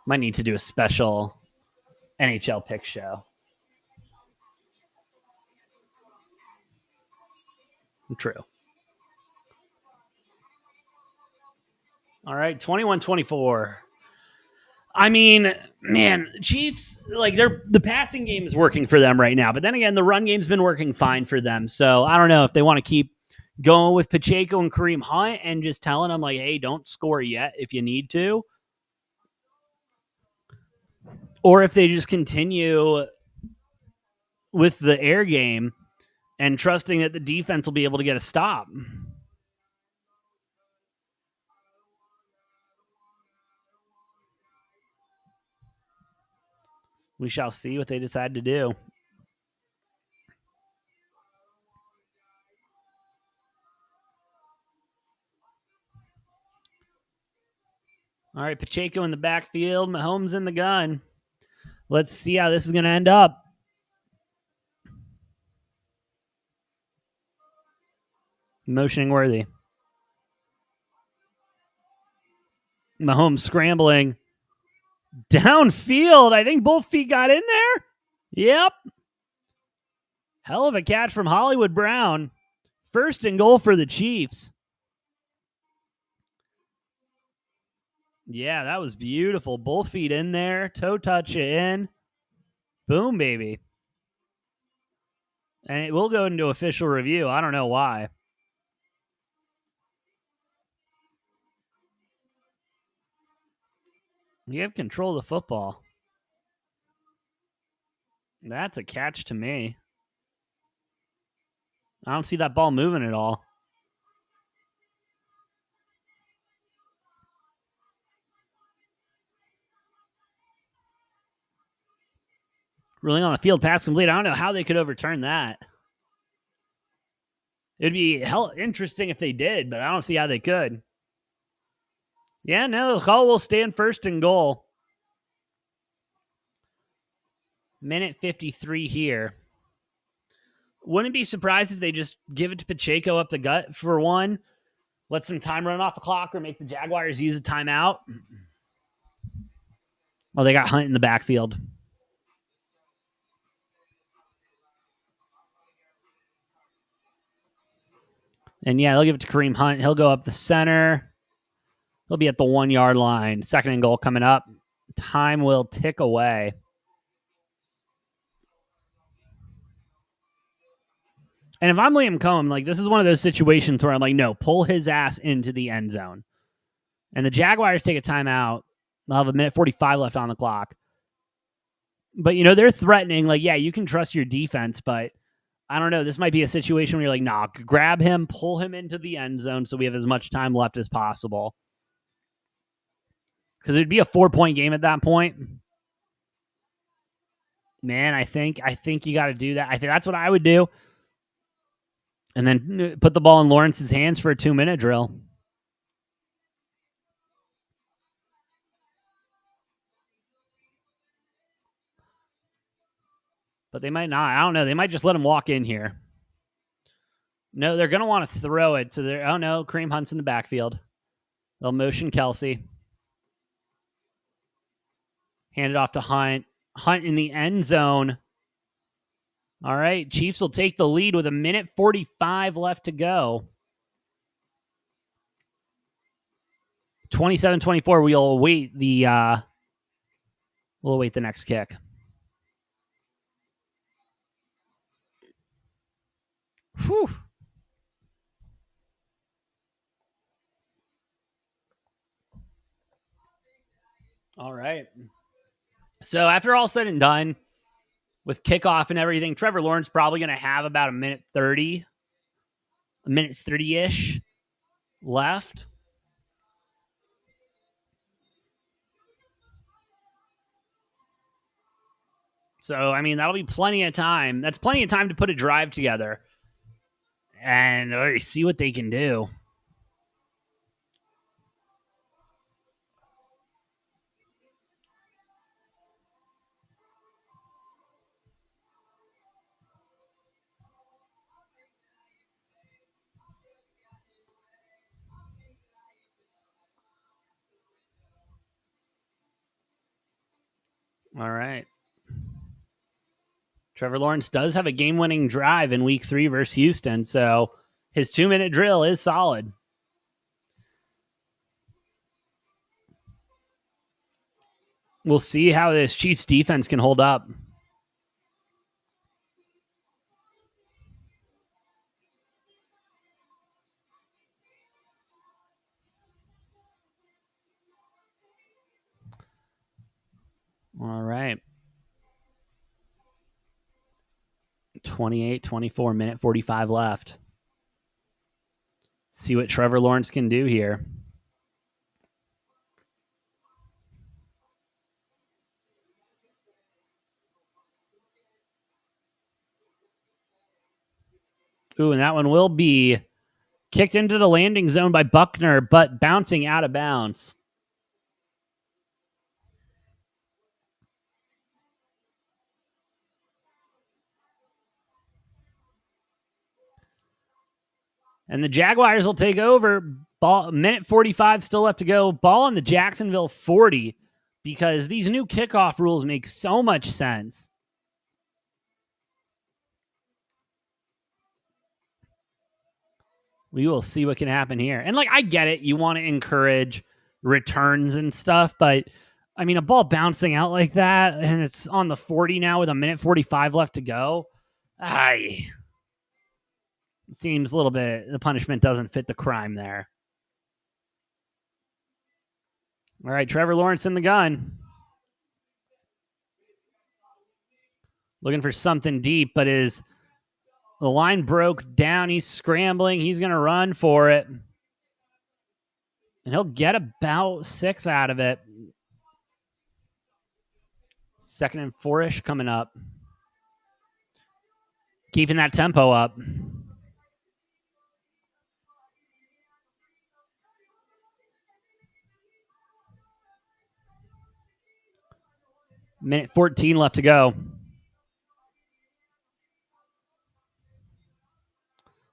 Might need to do a special NHL pick show. True. All right, 21-24. I mean, man, Chiefs, like the passing game is working for them right now. But then again, the run game's been working fine for them. So I don't know if they want to keep going with Pacheco and Kareem Hunt and just telling them, like, hey, don't score yet if you need to. Or if they just continue with the air game and trusting that the defense will be able to get a stop. We shall see what they decide to do. All right, Pacheco in the backfield, Mahomes in the gun. Let's see how this is going to end up. Motioning worthy. Mahomes scrambling. Downfield. I think both feet got in there. Yep. Hell of a catch from Hollywood Brown. 1st and goal for the Chiefs. Yeah, that was beautiful. Both feet in there. Toe touch it in. Boom, baby. And it will go into official review. I don't know why. You have control of the football. That's a catch to me. I don't see that ball moving at all. Ruling on the field, pass complete. I don't know how they could overturn that. It'd be interesting if they did, but I don't see how they could. Yeah, no, the call will stand 1st and goal. Minute 53 here. Wouldn't be surprised if they just give it to Pacheco up the gut for one, let some time run off the clock, or make the Jaguars use a timeout. Oh, they got Hunt in the backfield. And yeah, they'll give it to Kareem Hunt. He'll go up the center. He'll be at the 1 yard line. Second and goal coming up. Time will tick away. And if I'm Liam Cohen, like, this is one of those situations where I'm like, no, pull his ass into the end zone. And the Jaguars take a timeout. They'll have 1:45 left on the clock. But, you know, they're threatening, like, yeah, you can trust your defense, but I don't know. This might be a situation where you're like, nah, grab him, pull him into the end zone so we have as much time left as possible. Because it'd be a 4-point game at that point. Man, I think you got to do that. I think that's what I would do. And then put the ball in Lawrence's hands for a 2-minute drill. But they might not. I don't know. They might just let him walk in here. No, they're going to want to throw it. So they're, oh no, Kareem Hunt's in the backfield. They'll motion Kelsey. Hand it off to Hunt. Hunt in the end zone. All right, Chiefs will take the lead with 1:45 left to go. 27-24. We'll await the next kick. Whew. All right. So after all said and done, with kickoff and everything, Trevor Lawrence probably going to have about 1:30, 1:30-ish left. So, I mean, that'll be plenty of time. That's plenty of time to put a drive together and see what they can do. All right. Trevor Lawrence does have a game-winning drive in Week 3 versus Houston, so his 2-minute drill is solid. We'll see how this Chiefs defense can hold up. All right. 28-24, 1:45 left. See what Trevor Lawrence can do here. Ooh, and that one will be kicked into the landing zone by Buckner, but bouncing out of bounds. And the Jaguars will take over. Ball, 1:45 still left to go. Ball on the Jacksonville 40, because these new kickoff rules make so much sense. We will see what can happen here. And, like, I get it. You want to encourage returns and stuff, but, I mean, a ball bouncing out like that, and it's on the 40 now with 1:45 left to go. It seems a little bit, the punishment doesn't fit the crime there. All right, Trevor Lawrence in the gun. Looking for something deep, but the line broke down. He's scrambling. He's going to run for it. And he'll get about 6 out of it. 2nd and 4-ish coming up. Keeping that tempo up. Minute 14 left to go.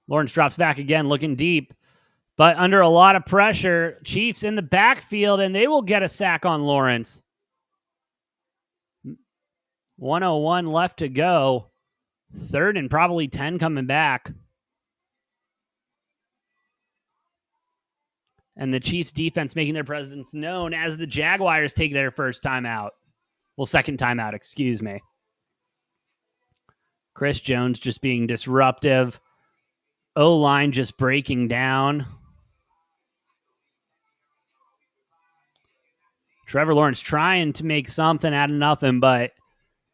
Lawrence drops back again, looking deep, but under a lot of pressure. Chiefs in the backfield, and they will get a sack on Lawrence. 1:01 left to go. 3rd and probably 10 coming back. And the Chiefs defense making their presence known as the Jaguars take their first timeout. Well, second timeout, excuse me. Chris Jones just being disruptive. O-line just breaking down. Trevor Lawrence trying to make something out of nothing, but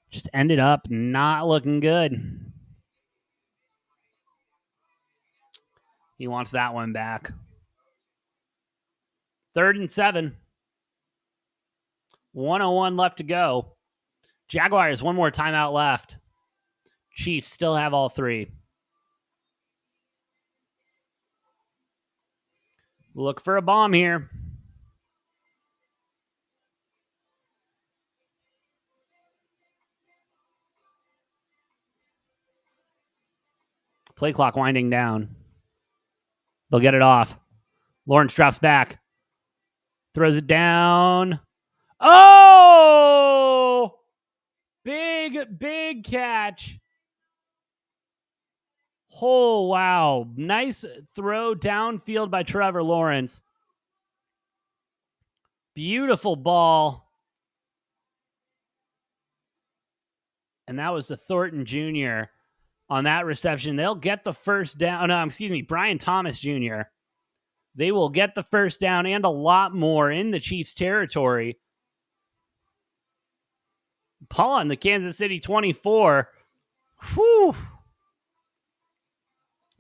just ended up not looking good. He wants that one back. 3rd and 7. 1:01 left to go. Jaguars, one more timeout left. Chiefs still have all three. Look for a bomb here. Play clock winding down. They'll get it off. Lawrence drops back. Throws it down. Oh! Big catch. Oh, wow. Nice throw downfield by Trevor Lawrence. Beautiful ball. And that was the Thornton Jr. on that reception. They'll get the first down. No, excuse me, Brian Thomas Jr. They will get the first down and a lot more in the Chiefs' territory. Ball on the Kansas City 24. Whew.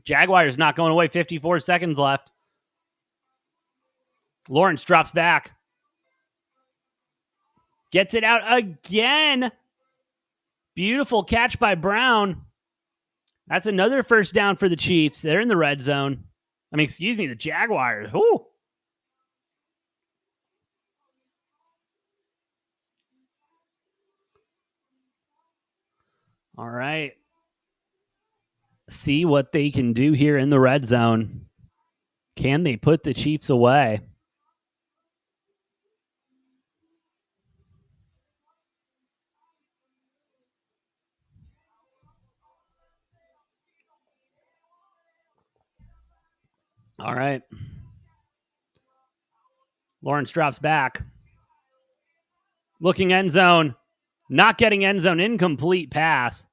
Jaguars not going away. 54 seconds left. Lawrence drops back. Gets it out again. Beautiful catch by Brown. That's another first down for the Chiefs. They're in the red zone. The Jaguars. Whew. All right. See what they can do here in the red zone. Can they put the Chiefs away? All right. Lawrence drops back. Looking end zone. Not getting end zone. Incomplete pass.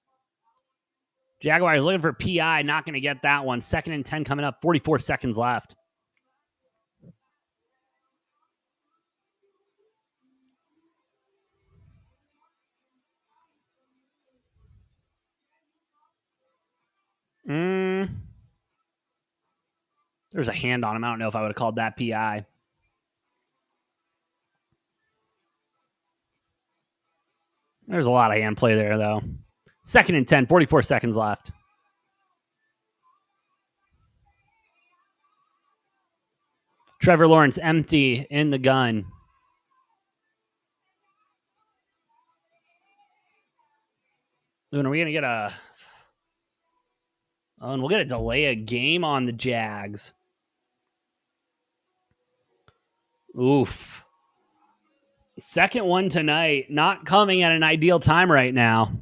Jaguars looking for PI. Not going to get that one. 2nd and 10 coming up. 44 seconds left. There's a hand on him. I don't know if I would have called that PI. There's a lot of hand play there, though. 2nd and 10, 44 seconds left. Trevor Lawrence empty in the gun. And are we going to get a... Oh, and we'll get a delay a game on the Jags. Oof. Second one tonight. Not coming at an ideal time right now.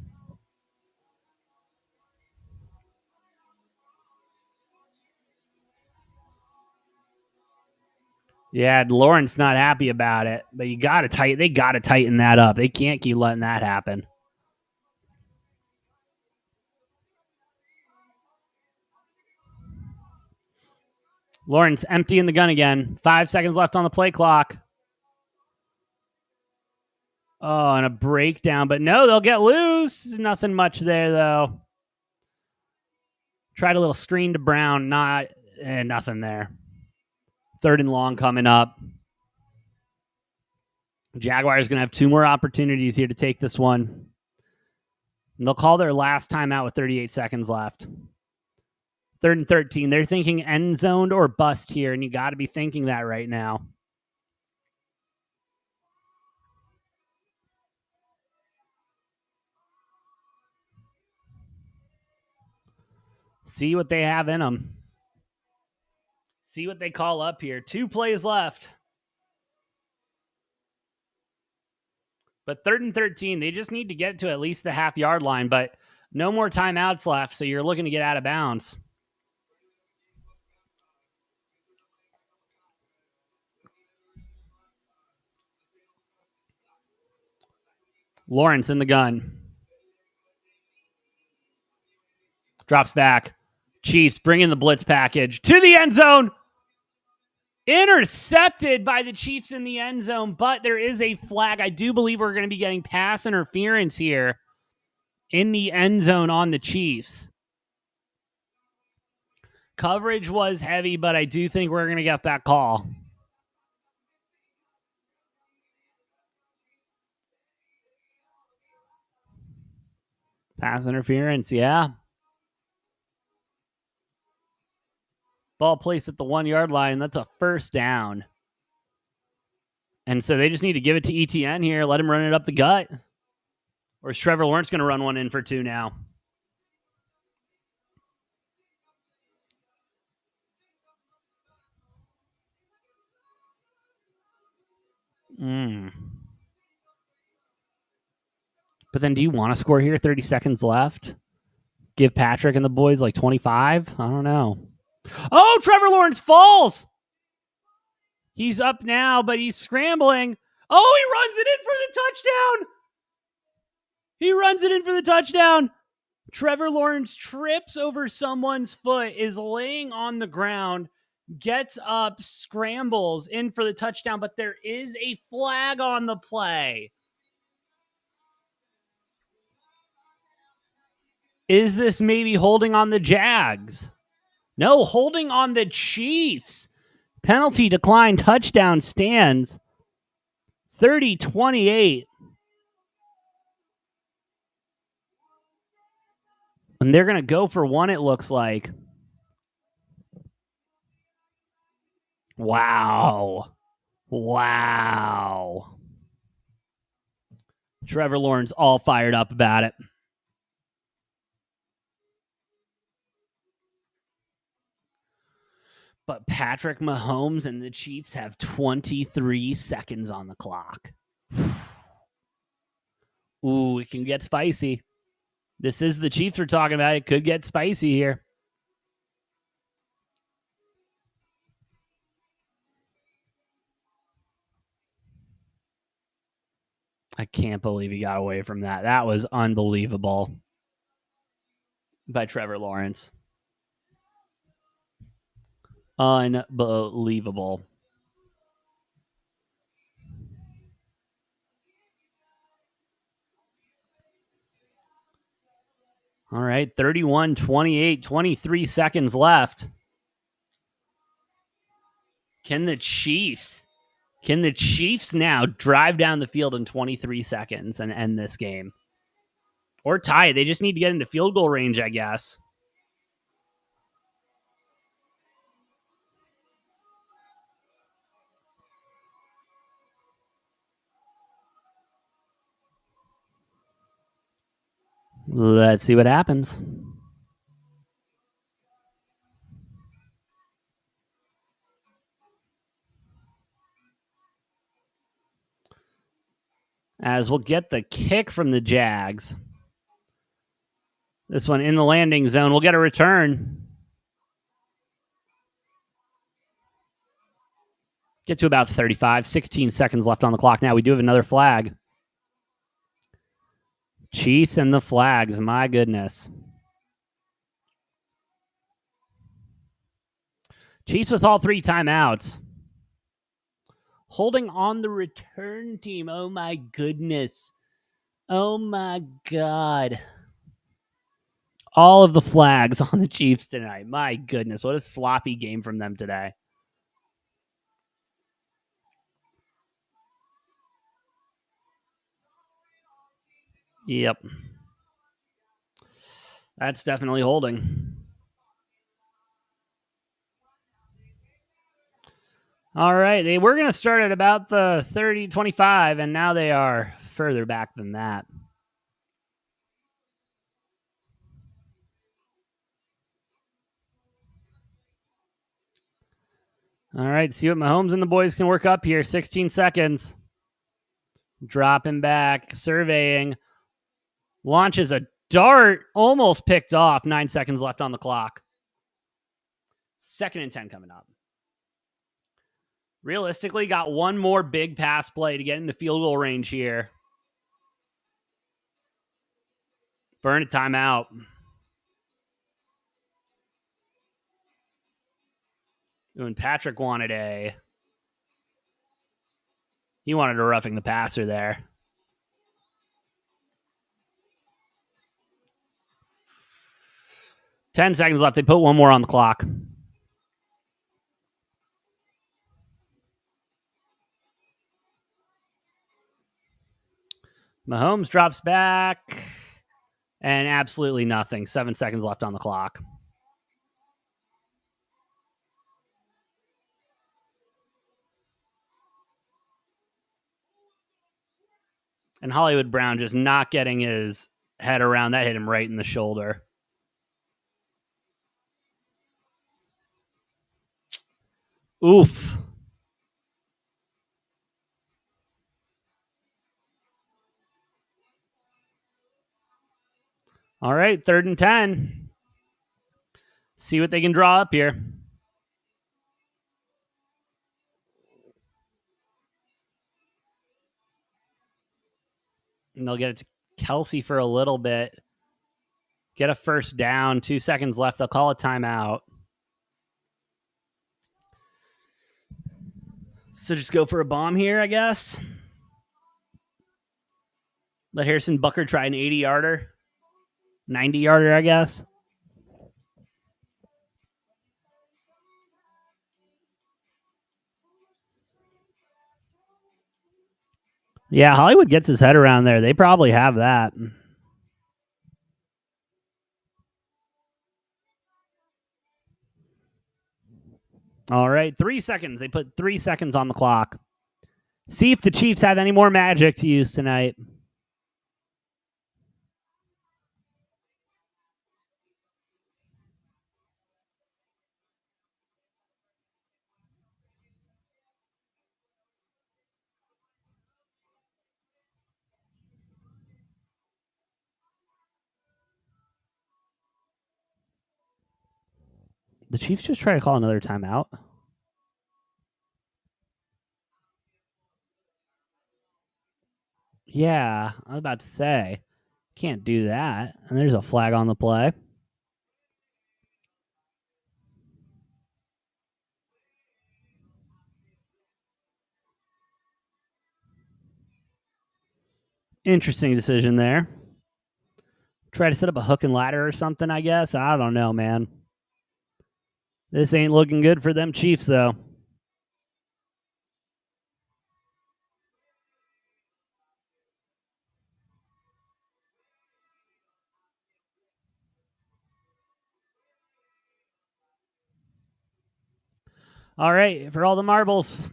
Yeah, Lawrence not happy about it, but they got to tighten that up. They can't keep letting that happen. Lawrence empty in the gun again. 5 seconds left on the play clock. Oh, and a breakdown, but no, they'll get loose. Nothing much there, though. Tried a little screen to Brown, nothing there. 3rd and long coming up. Jaguars going to have 2 more opportunities here to take this one. And they'll call their last timeout with 38 seconds left. 3rd and 13. They're thinking end zoned or bust here, and you got to be thinking that right now. See what they have in them. See what they call up here. 2 plays left. But 3rd and 13, they just need to get to at least the half-yard line, but no more timeouts left, so you're looking to get out of bounds. Lawrence in the gun. Drops back. Chiefs bring in the blitz package to the end zone. Intercepted by the Chiefs in the end zone, but there is a flag. I do believe we're going to be getting pass interference here in the end zone on the Chiefs. Coverage was heavy, but I do think we're going to get that call. Pass interference, yeah. Ball placed at the 1 yard line. That's a first down. And so they just need to give it to ETN here. Let him run it up the gut. Or is Trevor Lawrence going to run one in for 2 now? But then do you want to score here? 30 seconds left? Give Patrick and the boys like 25? I don't know. Oh, Trevor Lawrence falls! He's up now, but he's scrambling. Oh, he runs it in for the touchdown! He runs it in for the touchdown! Trevor Lawrence trips over someone's foot, is laying on the ground, gets up, scrambles in for the touchdown, but there is a flag on the play. Is this maybe holding on the Jags? No, holding on the Chiefs. Penalty decline, touchdown stands. 30-28. And they're going to go for one, it looks like. Wow. Trevor Lawrence all fired up about it. But Patrick Mahomes and the Chiefs have 23 seconds on the clock. Ooh, it can get spicy. This is the Chiefs we're talking about. It could get spicy here. I can't believe he got away from that. That was unbelievable by Trevor Lawrence. Unbelievable. All right, 31-28, 23 seconds left. Can the Chiefs now drive down the field in 23 seconds and end this game? Or tie it? They just need to get into field goal range, I guess. Let's see what happens. As we'll get the kick from the Jags. This one in the landing zone. We'll get a return. Get to about 35. 16 seconds left on the clock now. We do have another flag. Chiefs and the flags. My goodness. Chiefs with all 3 timeouts. Holding on the return team. Oh, my goodness. Oh, my God. All of the flags on the Chiefs tonight. My goodness. What a sloppy game from them today. Yep. That's definitely holding. All right. They were going to start at about the 30-25, and now they are further back than that. All right. See what Mahomes and the boys can work up here. 16 seconds. Dropping back, surveying. Launches a dart, almost picked off. 9 seconds left on the clock. 2nd and 10 coming up. Realistically, got one more big pass play to get into field goal range here. Burn a timeout. When Patrick wanted he wanted a roughing the passer there. Ten seconds left. They put one more on the clock. Mahomes drops back, and absolutely nothing. 7 seconds left on the clock. And Hollywood Brown just not getting his head around. That hit him right in the shoulder. Oof. All right, 3rd and 10. See what they can draw up here. And they'll get it to Kelsey for a little bit. Get a first down. 2 seconds left. They'll call a timeout. So just go for a bomb here, I guess. Let Harrison Butker try an 80-yarder. 90-yarder, I guess. Yeah, Hollywood gets his head around there. They probably have that. All right, 3 seconds. They put 3 seconds on the clock. See if the Chiefs have any more magic to use tonight. The Chiefs just try to call another timeout. Yeah, I was about to say. Can't do that. And there's a flag on the play. Interesting decision there. Try to set up a hook and ladder or something, I guess. I don't know, man. This ain't looking good for them Chiefs, though. All right, for all the marbles.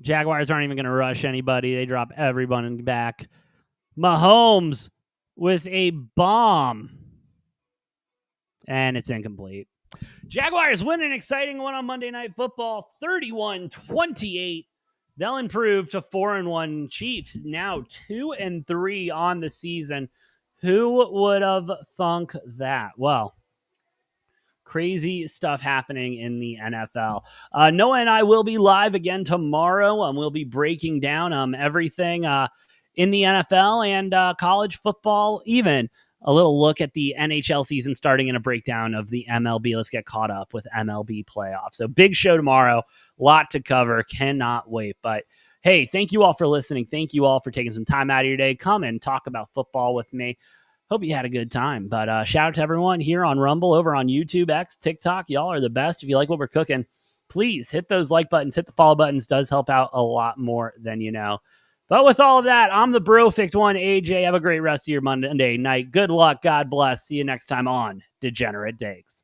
Jaguars aren't even going to rush anybody. They drop everyone back. Mahomes with a bomb. And it's incomplete. Jaguars win an exciting one on Monday Night Football, 31-28. They'll improve to 4-1. Chiefs now 2-3 on the season. Who would have thunk that? Well, crazy stuff happening in the NFL. Noah and I will be live again tomorrow. We'll be breaking down everything in the NFL and college football, even a little look at the NHL season starting and a breakdown of the MLB. Let's get caught up with MLB playoffs. So big show tomorrow, lot to cover. Cannot wait. But hey, thank you all for listening. Thank you all for taking some time out of your day. Come and talk about football with me. Hope you had a good time. But shout out to everyone here on Rumble, over on YouTube, X, TikTok. Y'all are the best. If you like what we're cooking, please hit those like buttons, hit the follow buttons. Does help out a lot more than you know. But with all of that, I'm the Brofict one, AJ. Have a great rest of your Monday night. Good luck. God bless. See you next time on Degenerate Takes.